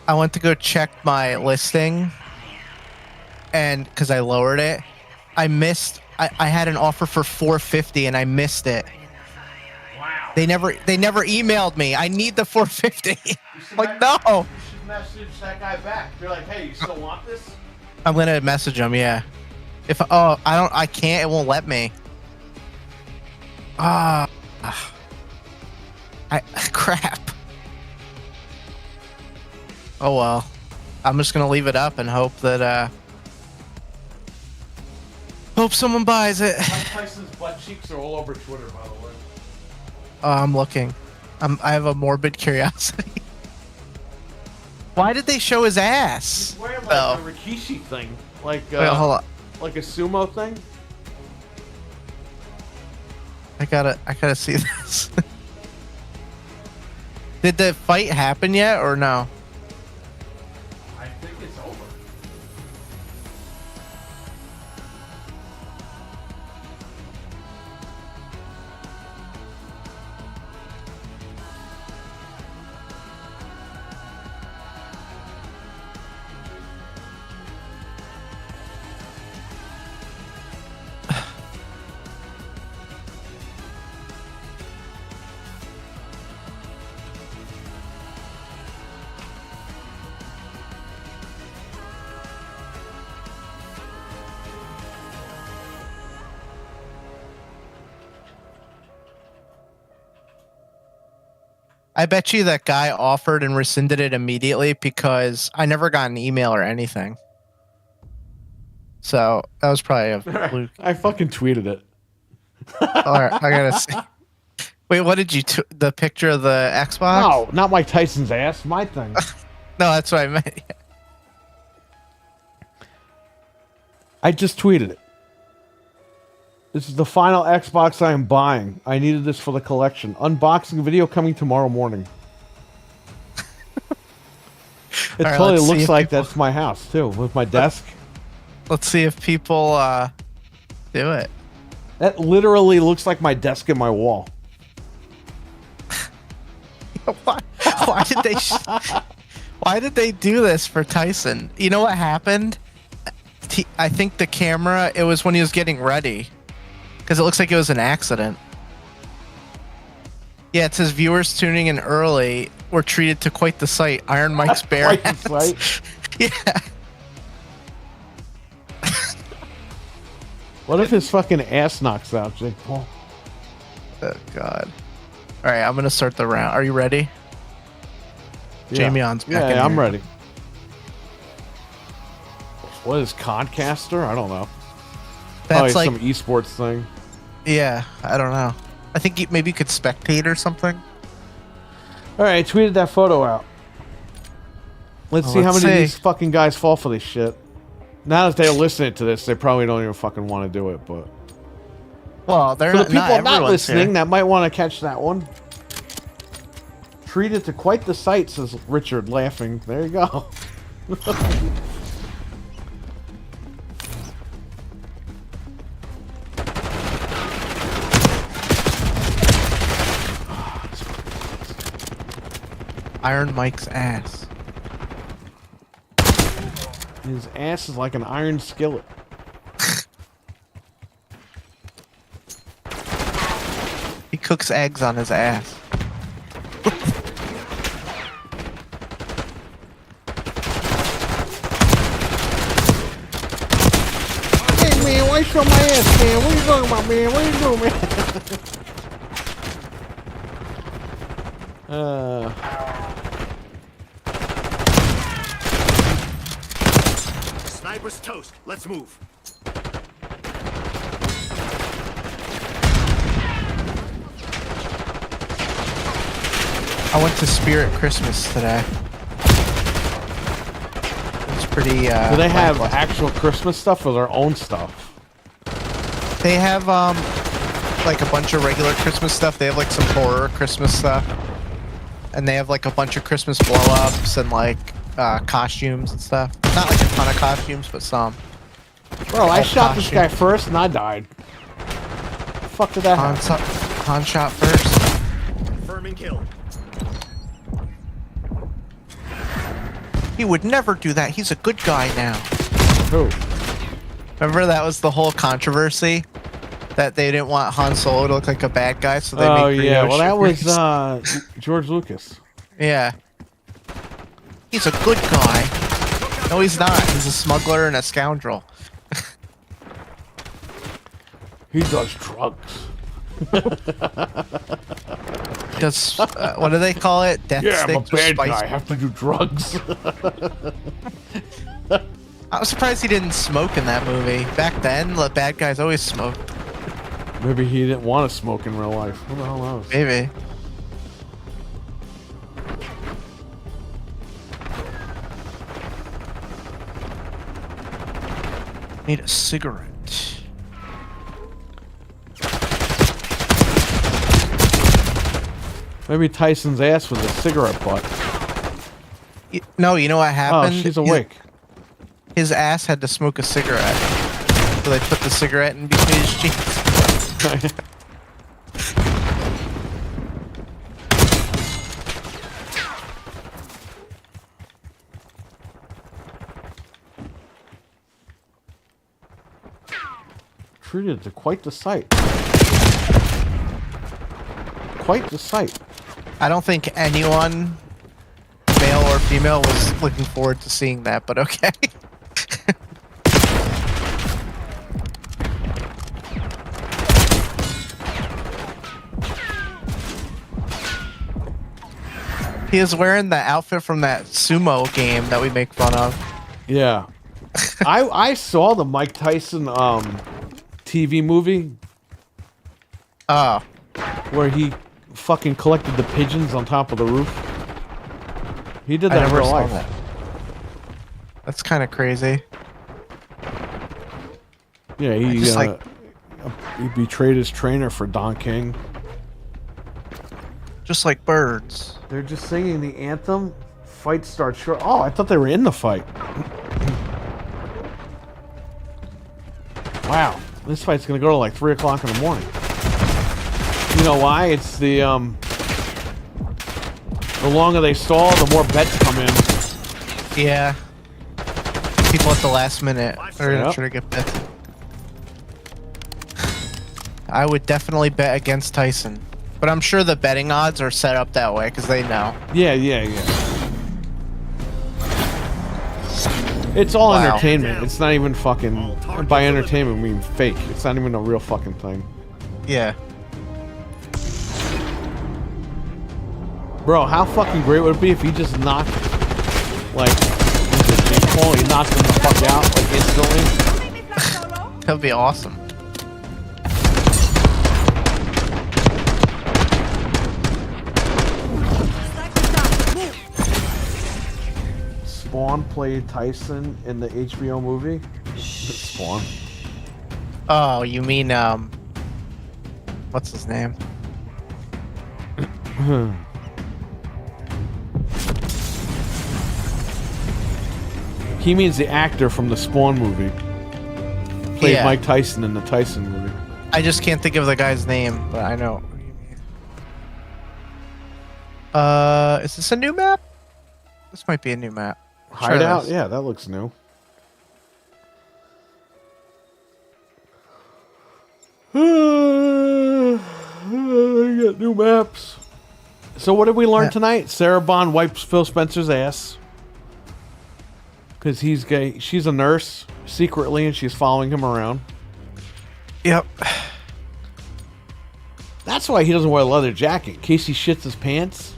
I went to go check my listing, and because I lowered it, I missed. I had an offer for $450 and I missed it. Wow. They never emailed me. I need the $450. Like no. You should message that guy back. You're like, hey, you still want this? I'm gonna message him. Yeah. If I can't. It won't let me. Crap. Oh well. I'm just gonna leave it up and hope that hope someone buys it. Mike Tyson's butt cheeks are all over Twitter, by the way. I'm looking. I have a morbid curiosity. Why did they show his ass? He's wearing like Oh. a Rikishi thing, like Wait, hold on. like a sumo thing. I gotta see this. Did the fight happen yet or no? I think it's over. I bet you that guy offered and rescinded it immediately because I never got an email or anything. So that was probably a fluke. I fucking tweeted it. All right, I gotta see. Wait, what did you? The picture of the Xbox? No, not Mike Tyson's ass. My thing. No, that's what I meant. I just tweeted it. This is the final Xbox I am buying. I needed this for the collection. Unboxing video coming tomorrow morning. It All right, totally let's see looks if like people- that's my house too, with my desk. Let's see if people do it. That literally looks like my desk and my wall. Why did they? Why did they do this for Tyson? You know what happened? I think the camera. It was when he was getting ready, because it looks like it was an accident. Yeah, it says viewers tuning in early were treated to quite the sight. Iron Mike's bare Quite the ass. sight. Yeah. What if his fucking ass knocks out, Jake Paul? Oh God. All right, I'm gonna start the round. Are you ready? Jamie On's back in Yeah, I'm here. ready. What is Concaster? I don't know. That's Probably like, some esports thing. yeah, I don't know. I think maybe you could spectate or something. All right, I tweeted that photo out. Let's Oh, see how let's many of see. these fucking guys fall for this shit. Now that they're listening to this, they probably don't even fucking want to do it. But Well, they're for the not, people not everyone's listening here. that might want to catch that one, treat it to quite the sight, says Richard, laughing. There you go. Iron Mike's ass. His ass is like an iron skillet. He cooks eggs on his ass. Hey man, why you show my ass, man? What are you talking about, man? What are you doing, man? Sniper's toast. Let's move. I went to Spirit Christmas today. It's pretty. Do they have lackluster. actual Christmas stuff or their own stuff? They have like a bunch of regular Christmas stuff. They have like some horror Christmas stuff, and they have like a bunch of Christmas blow-ups and like costumes and stuff. Not like a ton of costumes, but some. Bro, I Oh, shot this costume. guy first and I died. Fuck did that happen? Han shot first. Confirming kill. He would never do that. He's a good guy now. Who? Remember that was the whole controversy that they didn't want Han Solo to look like a bad guy, so they Oh made yeah, Greedo well that was shoot George Lucas. yeah. He's a good guy. No, he's not. He's a smuggler and a scoundrel. He does drugs. Does what do they call it? Death Yeah, I'm a sticks or bad spice? guy. I have to do drugs. I'm surprised he didn't smoke in that movie. Back then, the bad guys always smoked. Maybe he didn't want to smoke in real life. Who the hell knows? Maybe. Need a cigarette. Maybe Tyson's ass was a cigarette butt. No, you know what Oh, happened? she's awake. His ass had to smoke a cigarette. So they put the cigarette in between his cheeks. Treated to quite the sight. Quite the sight. I don't think anyone, male or female, was looking forward to seeing that, but okay. He is wearing the outfit from that sumo game that we make fun of. Yeah. I saw the Mike Tyson TV movie Oh, where he fucking collected the pigeons on top of the roof. He did I that in never real saw life. that. That's kind of crazy. Yeah, he betrayed his trainer for Don King. Just like birds. They're just singing the anthem. Fight starts short. Oh, I thought they were in the fight. Wow, this fight's gonna go to like 3 o'clock in the morning. You know why? It's the longer they stall, the more bets come in. Yeah. People at the last minute are gonna Yep. try to get bet. I would definitely bet against Tyson, but I'm sure the betting odds are set up that way because they know. Yeah. It's all Wow. entertainment. It's not even fucking. By entertainment, I mean fake. It's not even a real fucking thing. Yeah. Bro, how fucking great would it be if he just knocked, like, Jake Paul, he knocked him the fuck out, like, instantly? That would be awesome. Spawn played Tyson in the HBO movie. Spawn. Oh, you mean what's his name? He means the actor from the Spawn movie. Played Yeah. Mike Tyson in the Tyson movie. I just can't think of the guy's name, but I know. What you mean. Is this a new map? This might be a new map. Try Hideout? this. Yeah, that looks new. I got new maps. So what did we learn Yeah. tonight? Sarah Bond wipes Phil Spencer's ass. Because he's gay. She's a nurse, secretly, and she's following him around. Yep. That's why he doesn't wear a leather jacket. In case he shits his pants,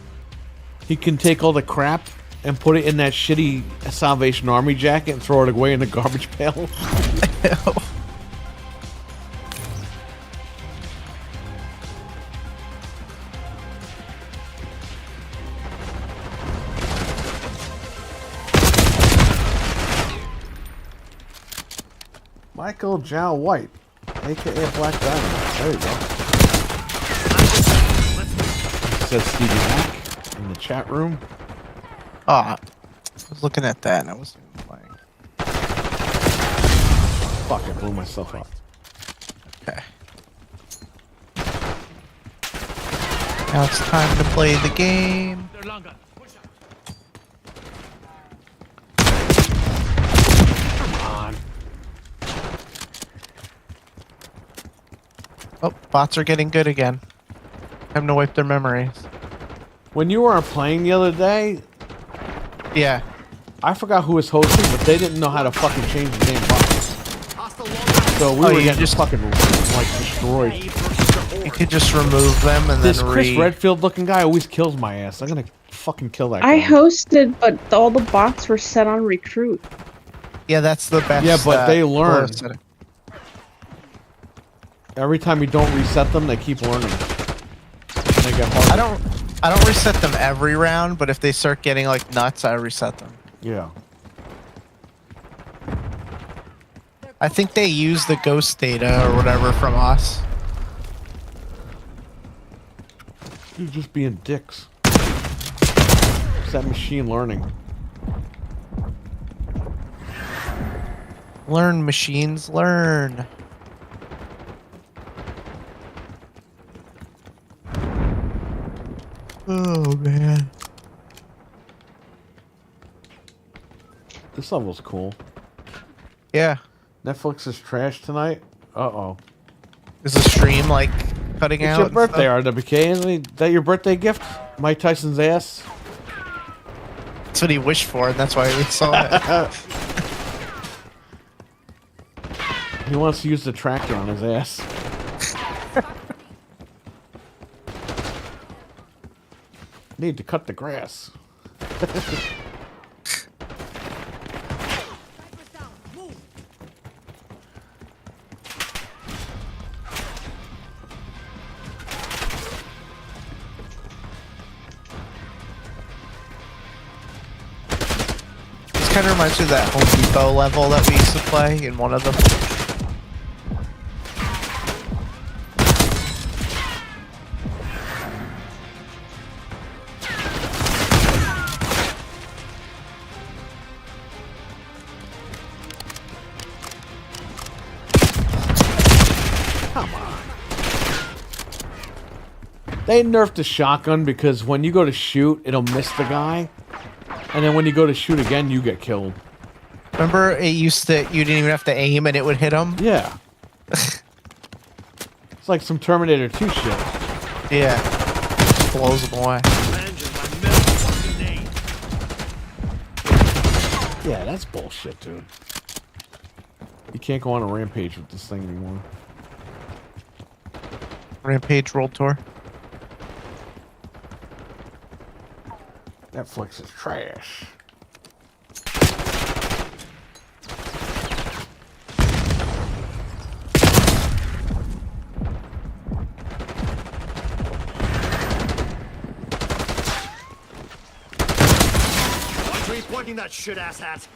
he can take all the crap and put it in that shitty Salvation Army jacket and throw it away in the garbage pail. Michael Jow White, aka Black Diamond. There you go. Says Stevie Mac in the chat room. Oh, I was looking at that and I wasn't even playing. Fuck, I blew myself up. Okay. Now it's time to play the game. Come on. Oh, bots are getting good again. Time to wipe their memories. When you were playing the other day, Yeah. I forgot who was hosting, but they didn't know how to fucking change the damn box. So we Oh, were you getting just- fucking like destroyed. You could just remove them and This then Chris Redfield looking guy always kills my ass. I'm gonna fucking kill that guy. I hosted, but all the bots were set on recruit. Yeah, that's the best. Yeah, but they learn. lowest setting. Every time you don't reset them, they keep learning. And they get harder. I don't reset them every round, but if they start getting like nuts, I reset them. Yeah. I think they use the ghost data or whatever from us. You're just being dicks. It's that machine learning. Learn, machines, learn. Oh man. This level's cool. Yeah. Netflix is trash tonight. Uh-oh. Is the stream like cutting It's out? your and birthday, stuff? RWK. Isn't that your birthday gift? Mike Tyson's ass? That's what he wished for, and that's why we saw it. He wants to use the tractor on his ass. Need to cut the grass. This kind of reminds me of that Home Depot level that we used to play in one of them. They nerfed the shotgun because when you go to shoot, it'll miss the guy. And then when you go to shoot again, you get killed. Remember, it used to, you didn't even have to aim and it would hit him? Yeah. It's like some Terminator 2 shit. Yeah. Blows them away. Revenge is my middle fucking name. Yeah, that's bullshit, dude. You can't go on a rampage with this thing anymore. Rampage World Tour. Netflix is trash. Watch where you're pointing that shit ass hat.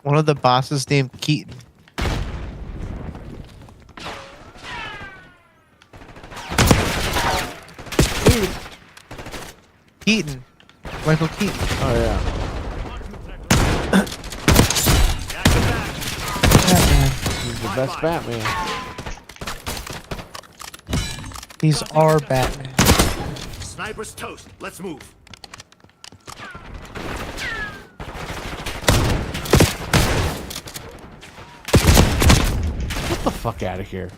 One of the bosses named Keaton. Keaton. Michael Keaton. Oh, yeah. Batman. He's the best Batman. He's our Batman. Sniper's toast. Let's move. Get the fuck out of here.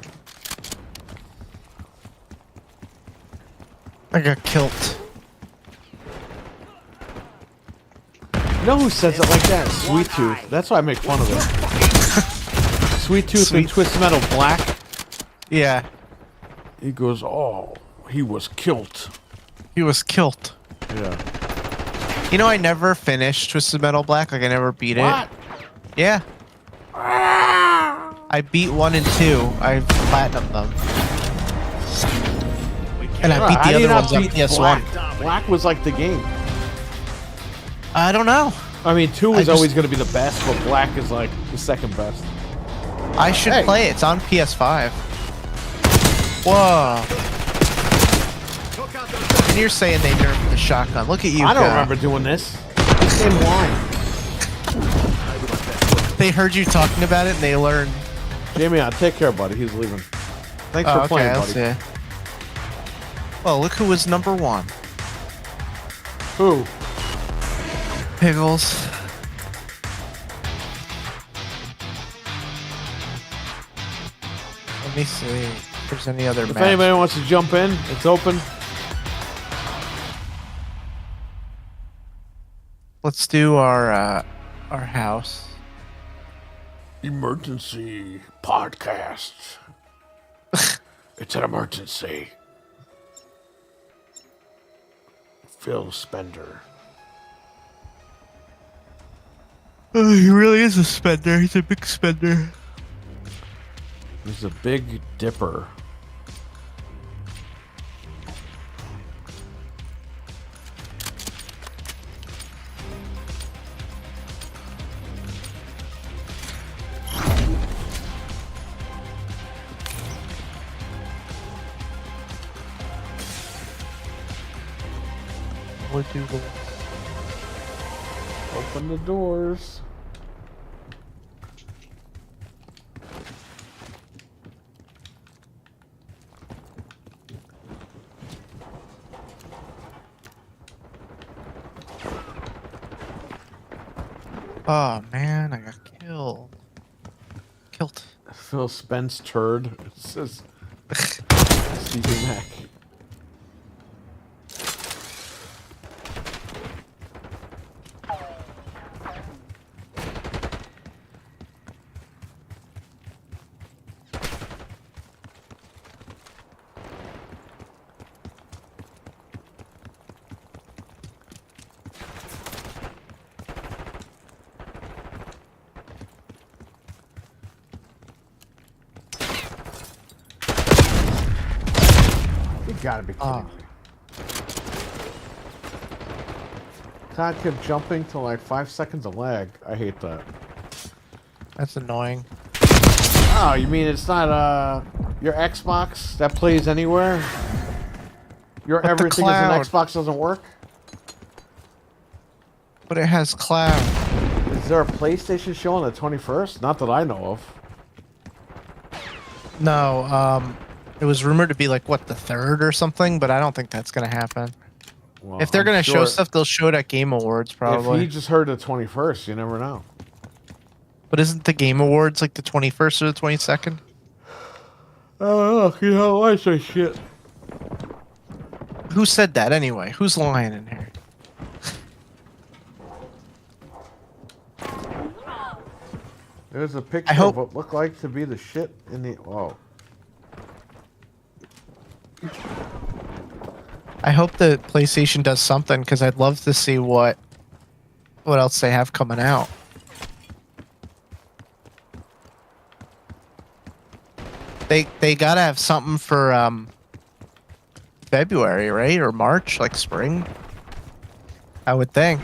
I got killed. You know who says it like that? Sweet Tooth. That's why I make fun of it. Sweet Tooth and Twisted Metal Black. Yeah. He goes, oh, he was killed. He was killed. Yeah. You know, I never finished Twisted Metal Black. Like, I never beat What? it. Yeah. I beat 1 and 2. I platinumed them. And I beat How do the you other not ones on beat PS1. Black? Black was like the game. I don't know. I mean, 2 is I just- always going to be the best, but Black is like the second best. I should Hey. play it. It's on PS5. Whoa. Took out those And you're saying they nerfed the shotgun. Look at you. I don't go. remember doing this. This game wine. They heard you talking about it and they learned. Jamie, take care, buddy. He's leaving. Thanks Oh, for okay, playing, I'll buddy. see. Well, look who was number 1. Who? Pickles. Let me see if there's any other If maps. anybody wants to jump in, it's open. Let's do our house. Emergency podcast. It's an emergency. Phil Spender. Oh, he really is a spender. He's a big spender. He's a big dipper. We'll do the Open the doors. Oh man, I got killed. Killed. Phil Spence turd. It says Stevie Mac. gotta be kidding Oh. me. God kept jumping to like 5 seconds of lag. I hate that. That's annoying. Oh, you mean it's not your Xbox that plays anywhere? Your But the everything is an cloud. Xbox doesn't work? But it has cloud. Is there a PlayStation show on the 21st? Not that I know of. No, it was rumored to be like what, the 3rd or something, but I don't think that's gonna happen. Well, If they're I'm gonna show sure stuff, they'll show it at Game Awards If probably. he just heard the 21st, you never know. But isn't the Game Awards like the 21st or the 22nd? Oh, you know, I say shit. Who said that anyway? Who's lying in here? There's a picture hope- of what looked like to be the shit in the. Oh. I hope the PlayStation does something because I'd love to see what else they have coming out. They gotta have something for February, right? Or March, like spring. I would think.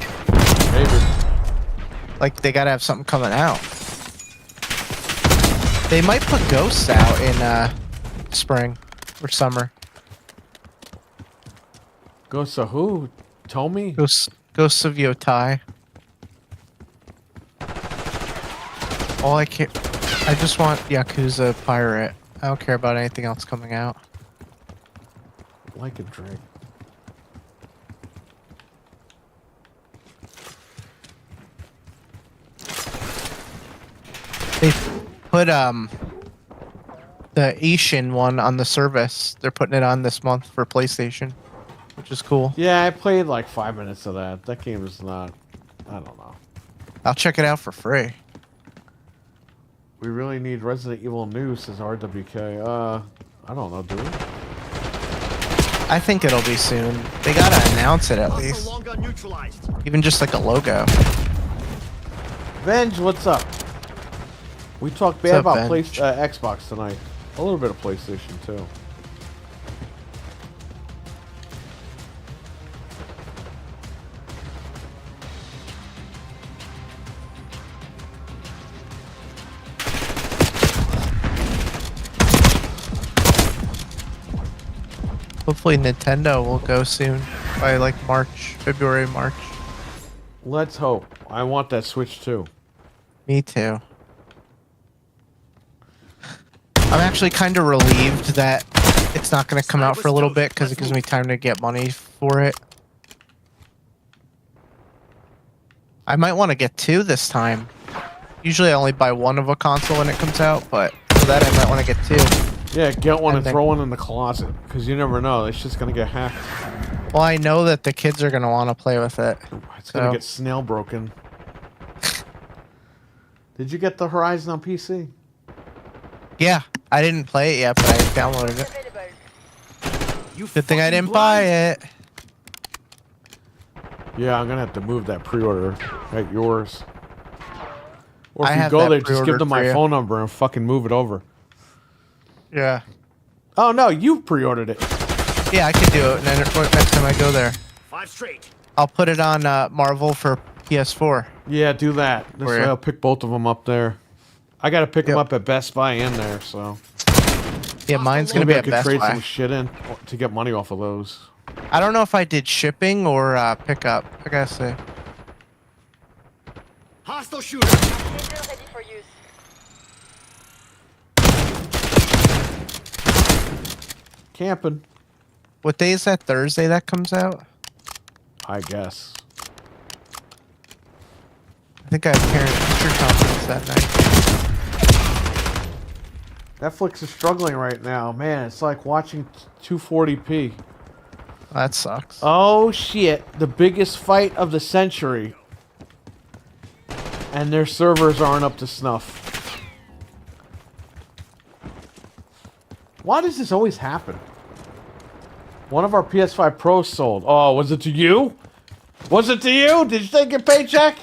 Maybe. Like they gotta have something coming out. They might put Ghosts out in spring or summer. Ghosts of who? Tomy? Ghosts of Yotai. All I just want Yakuza Pirate. I don't care about anything else coming out. Like a drink. They put the Asian one on the service. They're putting it on this month for PlayStation, which is cool. Yeah, I played like 5 minutes of that. That game is not. I don't know. I'll check it out for free. We really need Resident Evil news, says RWK. I don't know, do we? I think it'll be soon. They gotta announce it at Hostile least. long gun neutralized. Even just like a logo. Venge, what's up? We talked bad What's up, about Venge? Xbox tonight. A little bit of PlayStation too. Hopefully Nintendo will go soon. By like February, March. Let's hope. I want that Switch too. Me too. I'm actually kind of relieved that it's not going to come out for a little bit because it gives me time to get money for it. I might want to get 2 this time. Usually I only buy 1 of a console when it comes out, but for that I might want to get 2. Yeah, get one And and then- throw one in the closet because you never know. It's just gonna get hacked. Well, I know that the kids are going to want to play with it. It's gonna So- get snail broken. Did you get the Horizon on PC? Yeah, I didn't play it yet, but I downloaded it. You Good thing I fucking didn't buy blind. it. Yeah, I'm gonna have to move that pre-order at yours. Or I if you have go that there, just give pre-ordered them my for you. phone number and fucking move it over. Yeah. Oh no, you pre-ordered it. Yeah, I could do it and then next time I go there. 5 straight. I'll put it on Marvel for PS4. Yeah, do that. This Where? way I'll pick both of them up there. I gotta pick them Yep. up at Best Buy in there, so Yeah, mine's gonna maybe be I at could Best trade Buy. some shit in to get money off of those. I don't know if I did shipping or pickup. I gotta say. Hostile shooter. Camping, What day is that? Thursday that comes out? I guess. I think I have parent-teacher conference that night. Netflix is struggling right now. Man, it's like watching 240p. That sucks. Oh shit, the biggest fight of the century. And their servers aren't up to snuff. Why does this always happen? One of our PS5 Pros sold. Oh, was it to you? Was it to you? Did you take your paycheck?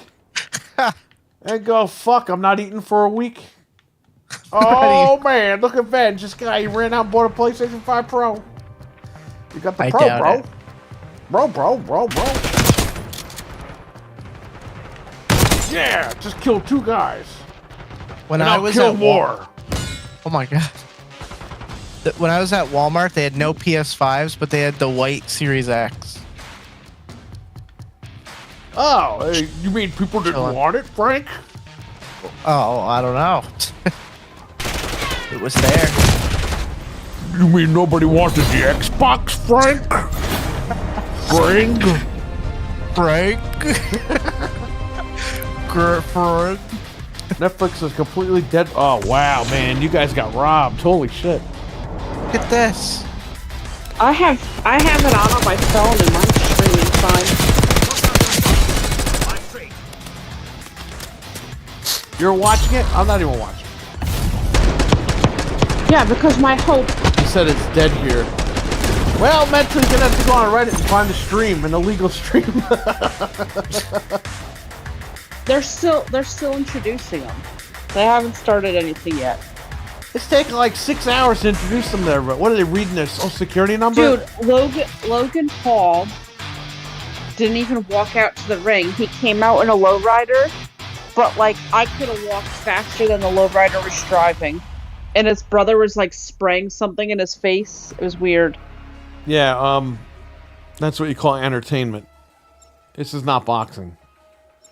And go, fuck, I'm not eating for a week. Oh man, look at Ben. This guy, he ran out and bought a PlayStation 5 Pro. You got the I pro, doubt bro. it. Bro. Yeah, just killed 2 guys. When And I I'll was kill at more. Oh my god. When I was at Walmart, they had no PS5s, but they had the white Series X. Oh, hey, you mean people didn't Chillin'. want it, Frank? Oh, I don't know. It was there. You mean nobody wanted the Xbox, Frank? Frank? Frank. Frank. Netflix is completely dead. Oh, wow, man. You guys got robbed. Holy shit. Look at this. I have it on my phone and mine's streaming fine. Five straight. You're watching it? I'm not even watching. Yeah, because my hope You said it's dead here. Well, mentally, you're gonna have to go on Reddit and find a stream, an illegal stream. they're still introducing them. They haven't started anything yet. It's taken like 6 hours to introduce them there, but what are they reading their social security number? Dude, Logan Paul didn't even walk out to the ring. He came out in a lowrider, but like I could have walked faster than the lowrider was driving. And his brother was like spraying something in his face. It was weird. Yeah, that's what you call entertainment. This is not boxing.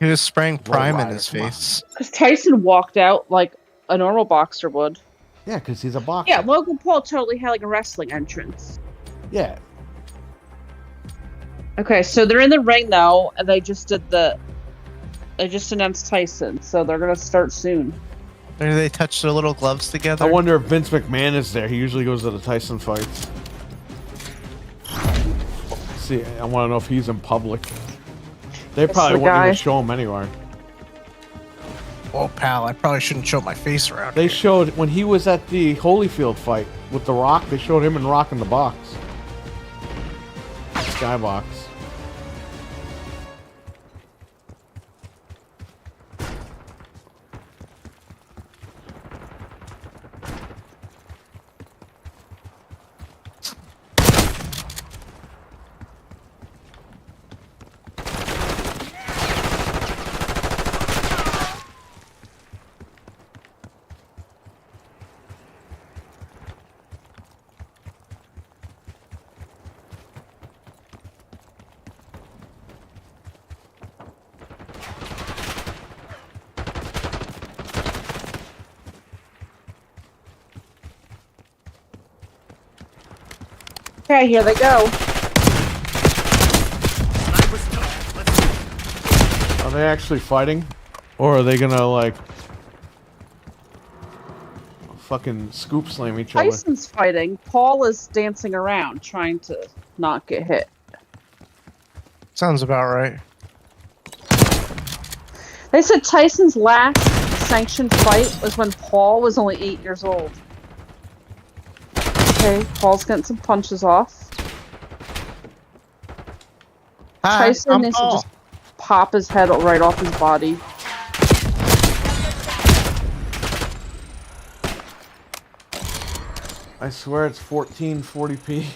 He was spraying prime in Rider, his come on. face. Because Tyson walked out like a normal boxer would. Yeah, because he's a boxer. Yeah, Logan Paul totally had like a wrestling entrance. Yeah. Okay, so they're in the ring though, and they just announced Tyson, so they're gonna start soon. Maybe they touched their little gloves together. I wonder if Vince McMahon is there. He usually goes to the Tyson fights. See, I want to know if he's in public. They That's probably the wouldn't guy. even show him anywhere. Oh, pal, I probably shouldn't show my face around. They showed when he was at the Holyfield fight with The Rock. They showed him and Rock in the box, skybox. Okay, here they go. Sniper's touch. Let's go. Are they actually fighting, or are they gonna like fucking scoop slam each other? Tyson's fighting. Paul is dancing around, trying to not get hit. Sounds about right. They said Tyson's last sanctioned fight was when Paul was only 8 years old. Okay, Paul's getting some punches off. Hi, Tyson I'm needs to Paul. just pop his head right off his body. I swear it's 1440p.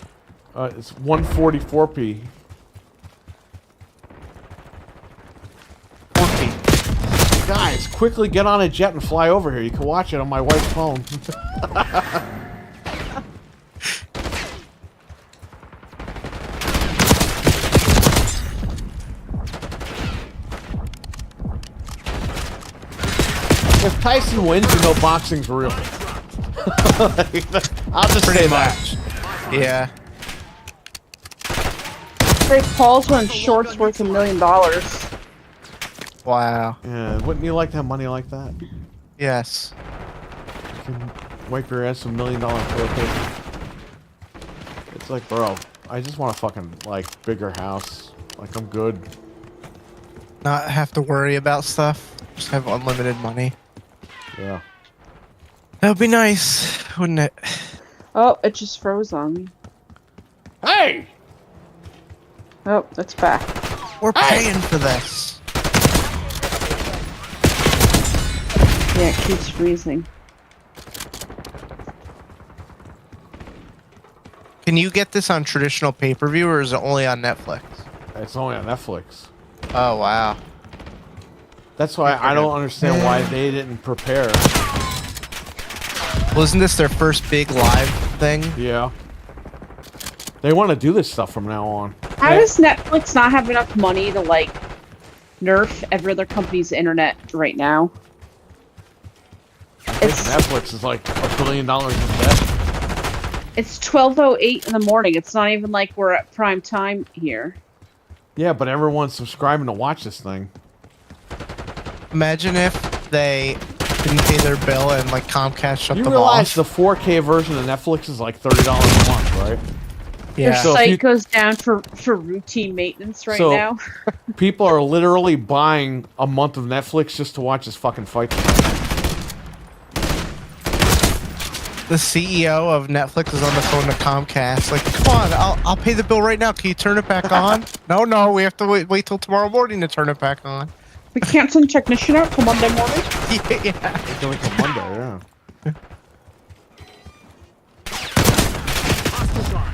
It's 144p. 40. Guys, quickly get on a jet and fly over here. You can watch it on my wife's phone. If Tyson wins, you know boxing's real. I'll just say that. Yeah. Hey, Paul's wearing shorts worth $1 million. Wow. Yeah, wouldn't you like to have money like that? Yes. You can wipe your ass with $1 million toilet paper. It's like, bro, I just want a fucking, like, bigger house. Like, I'm good. Not have to worry about stuff. Just have unlimited money. Yeah. That would be nice, wouldn't it? Oh, it just froze on me. Hey! Oh, it's back. We're paying for this. Yeah, it keeps freezing. Can you get this on traditional pay-per-view, or is it only on Netflix? It's only on Netflix. Oh wow. That's why I don't understand why they didn't prepare. Well, isn't this their first big live thing? Yeah. They want to do this stuff from now on. How does Netflix not have enough money to like nerf every other company's internet right now? I think It's Netflix is like $1 billion in debt. it's 12:08 in the morning. It's not even like we're at prime time here. Yeah, but everyone's subscribing to watch this thing. Imagine if they didn't pay their bill and like Comcast shut You them realize off. the 4K version of Netflix is like $30 a month, right? Their Yeah. So if site you- goes down for routine maintenance right So- now. People are literally buying a month of Netflix just to watch this fucking fight. The CEO of Netflix is on the phone to Comcast. Like, come on, I'll pay the bill right now. Can you turn it back on? No, we have to wait till tomorrow morning to turn it back on. We can't send a technician out till Monday morning. Yeah. It's like a Monday, yeah. Hostiles on.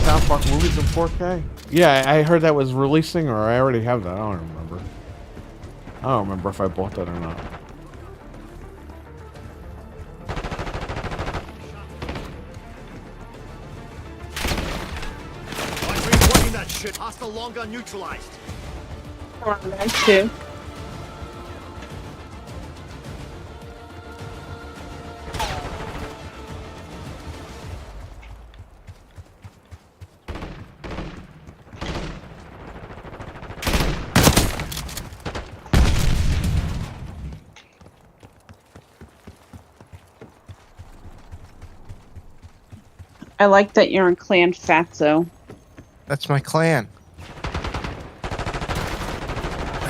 South Park movies in 4K? Yeah, I heard that was releasing, or I already have that. I don't remember. I don't remember if I bought that or not. Pointing that shit. Hostile long gun neutralized. Alright, too. I like that you're in Clan Fatso. That's my clan.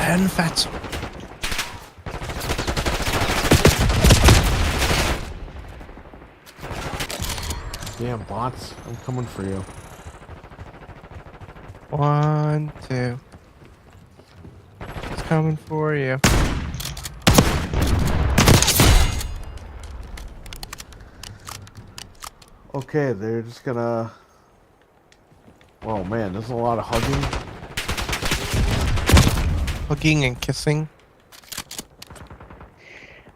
And that's Damn bots, I'm coming for you. 1, 2. It's coming for you. Okay, they're just gonna... Oh man, there's a lot of hugging. Hugging and kissing.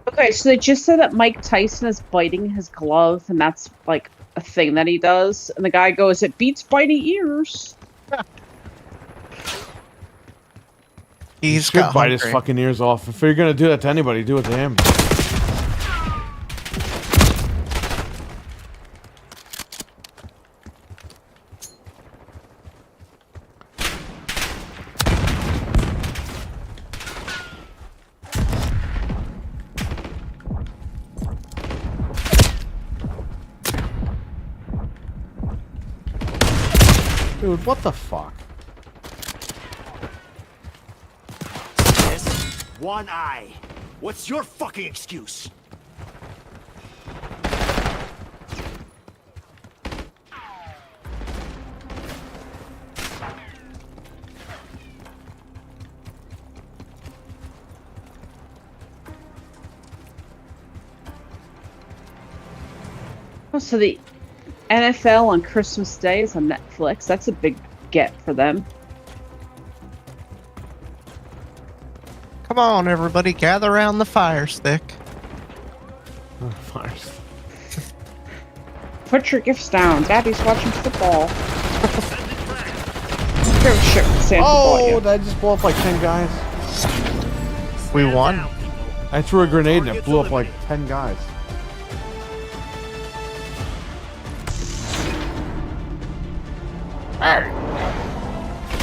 Okay, so they just said that Mike Tyson is biting his glove, and that's like a thing that he does. And the guy goes, "It beats biting ears." He's Should got bite his hungry. fucking ears off. If you're gonna do that to anybody, do it to him. Dude, what the fuck? Yes. One eye. What's your fucking excuse? Oh, so the NFL on Christmas Day is on Netflix. That's a big get for them. Come on, everybody, gather around the fire stick. Fires. Put your gifts down. Daddy's watching football. Give a shit what Santa bought Oh, you. did I just blow up like 10 guys? We Stand won. down, people. I threw a grenade and it Targets blew up like eliminated. 10 guys.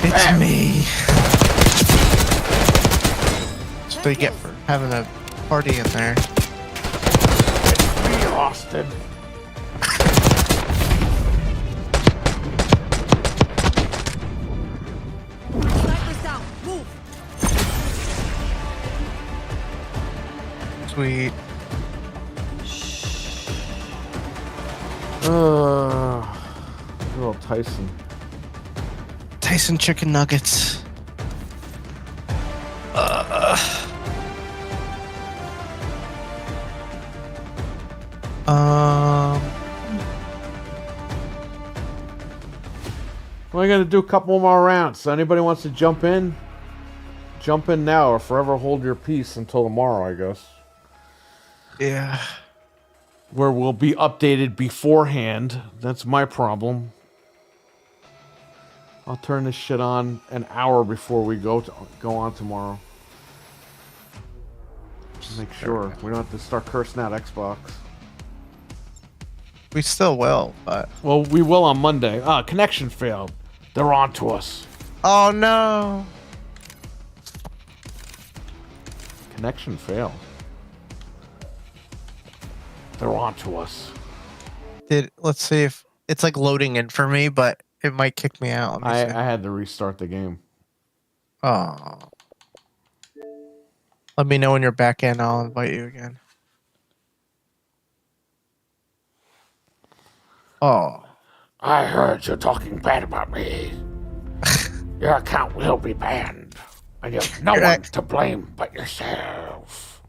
It's me. That's what they get for having a party in there. Me, Austin. Snipers down. Move. Sweet. Good old Tyson. Tyson chicken nuggets. We're going to do a couple more rounds. So anybody wants to jump in now or forever hold your peace until tomorrow, I guess. Yeah. Where we'll be updated beforehand. That's my problem. I'll turn this shit on an hour before we go on tomorrow. Make sure we don't have to start cursing out Xbox. We still will, but... Well, we will on Monday. Connection failed. They're on to us. Oh, no. Connection failed. They're on to us. Let's see if... It's like loading in for me, but it might kick me out. I had to restart the game. Oh. Let me know when you're back in. I'll invite you again. Oh. I heard you talking bad about me. Your account will be banned. And you have no one to blame but yourself.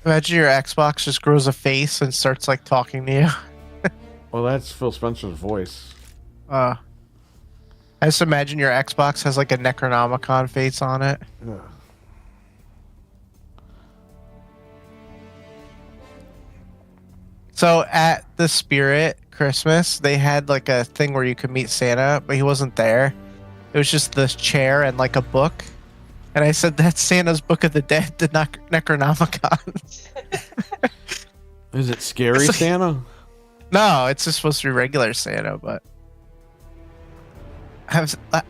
Imagine your Xbox just grows a face and starts like talking to you. Well, that's Phil Spencer's voice. I just imagine your Xbox has like a Necronomicon face on it. Yeah. So at the Spirit Christmas, they had like a thing where you could meet Santa, but he wasn't there. It was just this chair and like a book. And I said, that's Santa's Book of the Dead, the Necronomicon. Is it scary Santa? No, it's just supposed to be regular Santa, but...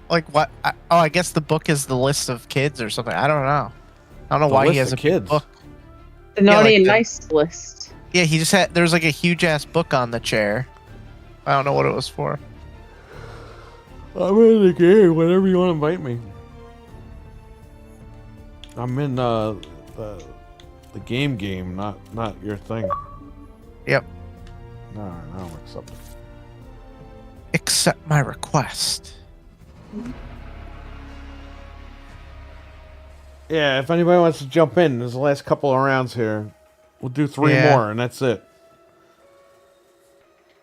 like what? I guess the book is the list of kids or something. I don't know. I don't know why he has a kids. book. The naughty like and the- nice list. Yeah, he just had... There's like a huge-ass book on the chair. I don't know what it was for. I'm in the game. Whenever you want to invite me. I'm in the game, not your thing. Yep. No, I don't accept it. Accept my request. Yeah, if anybody wants to jump in, there's the last couple of rounds here. We'll do 3 Yeah. more, and that's it.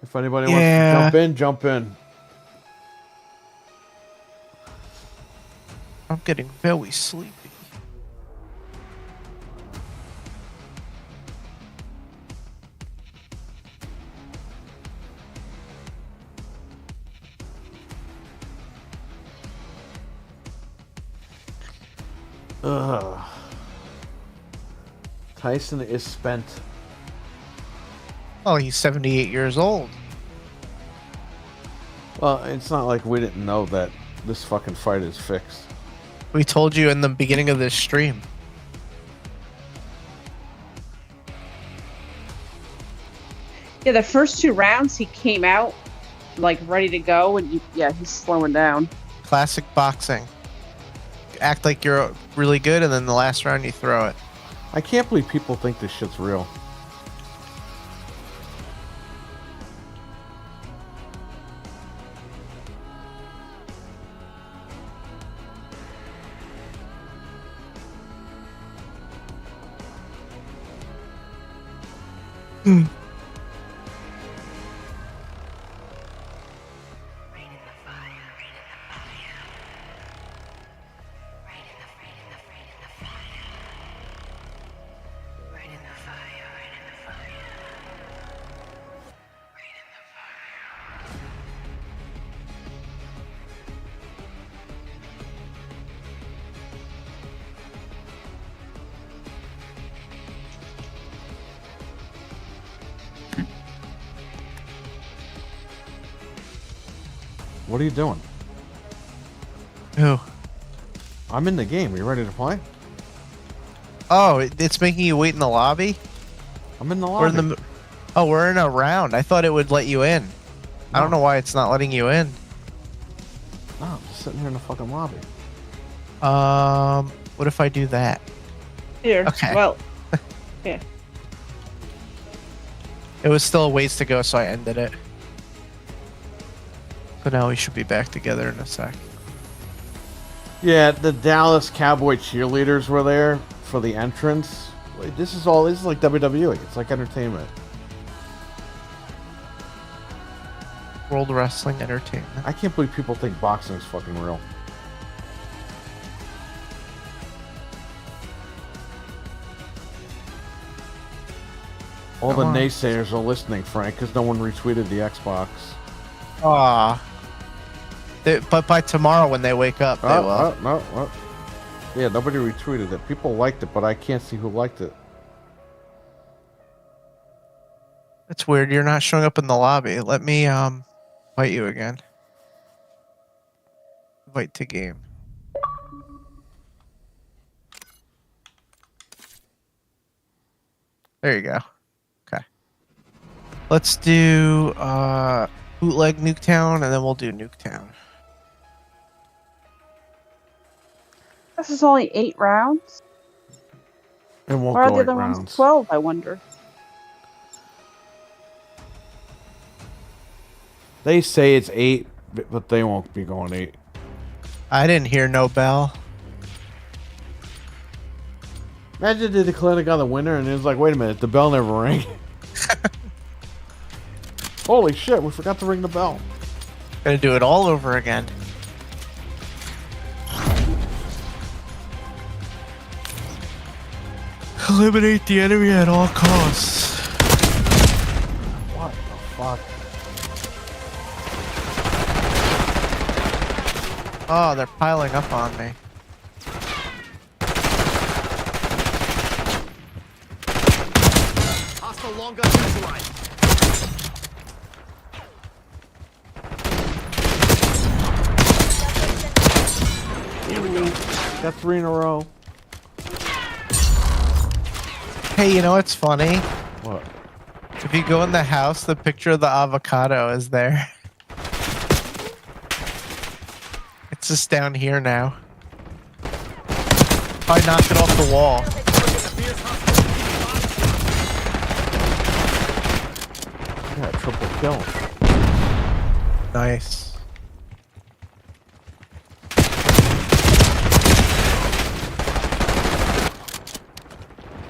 If anybody Yeah. wants to jump in, jump in. I'm getting very sleepy. Ugh. Tyson is spent. Oh, he's 78 years old. Well, it's not like we didn't know that this fucking fight is fixed. We told you in the beginning of this stream. Yeah, the first 2 rounds he came out like ready to go, and he's slowing down. Classic boxing. Act like you're really good, and then the last round you throw it. I can't believe people think this shit's real. What are you doing? Who? I'm in the game. Are you ready to play? Oh, it's making you wait in the lobby? I'm in the We're lobby. in the... Oh, we're in a round. I thought it would let you in. I don't know why it's not letting you in. No, I'm just sitting here in the fucking lobby. What if I do that? Here. Okay. Well, yeah. It was still a ways to go, so I ended it. So now we should be back together in a sec. Yeah, the Dallas Cowboy cheerleaders were there for the entrance. Like, this is like WWE. It's like entertainment. World Wrestling Entertainment. I can't believe people think boxing is fucking real. All the Come on. naysayers are listening, Frank, because no one retweeted the Xbox. But by tomorrow when they wake up, they will. No. Yeah, nobody retweeted it. People liked it, but I can't see who liked it. It's weird. You're not showing up in the lobby. Let me invite you again. Invite to game. There you go. Okay. Let's do bootleg Nuketown, and then we'll do Nuketown. This is only 8 rounds. It won't Or are go the 8 other rounds. ones 12, I wonder? They say it's 8, but they won't be going 8. I didn't hear no bell. Imagine they declared a guy the winner, and it was like, wait a minute, the bell never rang. Holy shit, we forgot to ring the bell. Gonna do it all over again. Eliminate the enemy at all costs. What the fuck? Oh, they're piling up on me. Hostile long gun neutralized. Got 3 in a row. Hey, you know what's funny? What? If you go in the house, the picture of the avocado is there. It's just down here now. I knocked it off the wall. Yeah, triple kill. Nice.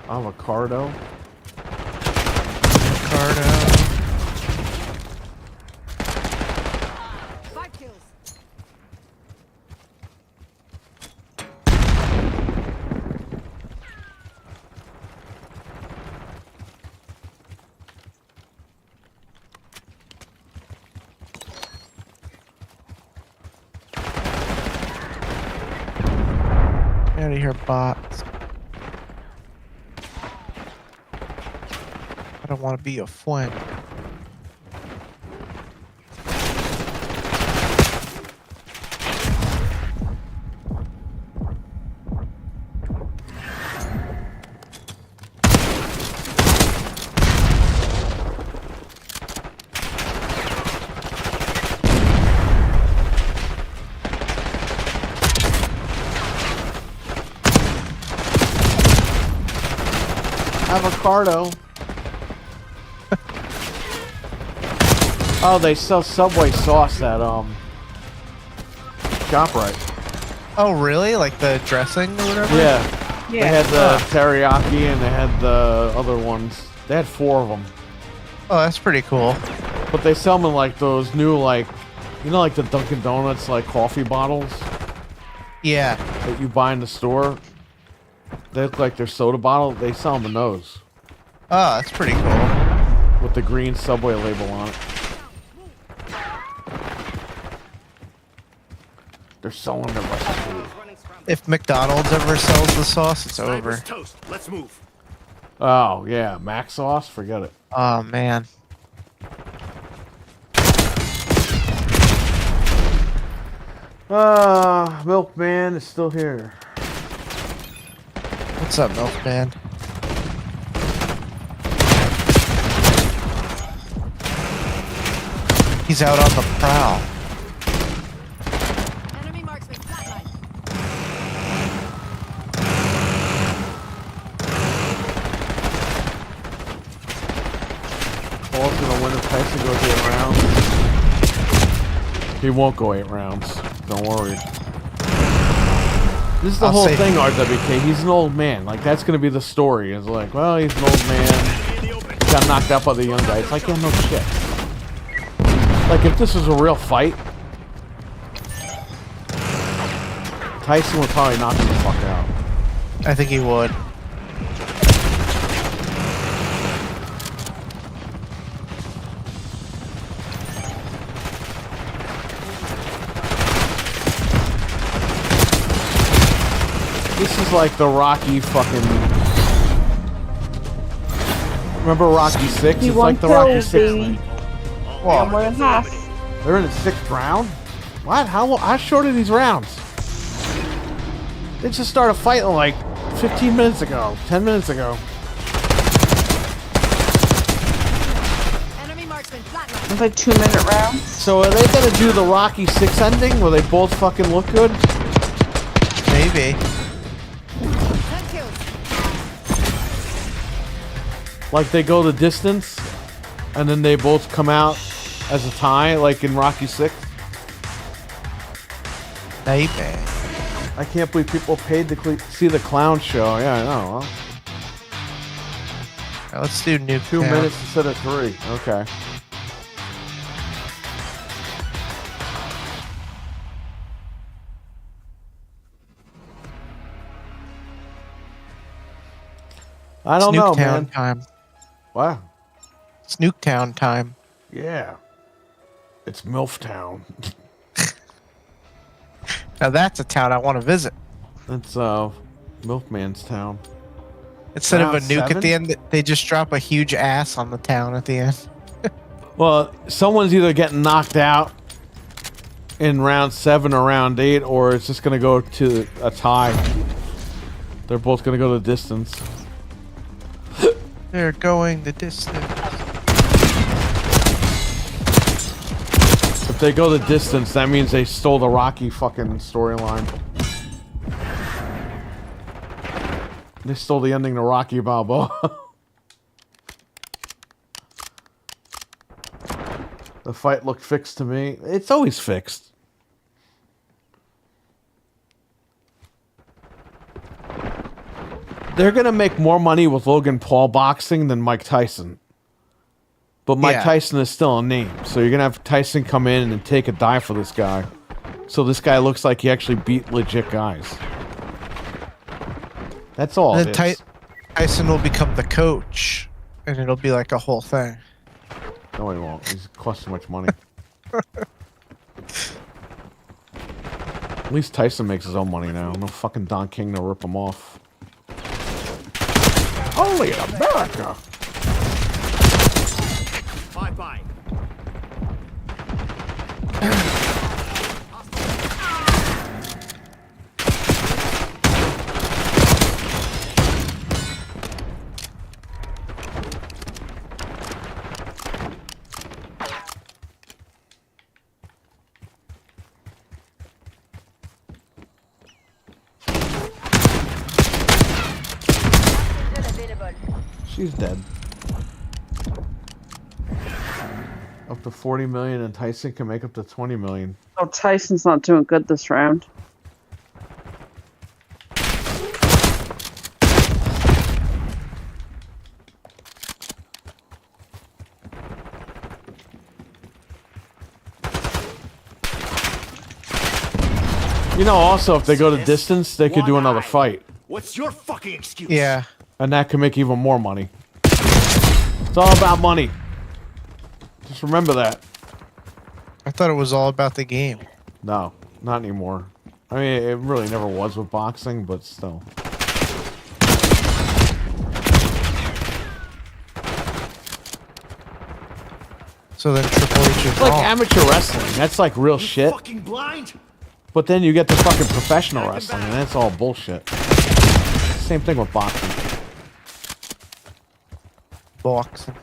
Avocado. Ricardo. 5 kills. Out of here, bots. I don't want to be your friend. Avocado. Oh, they sell Subway sauce at ShopRite. Oh, really? Like the dressing or whatever? Yeah. They had the teriyaki and they had the other ones. They had 4 of them. Oh, that's pretty cool. But they sell them in like those new, like, you know, like the Dunkin' Donuts, like coffee bottles Yeah. that you buy in the store. They look like they're soda bottle. They sell them in those Oh, that's pretty cool. with the green Subway label on it. They're selling their recipe. If McDonald's ever sells the sauce, it's over. Sniper's toast. Let's move. Oh, yeah. Mac sauce? Forget it. Oh, man. Milkman is still here. What's up, Milkman? He's out on the prowl. Enemy marksman flatline. Paul's gonna win if Tyson goes 8 rounds. He won't go 8 rounds. Don't worry. This is the I'll whole say- thing, RWK. He's an old man. Like, that's gonna be the story. It's like, well, he's an old man. In the open. Got knocked out by the young guy. It's like, yeah, no shit. Like, if this was a real fight, Tyson would probably knock him the fuck out. I think he would. This is like the Rocky fucking... Remember Rocky 6? He It's won like the Rocky kills, 6 baby. thing. One more than half. They're in the 6th round? What? How short are these rounds? They just started fighting like 15 minutes ago, 10 minutes ago. Enemy marksman flatline. It's like 2-minute rounds. So are they gonna do the Rocky 6 ending where they both fucking look good? Maybe. 10 kills. Like they go the distance and then they both come out as a tie like in Rocky 6? Maybe. I can't believe people paid to see the clown show. Yeah, I know. Huh? Let's do Nuketown. 2 minutes instead of 3. Okay. I don't know, man. Time. Wow. It's Nuketown time. Yeah. It's MILF Town. Now that's a town I want to visit. It's Milkman's Town. Instead of a Round nuke 7? at the end, they just drop a huge ass on the town at the end. Well, someone's either getting knocked out in round 7 or round 8, or it's just gonna go to a tie. They're both gonna go the distance. They're going the distance. If they go the distance, that means they stole the Rocky fucking storyline. They stole the ending to Rocky Balboa. The fight looked fixed to me. It's always fixed. They're gonna make more money with Logan Paul boxing than Mike Tyson. But Mike Yeah. Tyson is still a name, so you're gonna have Tyson come in and take a dive for this guy. So this guy looks like he actually beat legit guys. That's all. And It then is. Tyson will become the coach, and it'll be like a whole thing. No, he won't. He's cost too much money. At least Tyson makes his own money now. No fucking Don King to rip him off. Only in America. Bye-bye. She's dead. Up to 40 million, and Tyson can make up to 20 million. Oh, Tyson's not doing good this round. You know, also, if they go to distance, they could do another fight. What's your fucking excuse? Yeah. And that can make even more money. It's all about money. Just remember that. I thought it was all about the game. No, not anymore. I mean, it really never was with boxing, but still. So then Triple H is It's like wrong. amateur wrestling. That's like real You shit. fucking blind? But then you get the fucking professional wrestling, and that's all bullshit. Same thing with boxing. Boxing.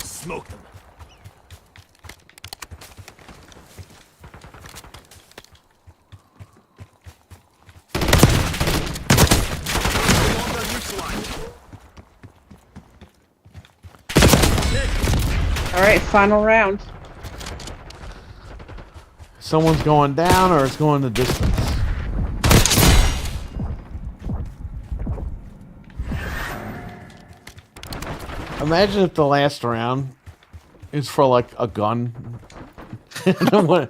Smoke them. All right, final round. Someone's going down, or it's going the distance. Imagine if the last round is for like a gun. And then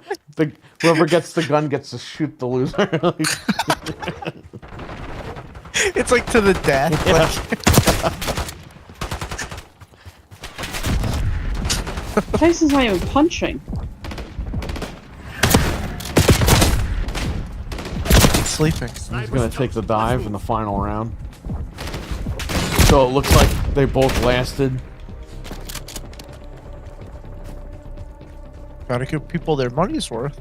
whoever gets the gun gets to shoot the loser. It's like to the death. Tyson's not even punching. He's sleeping. He's gonna take the dive in the final round. So it looks like they both lasted. Gotta give people their money's worth.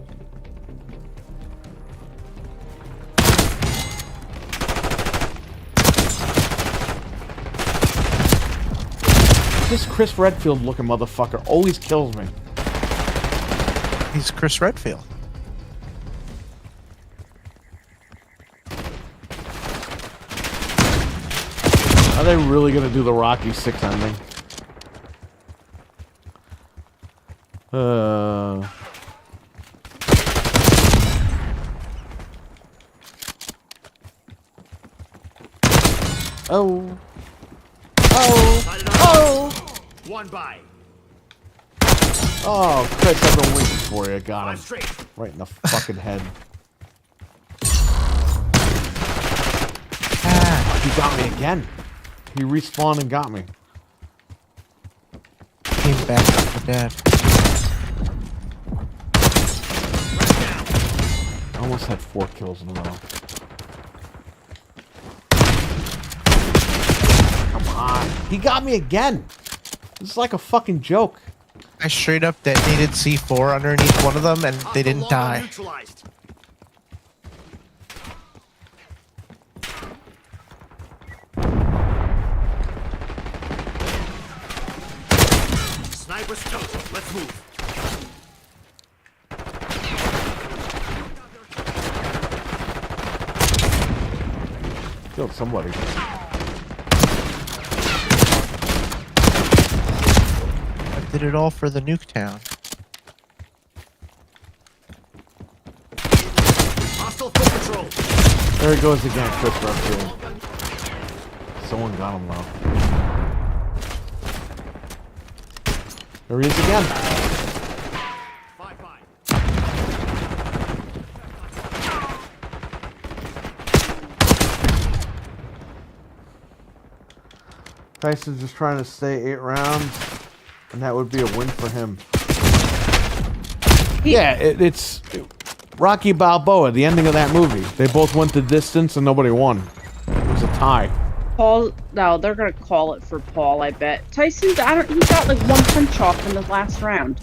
This Chris Redfield looking motherfucker always kills me. He's Chris Redfield. Are they really gonna do the Rocky 6 ending? Oh. One by. Oh, Chris, I've been waiting for you. Got Five him. straight. Right in the fucking head. He got me again. He respawned and got me. Came back from the dead. I almost had 4 kills in a row. Come on. He got me again. This is like a fucking joke. I straight up detonated C4 underneath one of them and they didn't Hostile die. neutralized. Sniper's toast. Let's move. Killed somebody. I did it all for the Nuketown. Hostile foot patrol. There he goes again, Chris Redfield. Someone got him though. There he is again. Bye-bye. Tyson's just trying to stay 8 rounds, and that would be a win for him. Yeah, it's Rocky Balboa, the ending of that movie. They both went the distance and nobody won. It was a tie. Paul, no, they're gonna call it for Paul. I bet Tyson's. He got like 1 punch off in the last round.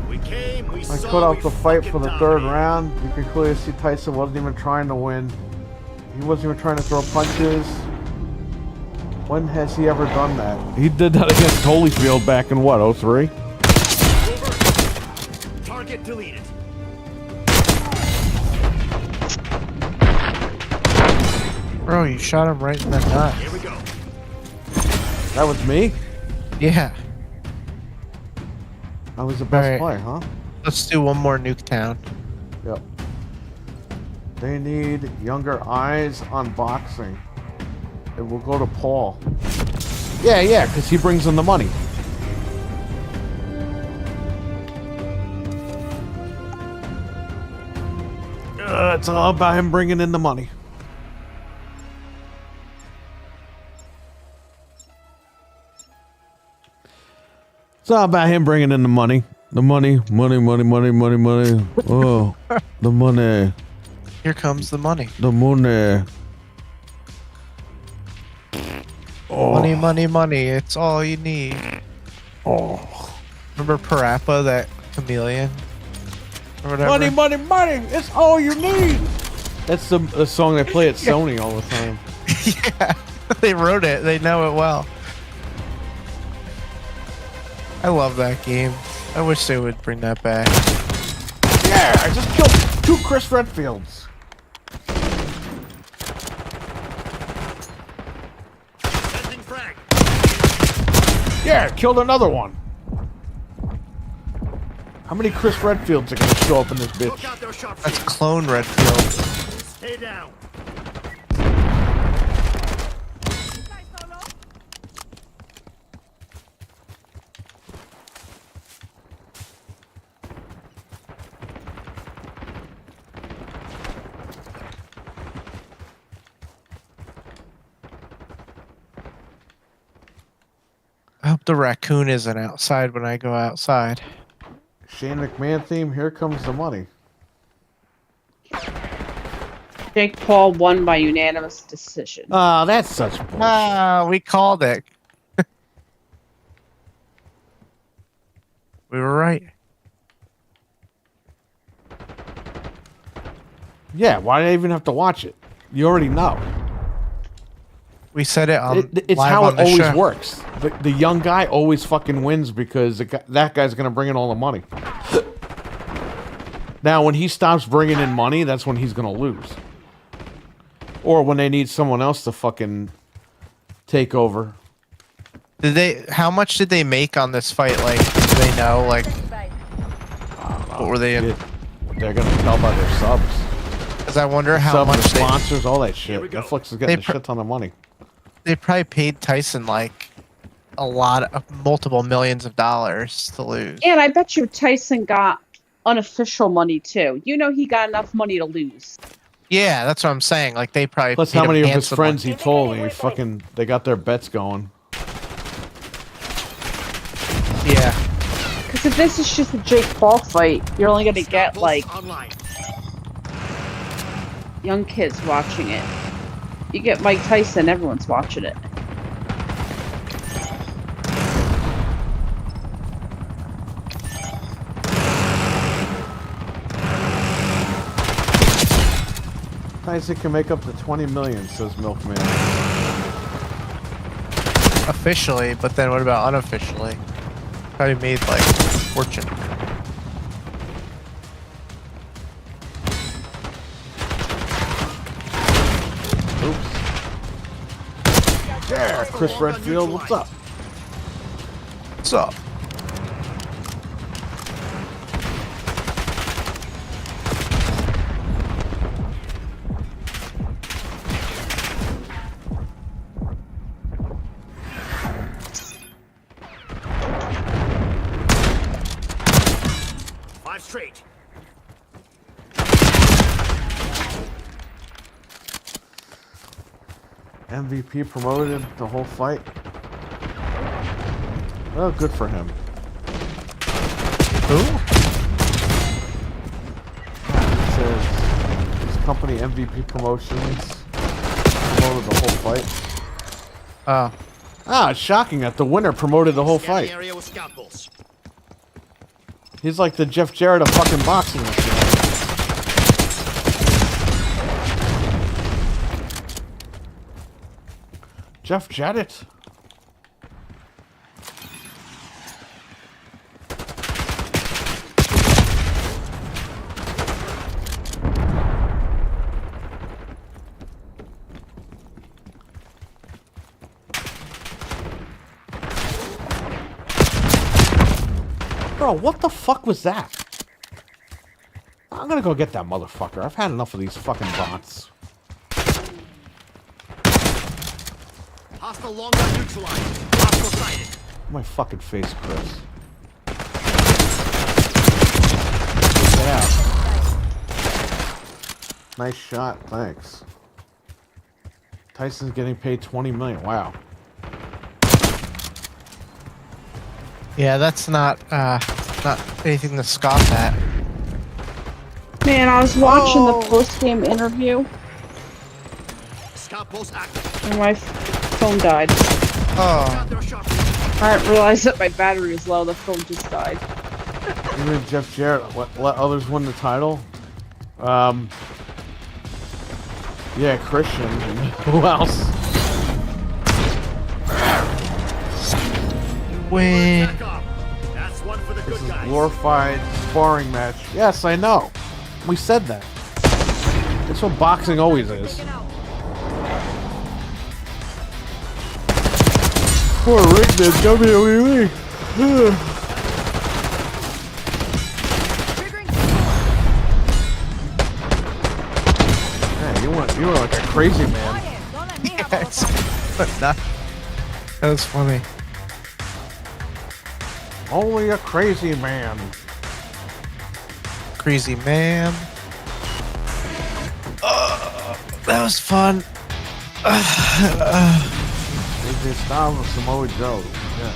We came. We I saw. cut out we the fight for fucking the 3rd dominated. round. You can clearly see Tyson wasn't even trying to win. He wasn't even trying to throw punches. When has he ever done that? He did that against Holyfield back in what, 03? Over. Target deleted. Bro, you shot him right in the nuts. Here we go. That was me? Yeah. I was the best Alright. play, huh? Let's do one more Nuketown. Yep. They need younger eyes on boxing. It will go to Paul. Yeah, because he brings in the money. It's all about him bringing in the money. It's all about him bringing in the money. The money. Oh, the money. Here comes the money. The money. Oh. Money, money, money. It's all you need. Oh. Remember Parappa, that chameleon? Or whatever? Money. It's all you need. That's the song they play at Sony all the time. Yeah. They wrote it. They know it well. I love that game. I wish they would bring that back. Yeah, I just killed 2 Chris Redfields. Sending frag. Yeah, killed another one. How many Chris Redfields are gonna show up in this Look bitch? out there, sharp That's clone Redfield. Stay down. I hope the raccoon isn't outside when I go outside. Shane McMahon theme. Here comes the money. Jake Paul won by unanimous decision. Ah, that's such bullshit. Ah, we called it. We were right. Yeah, why do I even have to watch it? You already know. We said it on. It's live how on it the always show. works. The young guy always fucking wins because that guy's gonna bring in all the money. Now, when he stops bringing in money, that's when he's gonna lose. Or when they need someone else to fucking take over. Did they? How much did they make on this fight? Like, do they know? Like, what were they? They're gonna tell by their subs. Because I wonder how Subs, much the they. sponsors, all that shit. we go. Netflix is getting They a shit ton of money. They probably paid Tyson like a lot of multiple millions of dollars to lose. And I bet you Tyson got unofficial money too. You know he got enough money to lose. Yeah, that's what I'm saying. Like they probably. Plus, paid how him many of his handsome friends money. he told me fucking they got their bets going. Yeah. Because if this is just a Jake Paul fight, you're only gonna get Post like online. young kids watching it. You get Mike Tyson, everyone's watching it. Tyson can make up to 20 million, says Milkman. Officially, but then what about unofficially? Probably made like a fortune. Oops. Yeah, Chris Redfield, what's up? What's up? Five straight. MVP promoted the whole fight. Well, good for him. Who? It says his company MVP Promotions promoted the whole fight. Oh. Ah, it's shocking that the winner promoted the whole Scanning fight. area with scout pulse. He's like the Jeff Jarrett of fucking boxing. This year. Jeff Jarrett. Bro, what the fuck was that? I'm gonna go get that motherfucker. I've had enough of these fucking bots. Hostile long gun neutralized. Hostile sighted. My fucking face, Chris. Get out. Nice shot, thanks. Tyson's getting paid 20 million. Wow. Yeah, that's not anything to scoff at. Man, I was watching the post-game interview Scout pulse active. and my phone died. Oh. Out there, sharp. I didn't realize that my battery was low. The phone just died. Even Jeff Jarrett let others win the title. Yeah, Christian. And who else? Win. Back up. That's one for the This good is a guys. glorified sparring match. Yes, I know. We said that. That's what boxing always is. Poor Rick did WWE. Triggering. Man, you were like a crazy man. Quiet. Don't let me have all the Yes. fun. But not. That was funny. Only a crazy man. Crazy man. That was fun. AJ Styles and Samoa Joe. Yeah.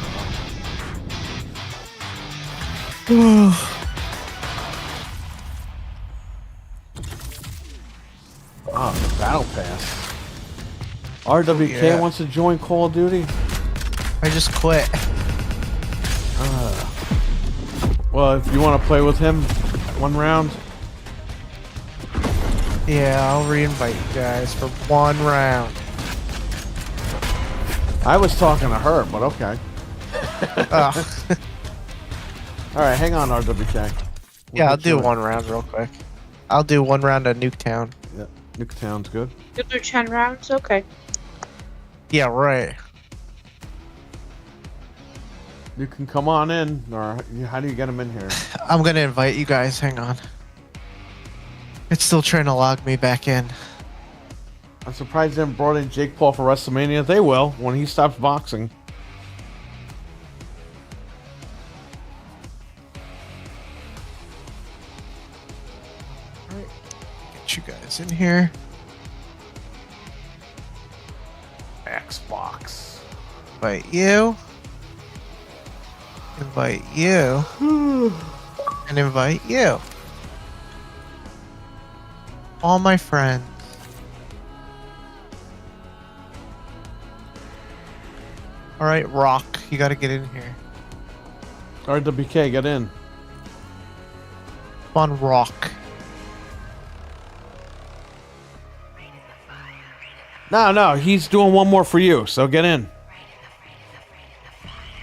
Oh, the Battle Pass. RWK Yeah. wants to join Call of Duty. I just quit. Well, if you want to play with him, one round. Yeah, I'll reinvite you guys for one round. I was talking to her, but okay. All right, hang on, RWK. Yeah, I'll get do you in. one round real quick. I'll do one round at Nuketown. Yeah, Nuketown's good. You'll do 10 rounds? Okay. Yeah, right. You can come on in, or how do you get him in here? I'm gonna invite you guys. Hang on. It's still trying to log me back in. I'm surprised they haven't brought in Jake Paul for WrestleMania. They will when he stops boxing. Get you guys in here. Xbox. Invite you. Invite you. And invite you. All my friends. Alright, Rock, you gotta get in here. RWK, get in. Come on, Rock. No, he's doing one more for you, so get in.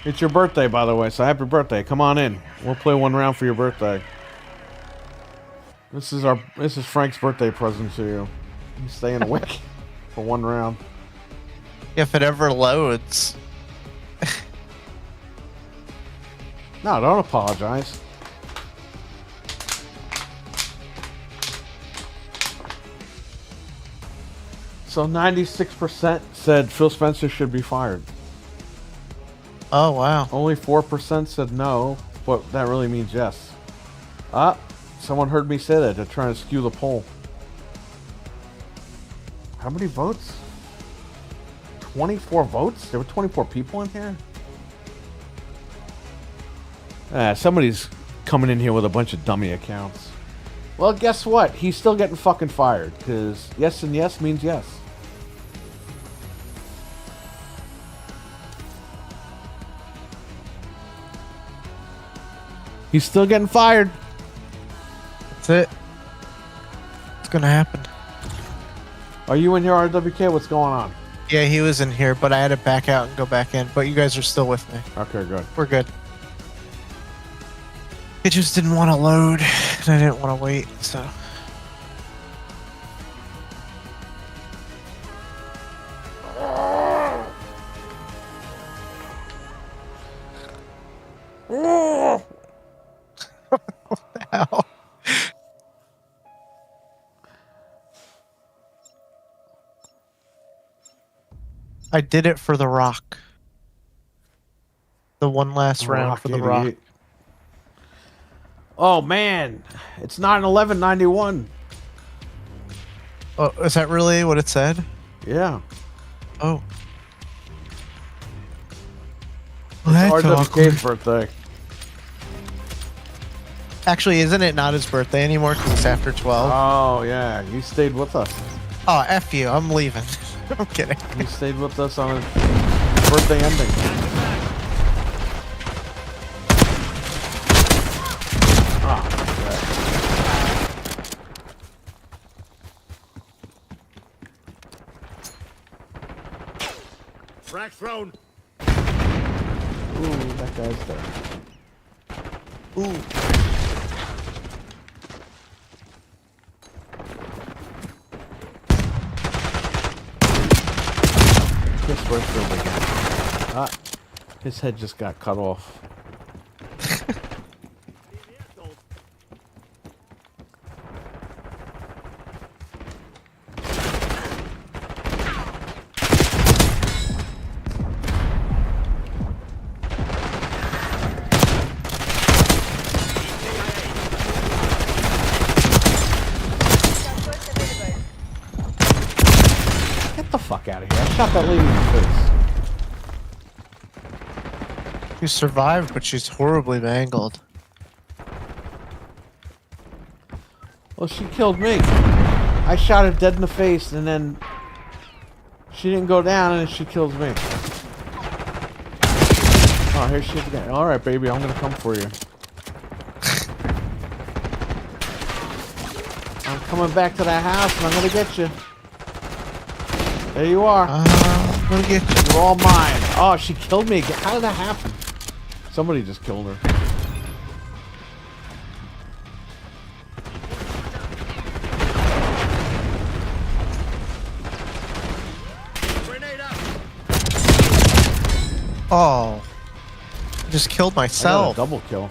It's your birthday, by the way, so happy birthday. Come on in. We'll play one round for your birthday. This is Frank's birthday present to you. He's staying awake for one round. If it ever loads. No, don't apologize. So 96% said Phil Spencer should be fired. Oh, wow. Only 4% said no, but that really means yes. Someone heard me say that. They're trying to skew the poll. How many votes? 24 votes? There were 24 people in here? Somebody's coming in here with a bunch of dummy accounts. Well, guess what? He's still getting fucking fired, because yes and yes means yes. He's still getting fired. That's it. It's gonna happen. Are you in here, RWK? What's going on? Yeah, he was in here, but I had to back out and go back in. But you guys are still with me. Okay, good. We're good. It just didn't want to load, and I didn't want to wait, so. What the hell? I did it for The Rock. The one last round for The Rock. 88. Oh man, it's 9/11/91. Oh, is that really what it said? Yeah. Oh. Well, that's awkward. RWK's birthday. Actually, isn't it not his birthday anymore because it's after 12? Oh yeah, you stayed with us. Oh, F you. I'm leaving. I'm kidding. You stayed with us on his birthday ending. Frag thrown. Ooh, that guy's there. Ooh. Chris Redfield again. His head just got cut off. Get the fuck out of here. I shot that lady in the face. She survived, but she's horribly mangled. Well, she killed me. I shot her dead in the face, and then she didn't go down, and then she kills me. Oh, here she is again. All right, baby, I'm gonna come for you. I'm coming back to that house, and I'm gonna get you. There you are. I'm gonna get you. You're all mine. Oh, she killed me again. How did that happen? Somebody just killed her. Oh. I just killed I got a myself. double kill.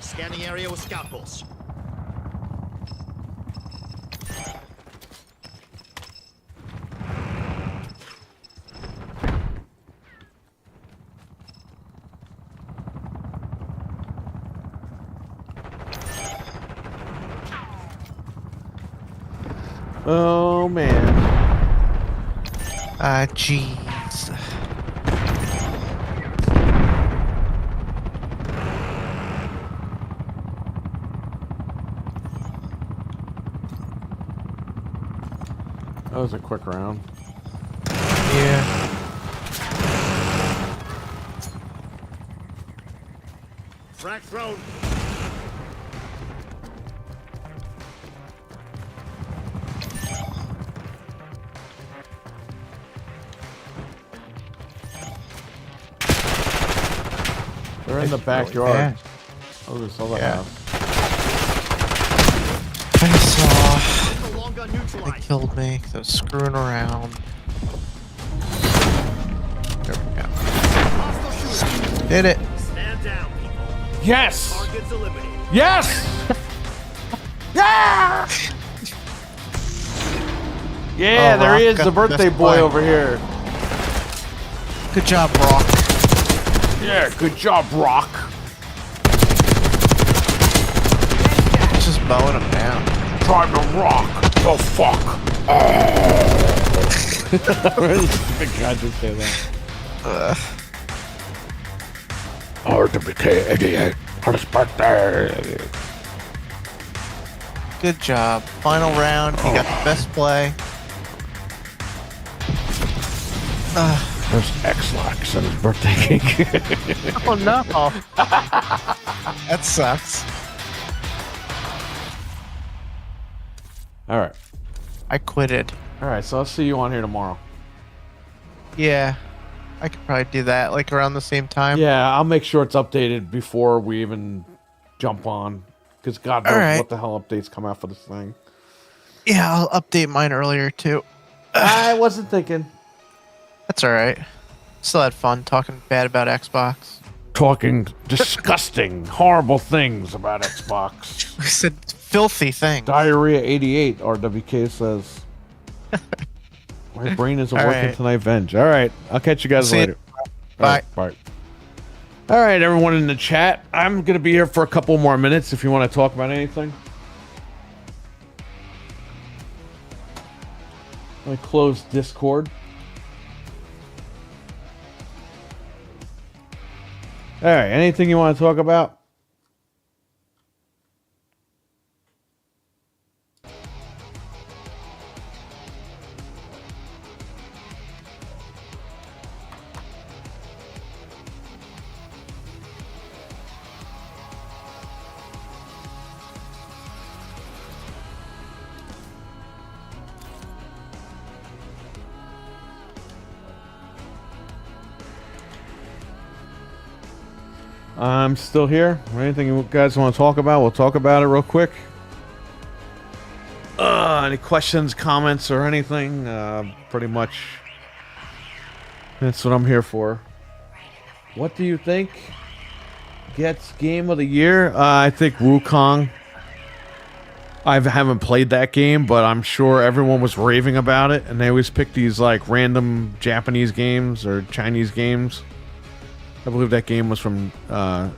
Scanning area with scout pulse. Oh man. Jeez. That was a quick round. Yeah. Frag thrown. They're in the backyard. Yeah. Oh, this other Yeah. house. I saw. The long gun They neutralized. killed me. They was screwing around. There we go. Hostile shooter. Did it. Stand down, people. Yes! Targets eliminated. Yes! Yeah! Yeah, Oh, there he Rock is, got the the birthday best boy play. over here. Good job, Rock. Yeah, good job, Rock. Just mowing him down. Time to rock the fuck. Where did the big guy just say that? RWK 88 on his birthday. Good job. Final round. He got the best play. There's X-Lax and his birthday cake. Oh no. That sucks. All right. I quitted. All right, so I'll see you on here tomorrow. Yeah. I could probably do that like around the same time. Yeah, I'll make sure it's updated before we even jump on. Because God knows All right. what the hell updates come out for this thing. Yeah, I'll update mine earlier too. I wasn't thinking. That's alright. Still had fun talking bad about Xbox. Talking disgusting, horrible things about Xbox. I said filthy things. Diarrhea 88, RWK says. My brain isn't All working right. tonight, Venge. All right, I'll catch you guys See ya. later. Bye. All right, bye. All right, everyone in the chat. I'm going to be here for a couple more minutes if you want to talk about anything. Let me close Discord. All right, anything you want to talk about? I'm still here. Anything you guys want to talk about, we'll talk about it real quick. Any questions, comments, or anything? Pretty much that's what I'm here for. What do you think gets Game of the Year? I think Wukong. I haven't played that game, but I'm sure everyone was raving about it, and they always pick these like random Japanese games or Chinese games. I believe that game was from a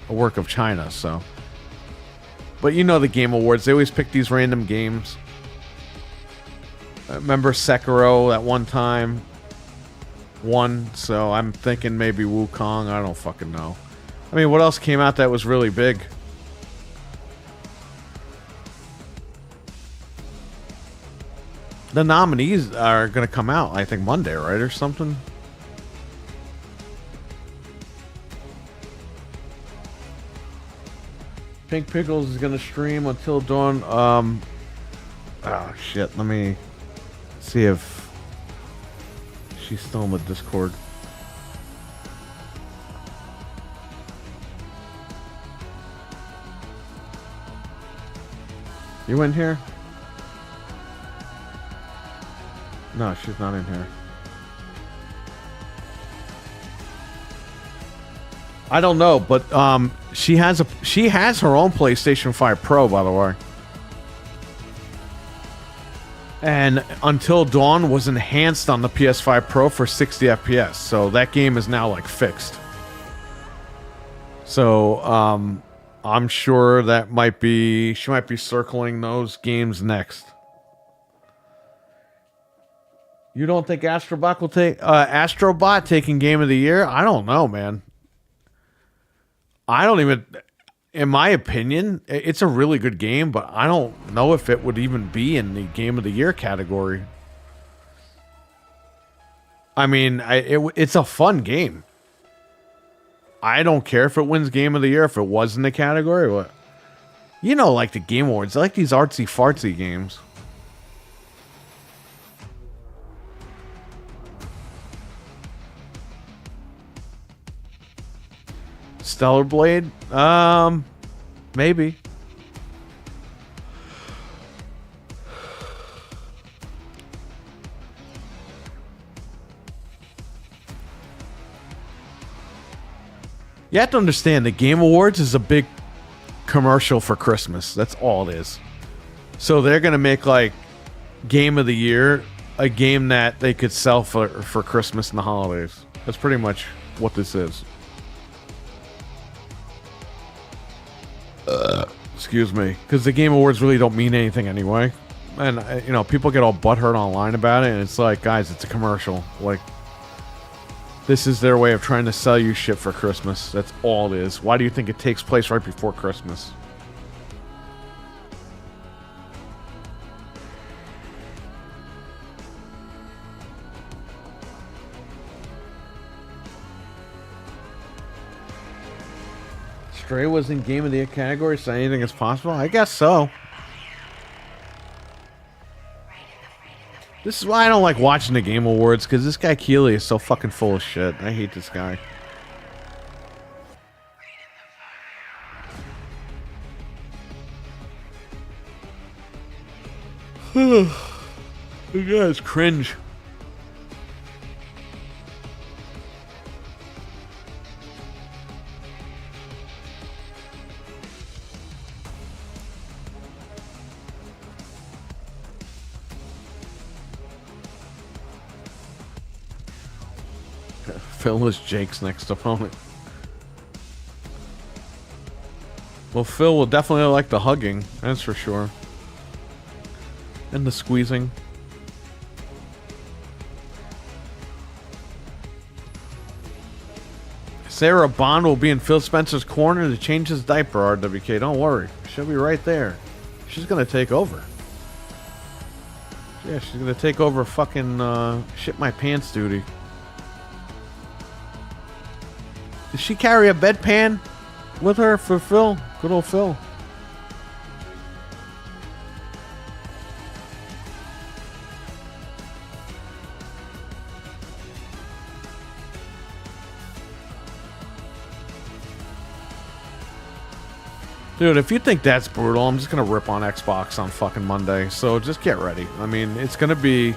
work of China, so. But you know the Game Awards, they always pick these random games. I remember Sekiro at one time won, so I'm thinking maybe Wukong. I don't fucking know. I mean, what else came out that was really big? The nominees are going to come out, I think, Monday, right? Or something? Pink Pickles is going to stream until dawn. Oh, shit. Let me see if she's still in the Discord. You in here? No, she's not in here. I don't know, but she has her own PlayStation 5 Pro, by the way. And Until Dawn was enhanced on the PS5 Pro for 60 FPS, so that game is now like fixed. So I'm sure that she might be circling those games next. You don't think Astrobot will take Astrobot taking Game of the Year? I don't know, man. I don't even, in my opinion, it's a really good game, but I don't know if it would even be in the Game of the Year category. I mean, it's a fun game. I don't care if it wins Game of the Year if it was in the category. What? You know, like the Game Awards, I like these artsy fartsy games. Stellar Blade? Maybe. You have to understand, the Game Awards is a big commercial for Christmas. That's all it is. So they're going to make, like, Game of the Year a game that they could sell for Christmas and the holidays. That's pretty much what this is. Excuse me, because the Game Awards really don't mean anything anyway, and you know, people get all butthurt online about it, and it's like, guys, it's a commercial. Like, this is their way of trying to sell you shit for Christmas. That's all it is. Why do you think it takes place right before Christmas? Stray was in Game of the Year category, so anything is possible? I guess so. This is why I don't like watching the Game Awards, because this guy Keeley is so fucking full of shit. I hate this guy. You guys cringe. Phil is Jake's next opponent. Well, Phil will definitely like the hugging, that's for sure. And the squeezing. Sarah Bond will be in Phil Spencer's corner to change his diaper, RWK. Don't worry. She'll be right there. She's going to take over. Yeah, she's going to take over fucking shit my pants duty. Does she carry a bedpan with her for Phil? Good old Phil. Dude, if you think that's brutal, I'm just gonna rip on Xbox on fucking Monday. So just get ready. I mean, it's gonna be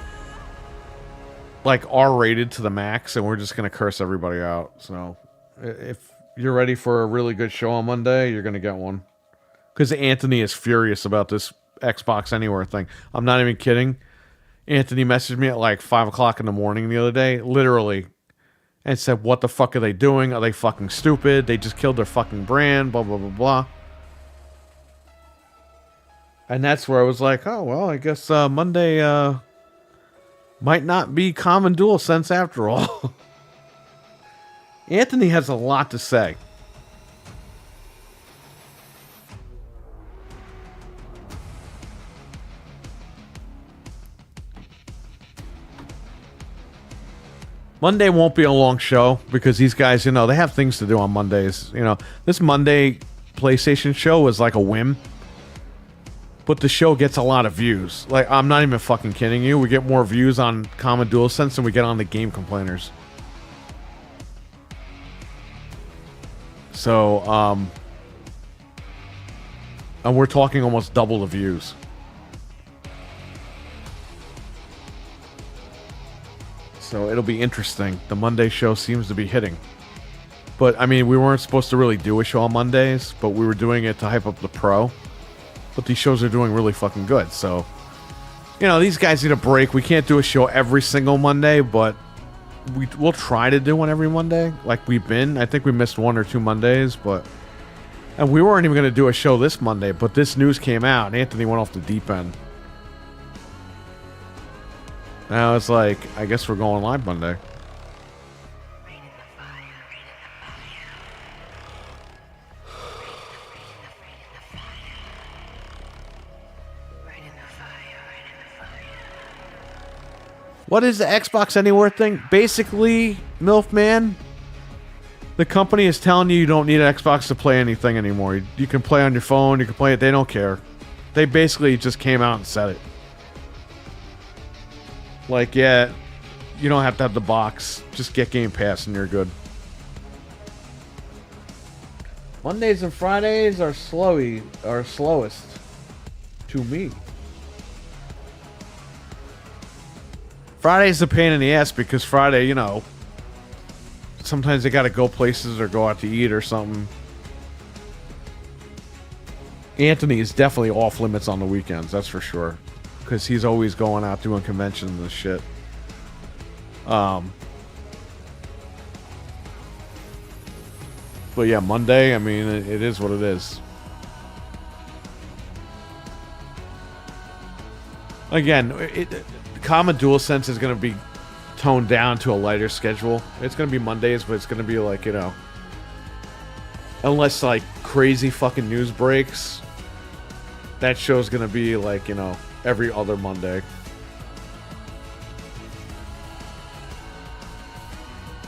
like R-rated to the max, and we're just gonna curse everybody out. So if you're ready for a really good show on Monday, you're gonna get one. Because Anthony is furious about this Xbox Anywhere thing. I'm not even kidding. Anthony messaged me at like 5 o'clock in the morning the other day, literally, and said, what the fuck are they doing? Are they fucking stupid? They just killed their fucking brand, blah, blah, blah, blah. And that's where I was like, oh, well, I guess Monday might not be common DualSense after all. Anthony has a lot to say. Monday won't be a long show because these guys, you know, they have things to do on Mondays. You know, this Monday PlayStation show was like a whim. But the show gets a lot of views. Like, I'm not even fucking kidding you. We get more views on Common DualSense than we get on the Game Complainers. So, and we're talking almost double the views. So it'll be interesting. The Monday show seems to be hitting. But, I mean, we weren't supposed to really do a show on Mondays, but we were doing it to hype up the Pro. But these shows are doing really fucking good, so... You know, these guys need a break. We can't do a show every single Monday, but... We'll try to do one every Monday, like we've been. I think we missed 1 or 2 Mondays, but... And we weren't even going to do a show this Monday, but this news came out, and Anthony went off the deep end. Now it's like, I guess we're going live Monday. What is the Xbox Anywhere thing? Basically, Milfman, the company is telling you don't need an Xbox to play anything anymore. You can play on your phone, you can play it, they don't care. They basically just came out and said it. Like, yeah, you don't have to have the box. Just get Game Pass and you're good. Mondays and Fridays are slowest to me. Friday's a pain in the ass because Friday, you know, sometimes they gotta go places or go out to eat or something. Anthony is definitely off limits on the weekends, that's for sure. Because he's always going out doing conventions and shit. But yeah, Monday, I mean, it is what it is. Again, Common DualSense is going to be toned down to a lighter schedule. It's going to be Mondays, but it's going to be like, you know, unless like crazy fucking news breaks, that show's going to be like, you know, every other Monday.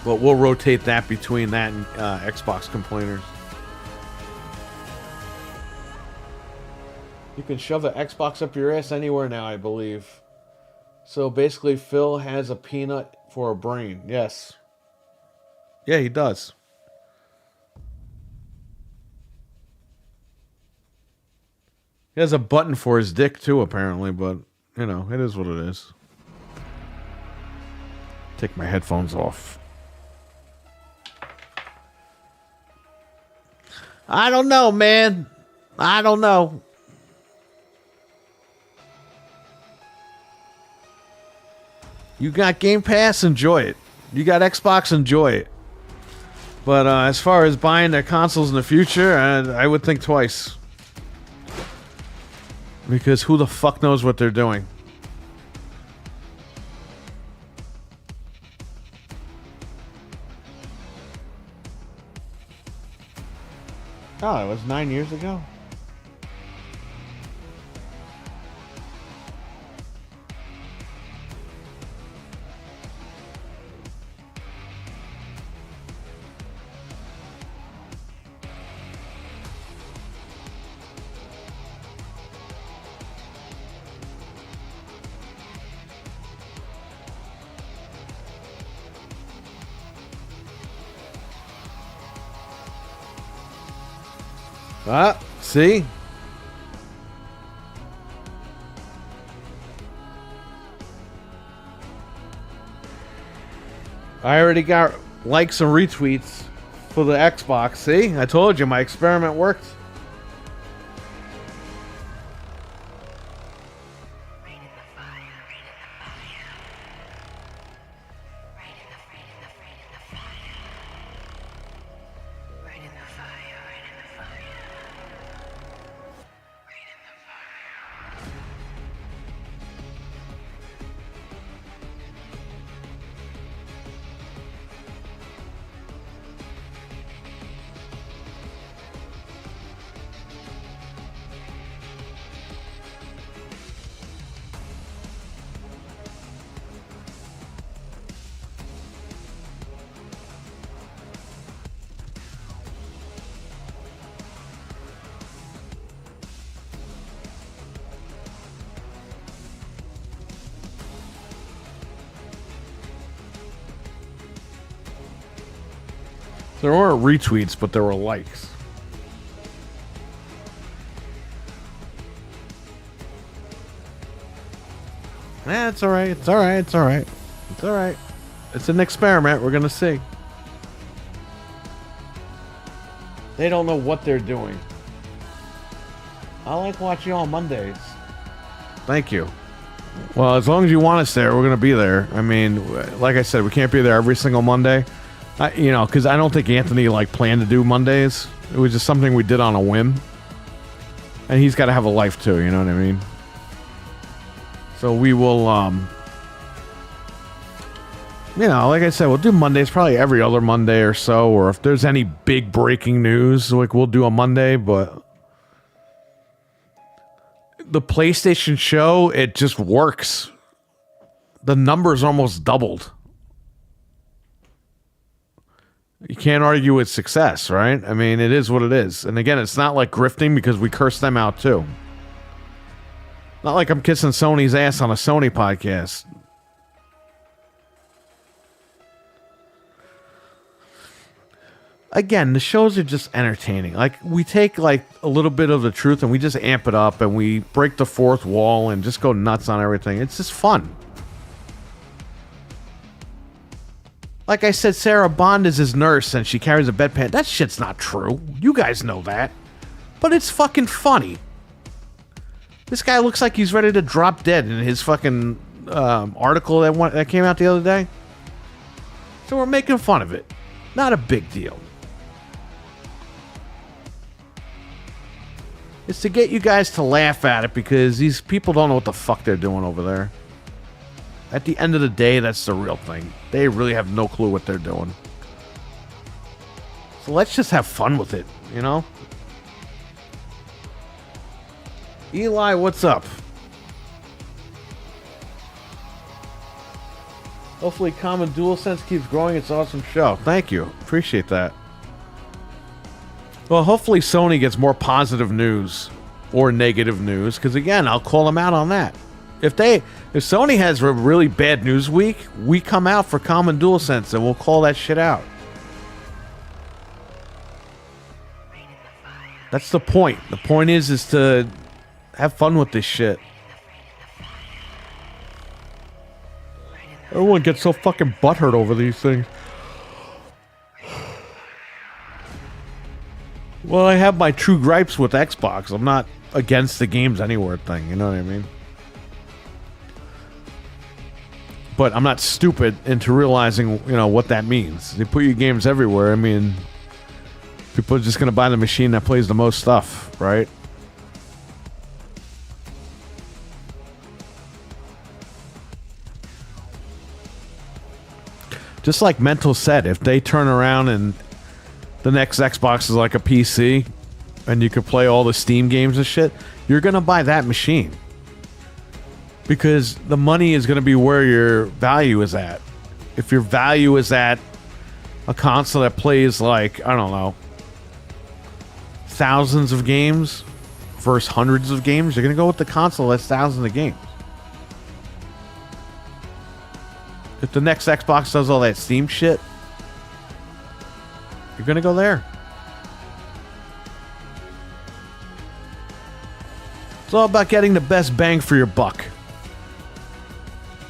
But we'll rotate that between that and Xbox Complainers. You can shove an Xbox up your ass anywhere now, I believe. So basically, Phil has a peanut for a brain. Yes. Yeah, he does. He has a button for his dick, too, apparently. But, you know, it is what it is. Take my headphones off. I don't know, man. I don't know. You got Game Pass, enjoy it. You got Xbox, enjoy it. But as far as buying their consoles in the future, I would think twice. Because who the fuck knows what they're doing? Oh, it was 9 years ago? See? I already got likes and retweets for the Xbox. See? I told you my experiment worked. There weren't retweets, but there were likes. It's all right. It's all right. It's all right. It's all right. It's an experiment. We're going to see. They don't know what they're doing. I like watching you on Mondays. Thank you. Well, as long as you want us there, we're going to be there. I mean, like I said, we can't be there every single Monday. Because I don't think Anthony planned to do Mondays. It was just something we did on a whim, and he's got to have a life too. You know what I mean? So we will, like I said, we'll do Mondays probably every other Monday or so. Or if there's any big breaking news, we'll do a Monday. But the PlayStation show, it just works. The numbers almost doubled. You can't argue with success, right? I mean, it is what it is. And again, it's not like grifting because we curse them out too. Not like I'm kissing Sony's ass on a Sony podcast. Again, the shows are just entertaining. We take a little bit of the truth and we just amp it up and we break the fourth wall and just go nuts on everything. It's just fun. Like I said, Sarah Bond is his nurse and she carries a bedpan. That shit's not true. You guys know that. But it's fucking funny. This guy looks like he's ready to drop dead in his fucking article that came out the other day. So we're making fun of it. Not a big deal. It's to get you guys to laugh at it because these people don't know what the fuck they're doing over there. At the end of the day, that's the real thing. They really have no clue what they're doing. So let's just have fun with it, you know? Eli, what's up? Hopefully Common DualSense keeps growing. It's an awesome show. Thank you. Appreciate that. Well, hopefully Sony gets more positive news or negative news, because again, I'll call them out on that. If Sony has a really bad news week, we come out for Common DualSense and we'll call that shit out. That's the point. The point is to have fun with this shit. Everyone gets so fucking butthurt over these things. Well, I have my true gripes with Xbox. I'm not against the Games Anywhere thing, you know what I mean? But I'm not stupid into realizing, what that means. They put your games everywhere. I mean, people are just going to buy the machine that plays the most stuff, right? Just like Mental said, if they turn around and the next Xbox is like a PC and you can play all the Steam games and shit, you're going to buy that machine. Because the money is going to be where your value is at. If your value is at a console that plays thousands of games versus hundreds of games, you're going to go with the console that's thousands of games. If the next Xbox does all that Steam shit, you're going to go there. It's all about getting the best bang for your buck.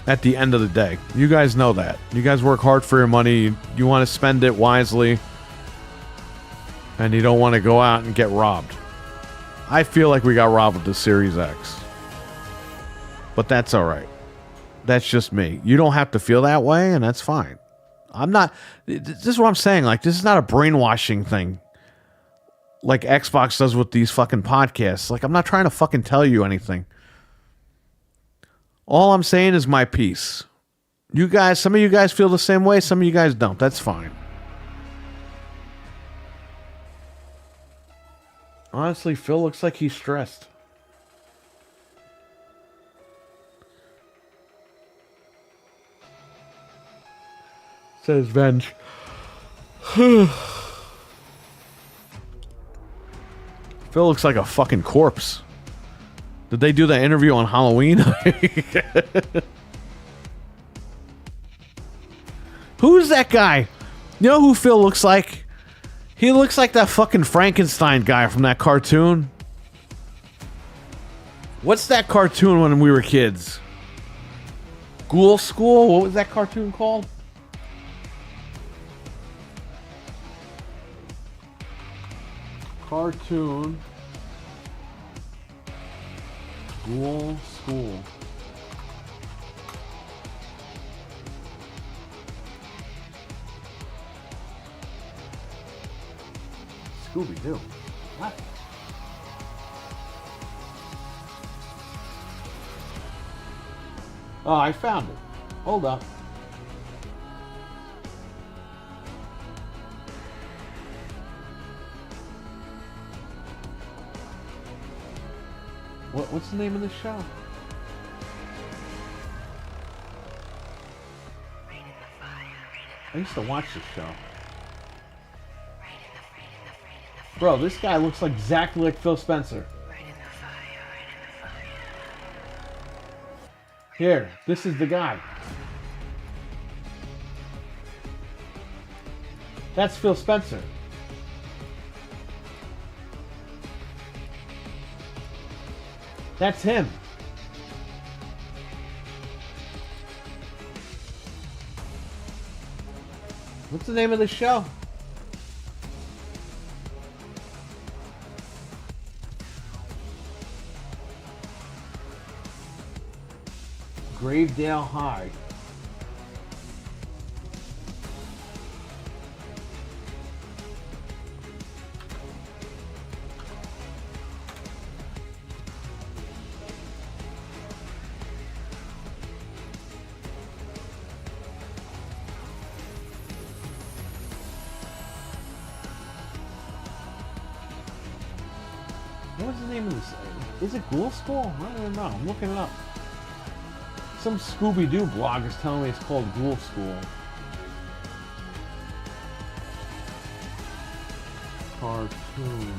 At the end of the day. You guys know that. You guys work hard for your money. You want to spend it wisely. And you don't want to go out and get robbed. I feel like we got robbed with the Series X. But that's alright. That's just me. You don't have to feel that way, and that's fine. I'm not... This is what I'm saying. Like, this is not a brainwashing thing. Like Xbox does with these fucking podcasts. Like, I'm not trying to fucking tell you anything. All I'm saying is my piece. You guys, some of you guys feel the same way, some of you guys don't. That's fine. Honestly, Phil looks like he's stressed. Says Venge. Phil looks like a fucking corpse. Did they do that interview on Halloween? Who's that guy? You know who Phil looks like? He looks like that fucking Frankenstein guy from that cartoon. What's that cartoon when we were kids? Ghoul School? What was that cartoon called? Cartoon. Ghoul School. Scooby-Doo. What? Oh, I found it. Hold up. What's the name of the show? I used to watch this show. Bro, this guy looks like exactly like Phil Spencer. Here, this is the guy. That's Phil Spencer. That's him. What's the name of the show? Gravedale High. What's the name of this? Is it Ghoul School? I don't know. I'm looking it up. Some Scooby-Doo blog is telling me it's called Ghoul School. Cartoon.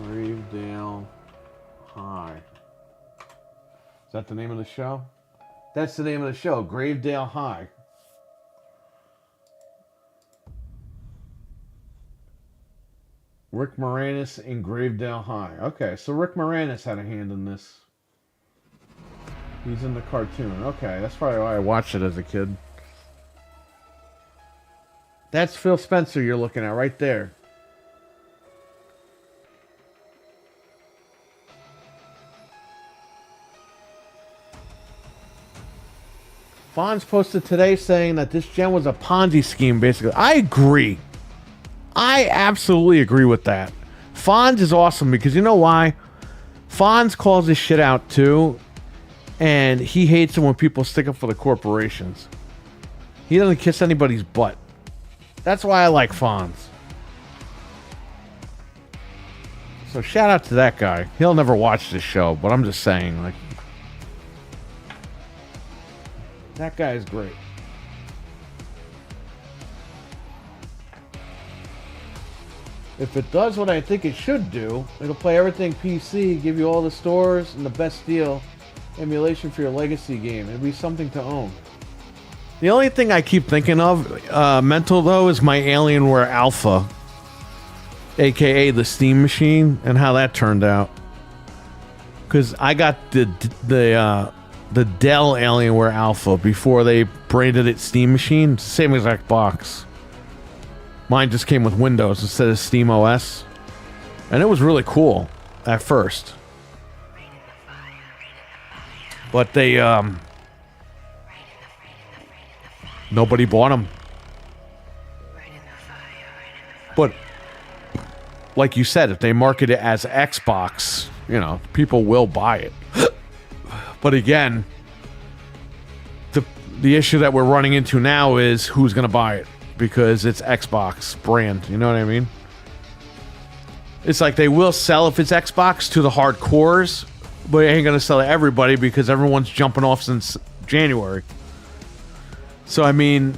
Gravedale High. Is that the name of the show? That's the name of the show, Gravedale High. Rick Moranis in Gravedale High. Okay, so Rick Moranis had a hand in this. He's in the cartoon. Okay, that's probably why I watched it as a kid. That's Phil Spencer you're looking at right there. Fonz posted today saying that this gen was a Ponzi scheme, basically. I agree. I absolutely agree with that. Fonz is awesome because you know why? Fonz calls this shit out too, and he hates it when people stick up for the corporations. He doesn't kiss anybody's butt. That's why I like Fonz. So shout out to that guy. He'll never watch this show, but I'm just saying, like, that guy is great. If it does what I think it should do, it'll play everything PC, give you all the stores and the best deal, emulation for your legacy game. It'll be something to own. The only thing I keep thinking of, mental though, is my Alienware Alpha, aka the Steam machine, and how that turned out. Because I got the Dell Alienware Alpha before they branded it Steam machine. It's the same exact box. Mine just came with Windows instead of Steam OS. And it was really cool at first. But they, nobody bought them. But, like you said, if they market it as Xbox, you know, people will buy it. But again, the issue that we're running into now is who's going to buy it. Because it's Xbox brand, you know what I mean? It's like they will sell if it's Xbox to the hardcores, but it ain't gonna sell to everybody because everyone's jumping off since January. So I mean,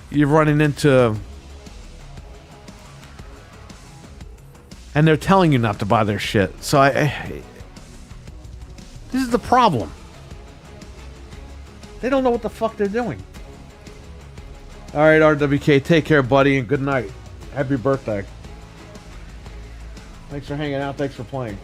you're running into, and they're telling you not to buy their shit. So this is the problem. They don't know what the fuck they're doing. All right, RWK, take care, buddy, and good night. Happy birthday. Thanks for hanging out. Thanks for playing.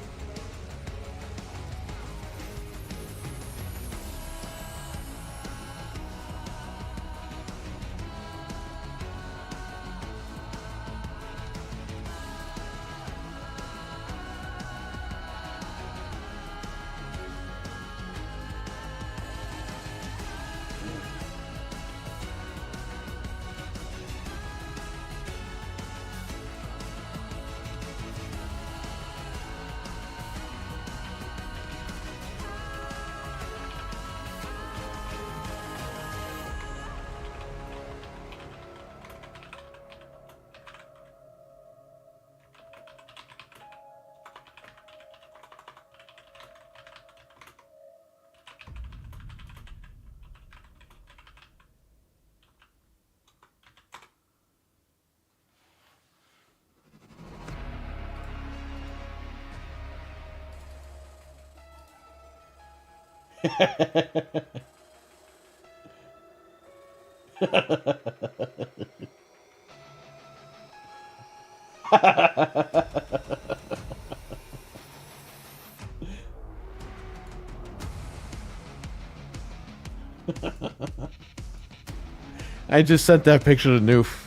I just sent that picture to Noof.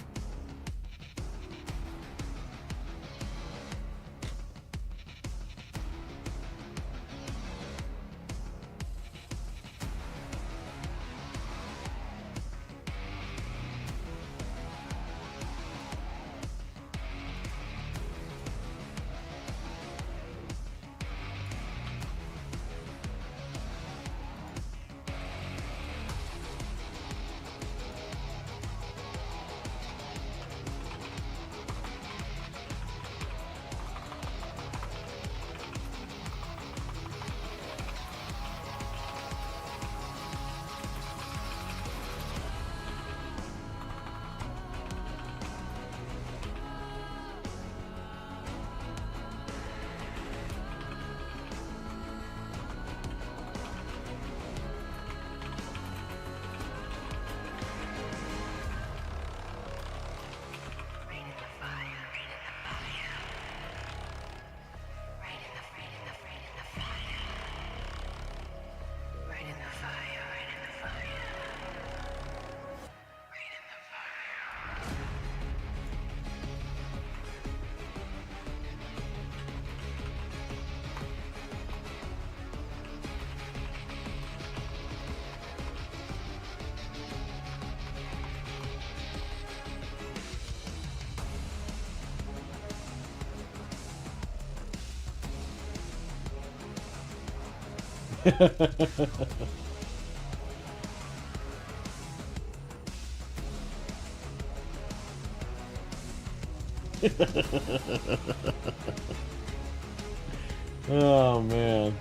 Oh man.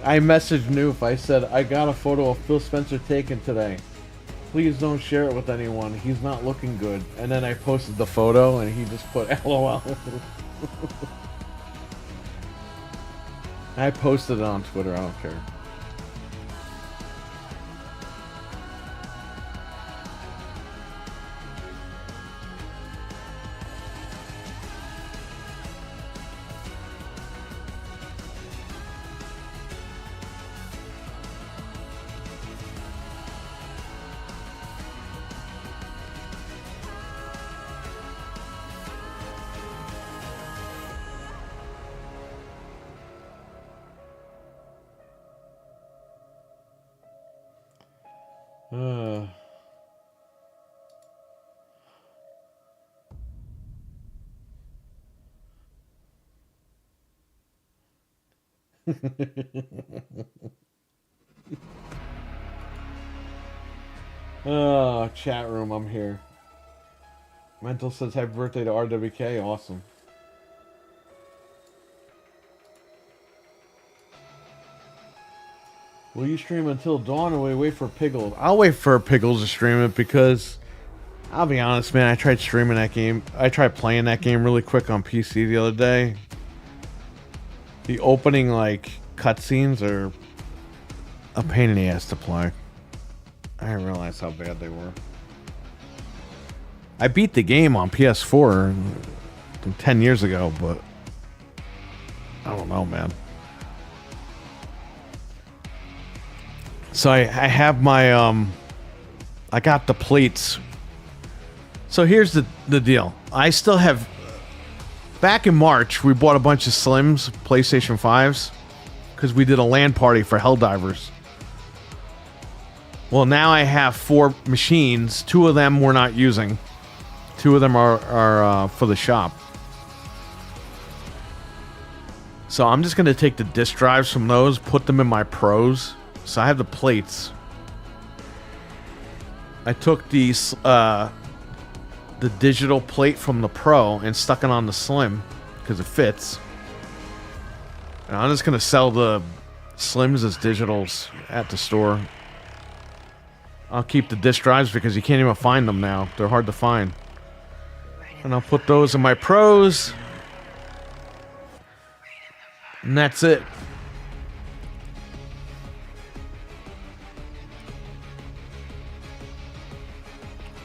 I messaged Noof. I said, I got a photo of Phil Spencer taken today. Please don't share it with anyone. He's not looking good. And then I posted the photo and he just put LOL. I posted it on Twitter. I don't care. Oh, chat room, I'm here. Mental says happy birthday to RWK. Awesome. Will you stream until dawn or will you wait for Piggles? I'll wait for Piggles to stream it because I'll be honest, man, I tried streaming that game. I tried playing that game really quick on PC the other day. The opening, like, cutscenes are a pain in the ass to play. I didn't realize how bad they were. I beat the game on PS4 10 years ago, but I don't know, man. So I have my, I got the plates. So here's the deal. I still have, back in March, we bought a bunch of Slims, PlayStation 5s, because we did a LAN party for Helldivers. Well, now I have 4 machines. 2 of them we're not using. 2 of them are for the shop. So I'm just going to take the disk drives from those, put them in my Pros. So I have the plates. I took these, the digital plate from the Pro and stuck it on the Slim because it fits. And I'm just going to sell the Slims as digitals at the store. I'll keep the disk drives because you can't even find them now. They're hard to find. And I'll put those in my Pros. And that's it.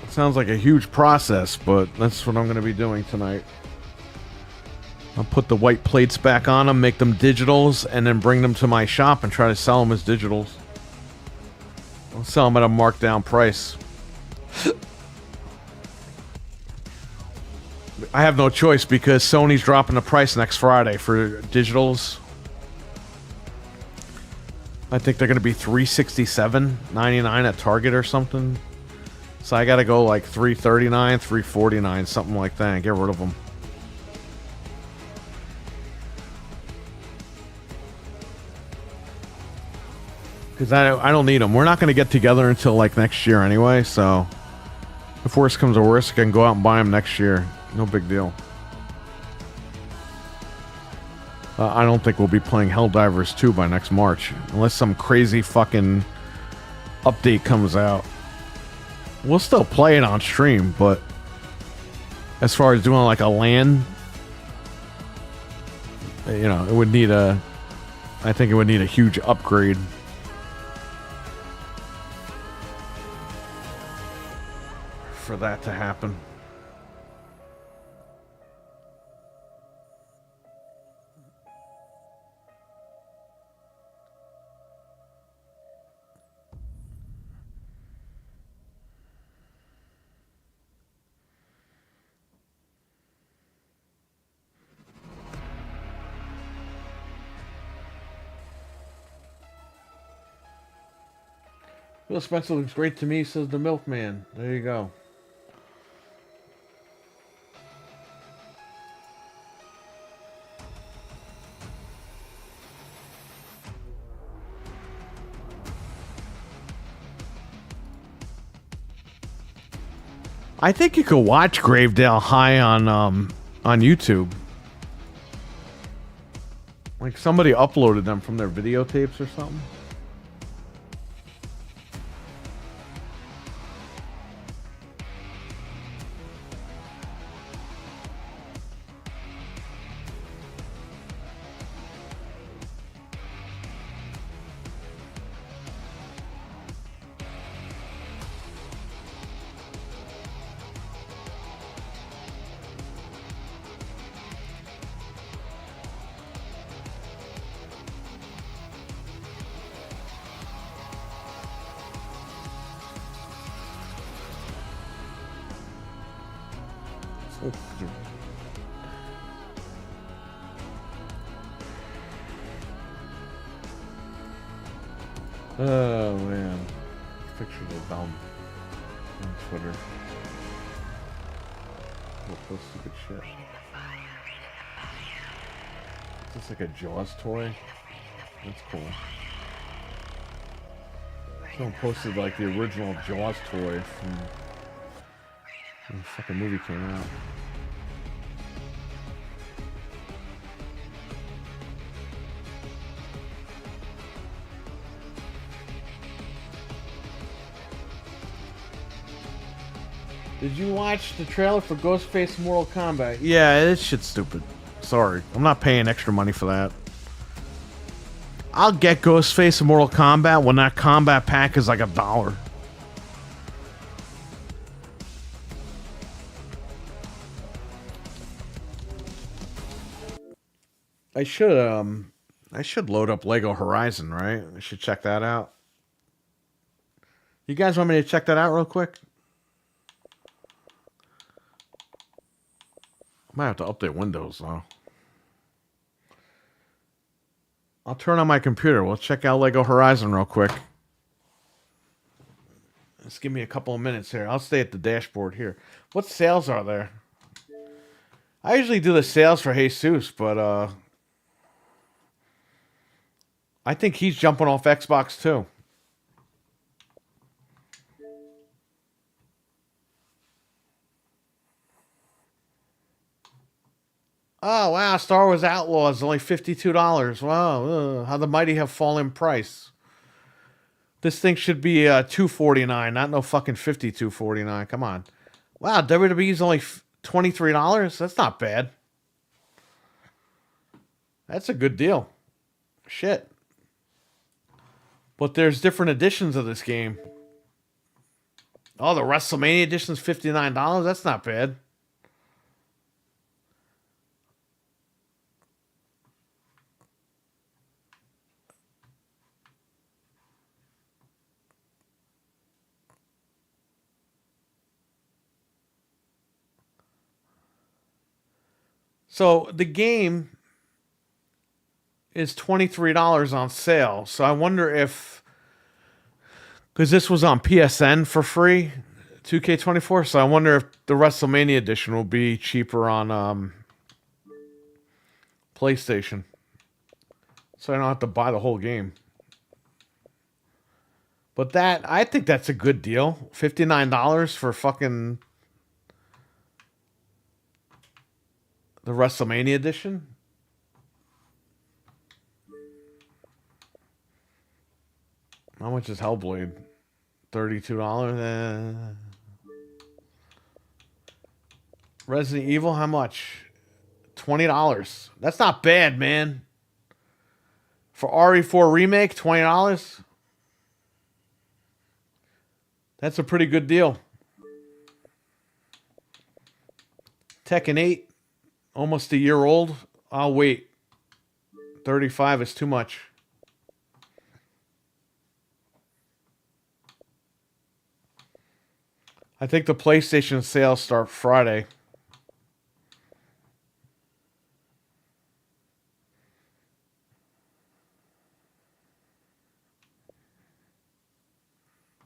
It sounds like a huge process, but that's what I'm going to be doing tonight. I'll put the white plates back on them, make them digitals, and then bring them to my shop and try to sell them as digitals. I'll sell them at a markdown price. I have no choice because Sony's dropping the price next Friday for digitals. I think they're going to be $367.99 at Target or something. So I got to go like $339, $349, something like that, and get rid of them. Because I don't need them. We're not going to get together until like next year anyway, so if worse comes to worse, I can go out and buy them next year. No big deal. I don't think we'll be playing Helldivers 2 by next March. Unless some crazy fucking update comes out. We'll still play it on stream, but as far as doing like a LAN, you know, it would need a... I think it would need a huge upgrade. For that to happen. Phil Spencer looks great to me, says the milkman. There you go. I think you could watch Gravedale High on YouTube. Like somebody uploaded them from their videotapes or something. Oh man, pictures of dumb on Twitter. We'll post stupid shit. Is this like a Jaws toy? That's cool. Someone posted like the original Jaws toy from when the fucking movie came out. Did you watch the trailer for Ghostface Mortal Kombat? Yeah, this shit's stupid. Sorry. I'm not paying extra money for that. I'll get Ghostface in Mortal Kombat when that combat pack is like $1. I should load up Lego Horizon, right? I should check that out. You guys want me to check that out real quick? I might have to update Windows though. I'll turn on my computer. We'll check out Lego Horizon real quick. Just give me a couple of minutes here. I'll stay at the dashboard here. What sales are there? I usually do the sales for Jesus, but I think he's jumping off Xbox too. Oh, wow. Star Wars Outlaws, only $52. Wow. How the mighty have fallen in price. This thing should be $249, not no fucking $52.49. Come on. Wow, WWE's only $23? That's not bad. That's a good deal. Shit. But there's different editions of this game. Oh, the WrestleMania edition's $59? That's not bad. So the game is $23 on sale. So I wonder if, because this was on PSN for free, 2K24. So I wonder if the WrestleMania edition will be cheaper on PlayStation. So I don't have to buy the whole game. But I think that's a good deal. $59 for fucking the WrestleMania edition. How much is Hellblade? $32. Resident Evil, how much? $20. That's not bad, man. For RE4 Remake, $20. That's a pretty good deal. Tekken 8. Almost a year old. I'll wait. 35 is too much. I think the PlayStation sales start Friday.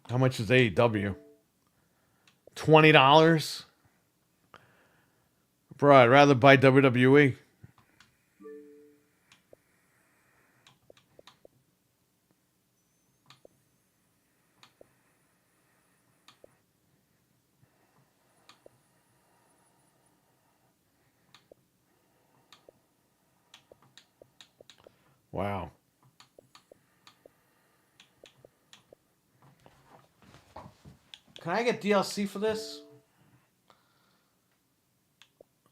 How much is AEW? $20? Bro, I'd rather buy WWE. Wow. Can I get DLC for this?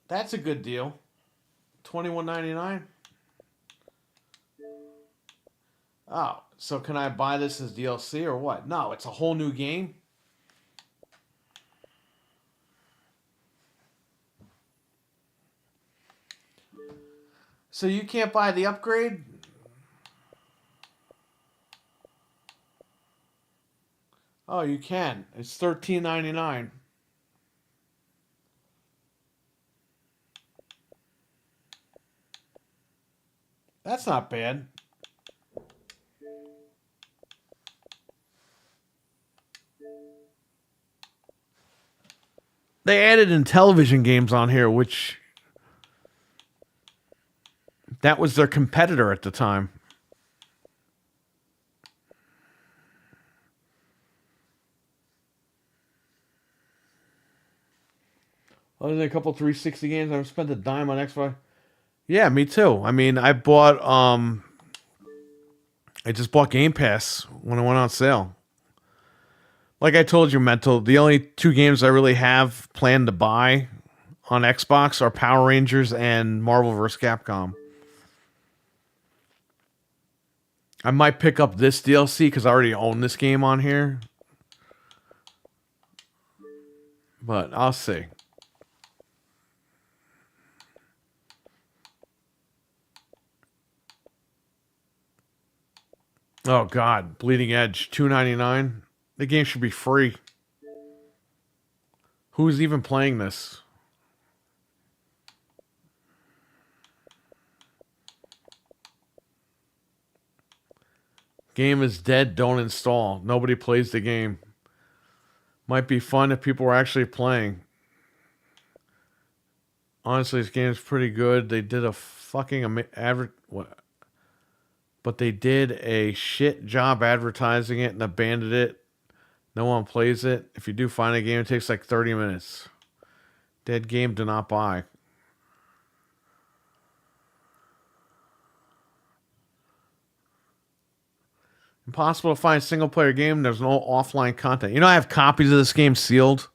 That's a good deal. $21.99. Oh, so can I buy this as DLC or what? No, it's a whole new game. So you can't buy the upgrade? Oh, you can. It's $13.99. That's not bad. They added in television games on here, which that was their competitor at the time. Other than a couple 360 games, I've spent a dime on Xbox. Yeah, me too. I mean, I just bought Game Pass when it went on sale. Like I told you, Mental, the only two games I really have planned to buy on Xbox are Power Rangers and Marvel vs. Capcom. I might pick up this DLC because I already own this game on here. But I'll see. Oh God, Bleeding Edge, $2.99. The game should be free. Who's even playing this? Game is dead, don't install. Nobody plays the game. Might be fun if people were actually playing. Honestly, this game's pretty good. They did a fucking but they did a shit job advertising it and abandoned it. No one plays it. If you do find a game, it takes like 30 minutes. Dead game, do not buy. Impossible to find a single player game. There's no offline content. You know, I have copies of this game sealed.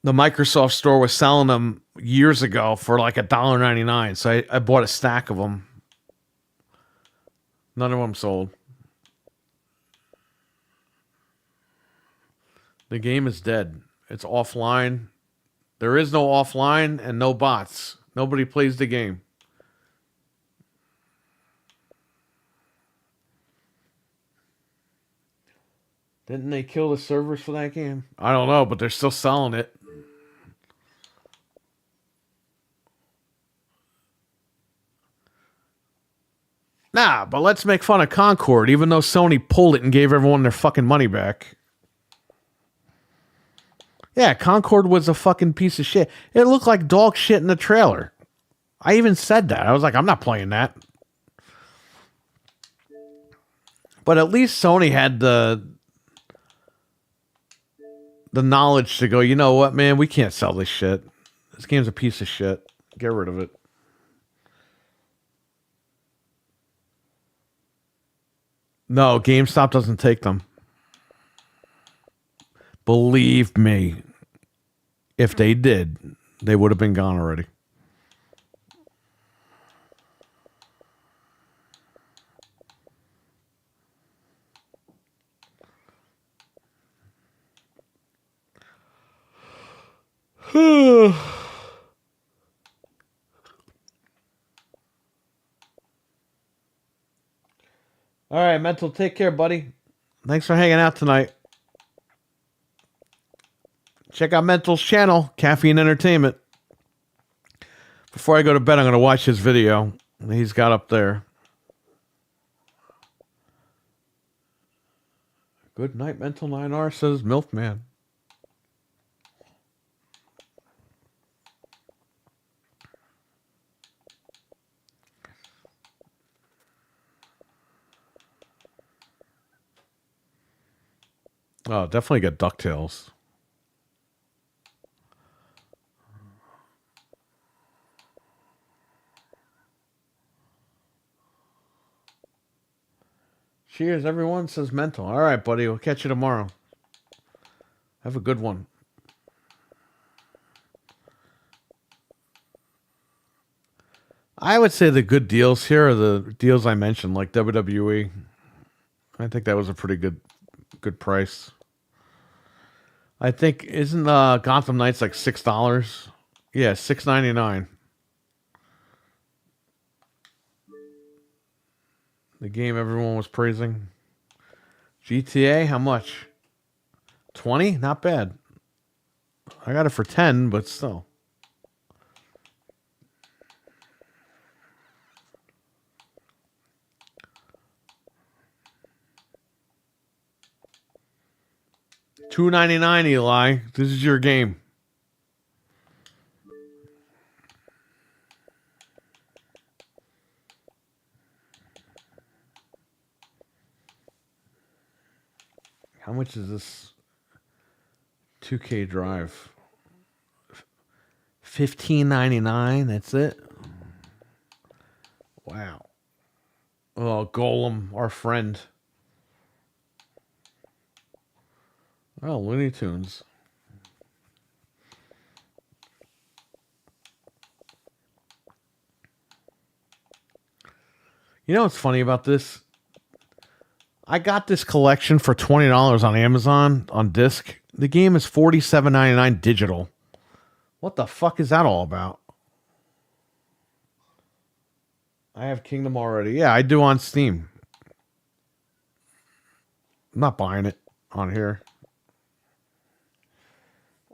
The Microsoft store was selling them years ago for like $1.99. So I bought a stack of them. None of them sold. The game is dead. It's offline. There is no offline and no bots. Nobody plays the game. Didn't they kill the servers for that game? I don't know, but they're still selling it. Nah, but let's make fun of Concord, even though Sony pulled it and gave everyone their fucking money back. Yeah, Concord was a fucking piece of shit. It looked like dog shit in the trailer. I even said that. I was like, I'm not playing that. But at least Sony had the knowledge to go, you know what, man? We can't sell this shit. This game's a piece of shit. Get rid of it. No, GameStop doesn't take them. Believe me, if they did, they would have been gone already. All right, Mental, take care, buddy. Thanks for hanging out tonight. Check out Mental's channel, Caffeine Entertainment. Before I go to bed, I'm going to watch his video he's got up there. Good night, Mental 9R, says Milfman. Oh, definitely get DuckTales. Cheers, everyone, says Mental. All right, buddy. We'll catch you tomorrow. Have a good one. I would say the good deals here are the deals I mentioned, like WWE. I think that was a pretty good price. I think, isn't Gotham Knights like $6? Yeah, $6.99. The game everyone was praising. GTA, how much? 20? Not bad. I got it for 10, but still. $2.99, Eli. This is your game. How much is this 2K drive? $15.99. That's it. Wow. Oh, Golem, our friend. Oh, Looney Tunes. You know what's funny about this? I got this collection for $20 on Amazon on disc. The game is $47.99 digital. What the fuck is that all about? I have Kingdom already. Yeah, I do on Steam. I'm not buying it on here.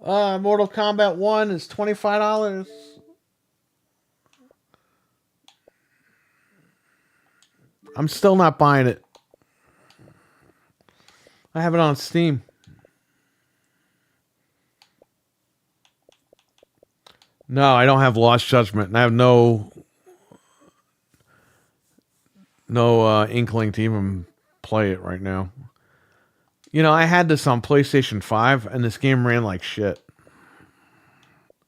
Mortal Kombat 1 is $25. I'm still not buying it. I have it on Steam. No, I don't have Lost Judgment, and I have no inkling to even play it right now. You know, I had this on PlayStation 5, and this game ran like shit.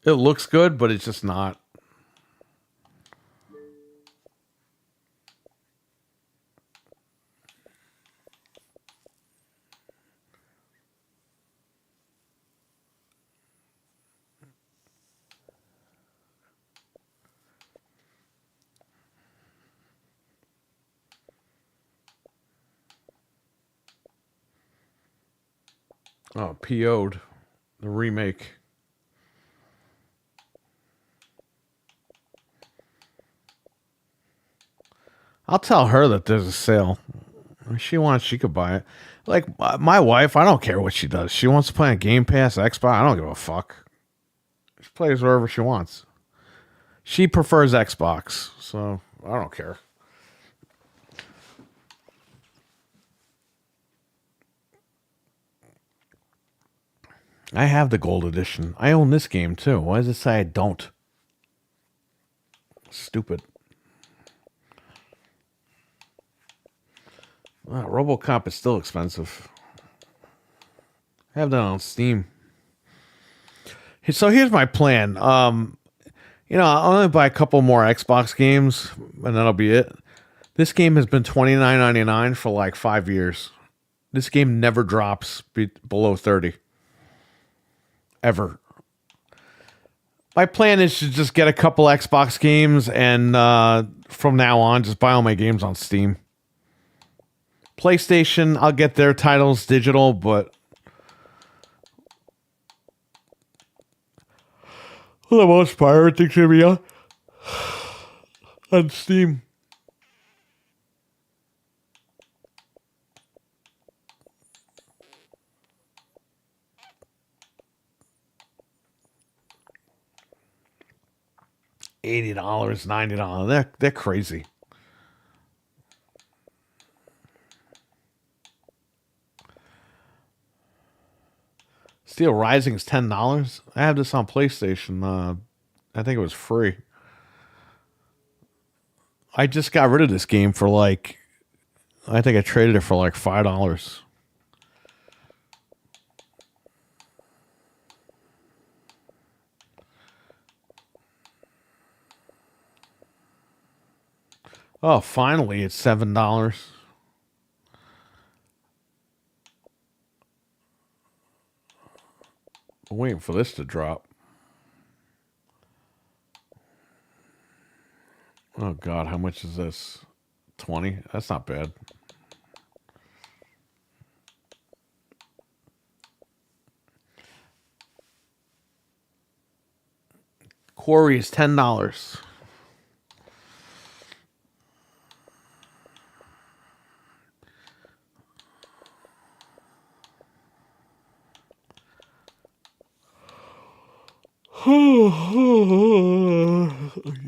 It looks good, but it's just not. Oh, PO'd. The remake. I'll tell her that there's a sale. If she wants, she could buy it. Like, my wife, I don't care what she does. She wants to play on Game Pass, Xbox. I don't give a fuck. She plays wherever she wants. She prefers Xbox, so I don't care. I have the gold edition. I own this game too. Why does it say I don't? Stupid. RoboCop is still expensive. I have that on Steam. So here's my plan. You know, I'll only buy a couple more Xbox games, and that'll be it. This game has been $29.99 for like 5 years. This game never drops below 30. Ever. My plan is to just get a couple Xbox games and from now on just buy all my games on Steam. PlayStation, I'll get their titles digital, but for the most part, everything's gonna be on Steam. $80, $90. They're crazy. Steel Rising is $10. I have this on PlayStation. I think it was free. I just got rid of this game for like, I think I traded it for like $5. Oh, finally, it's $7. I'm waiting for this to drop. Oh, God, how much is this? 20? That's not bad. Quarry is $10.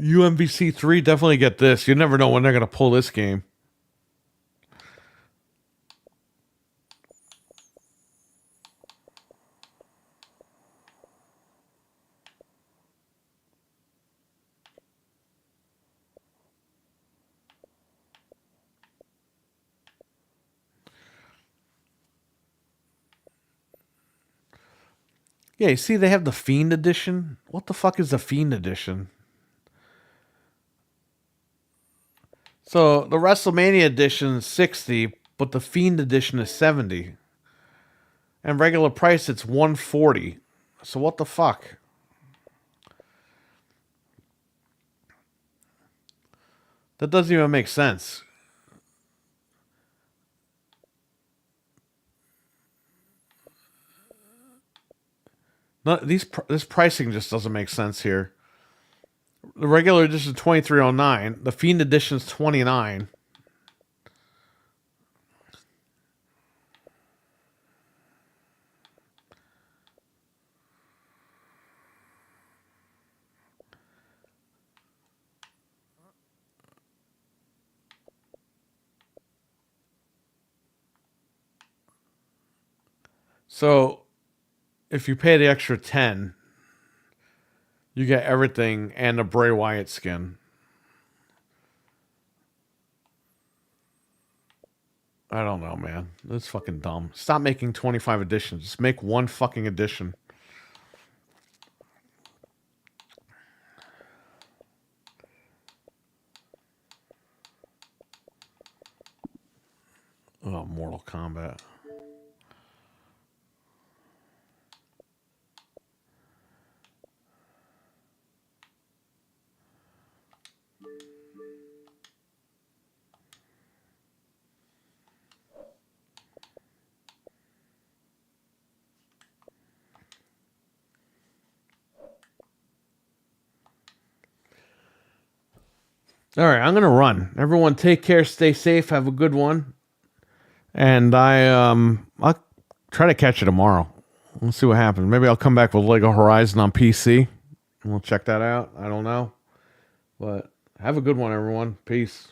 UMVC 3, definitely get this. You never know when they're going to pull this game. Yeah, you see they have the Fiend Edition. What the fuck is the Fiend Edition? So the WrestleMania Edition is 60, but the Fiend Edition is 70. And regular price it's 140. So what the fuck? That doesn't even make sense. No, this pricing just doesn't make sense here. The regular edition is $23.09. The Fiend edition is $29. So, if you pay the extra 10, you get everything and a Bray Wyatt skin. I don't know, man. That's fucking dumb. Stop making 25 editions. Just make one fucking edition. Oh, Mortal Kombat. All right, I'm gonna run. Everyone, take care, stay safe, have a good one, and I'll try to catch you tomorrow. We'll see what happens. Maybe I'll come back with Lego Horizon on PC, and we'll check that out. I don't know, but have a good one, everyone. Peace.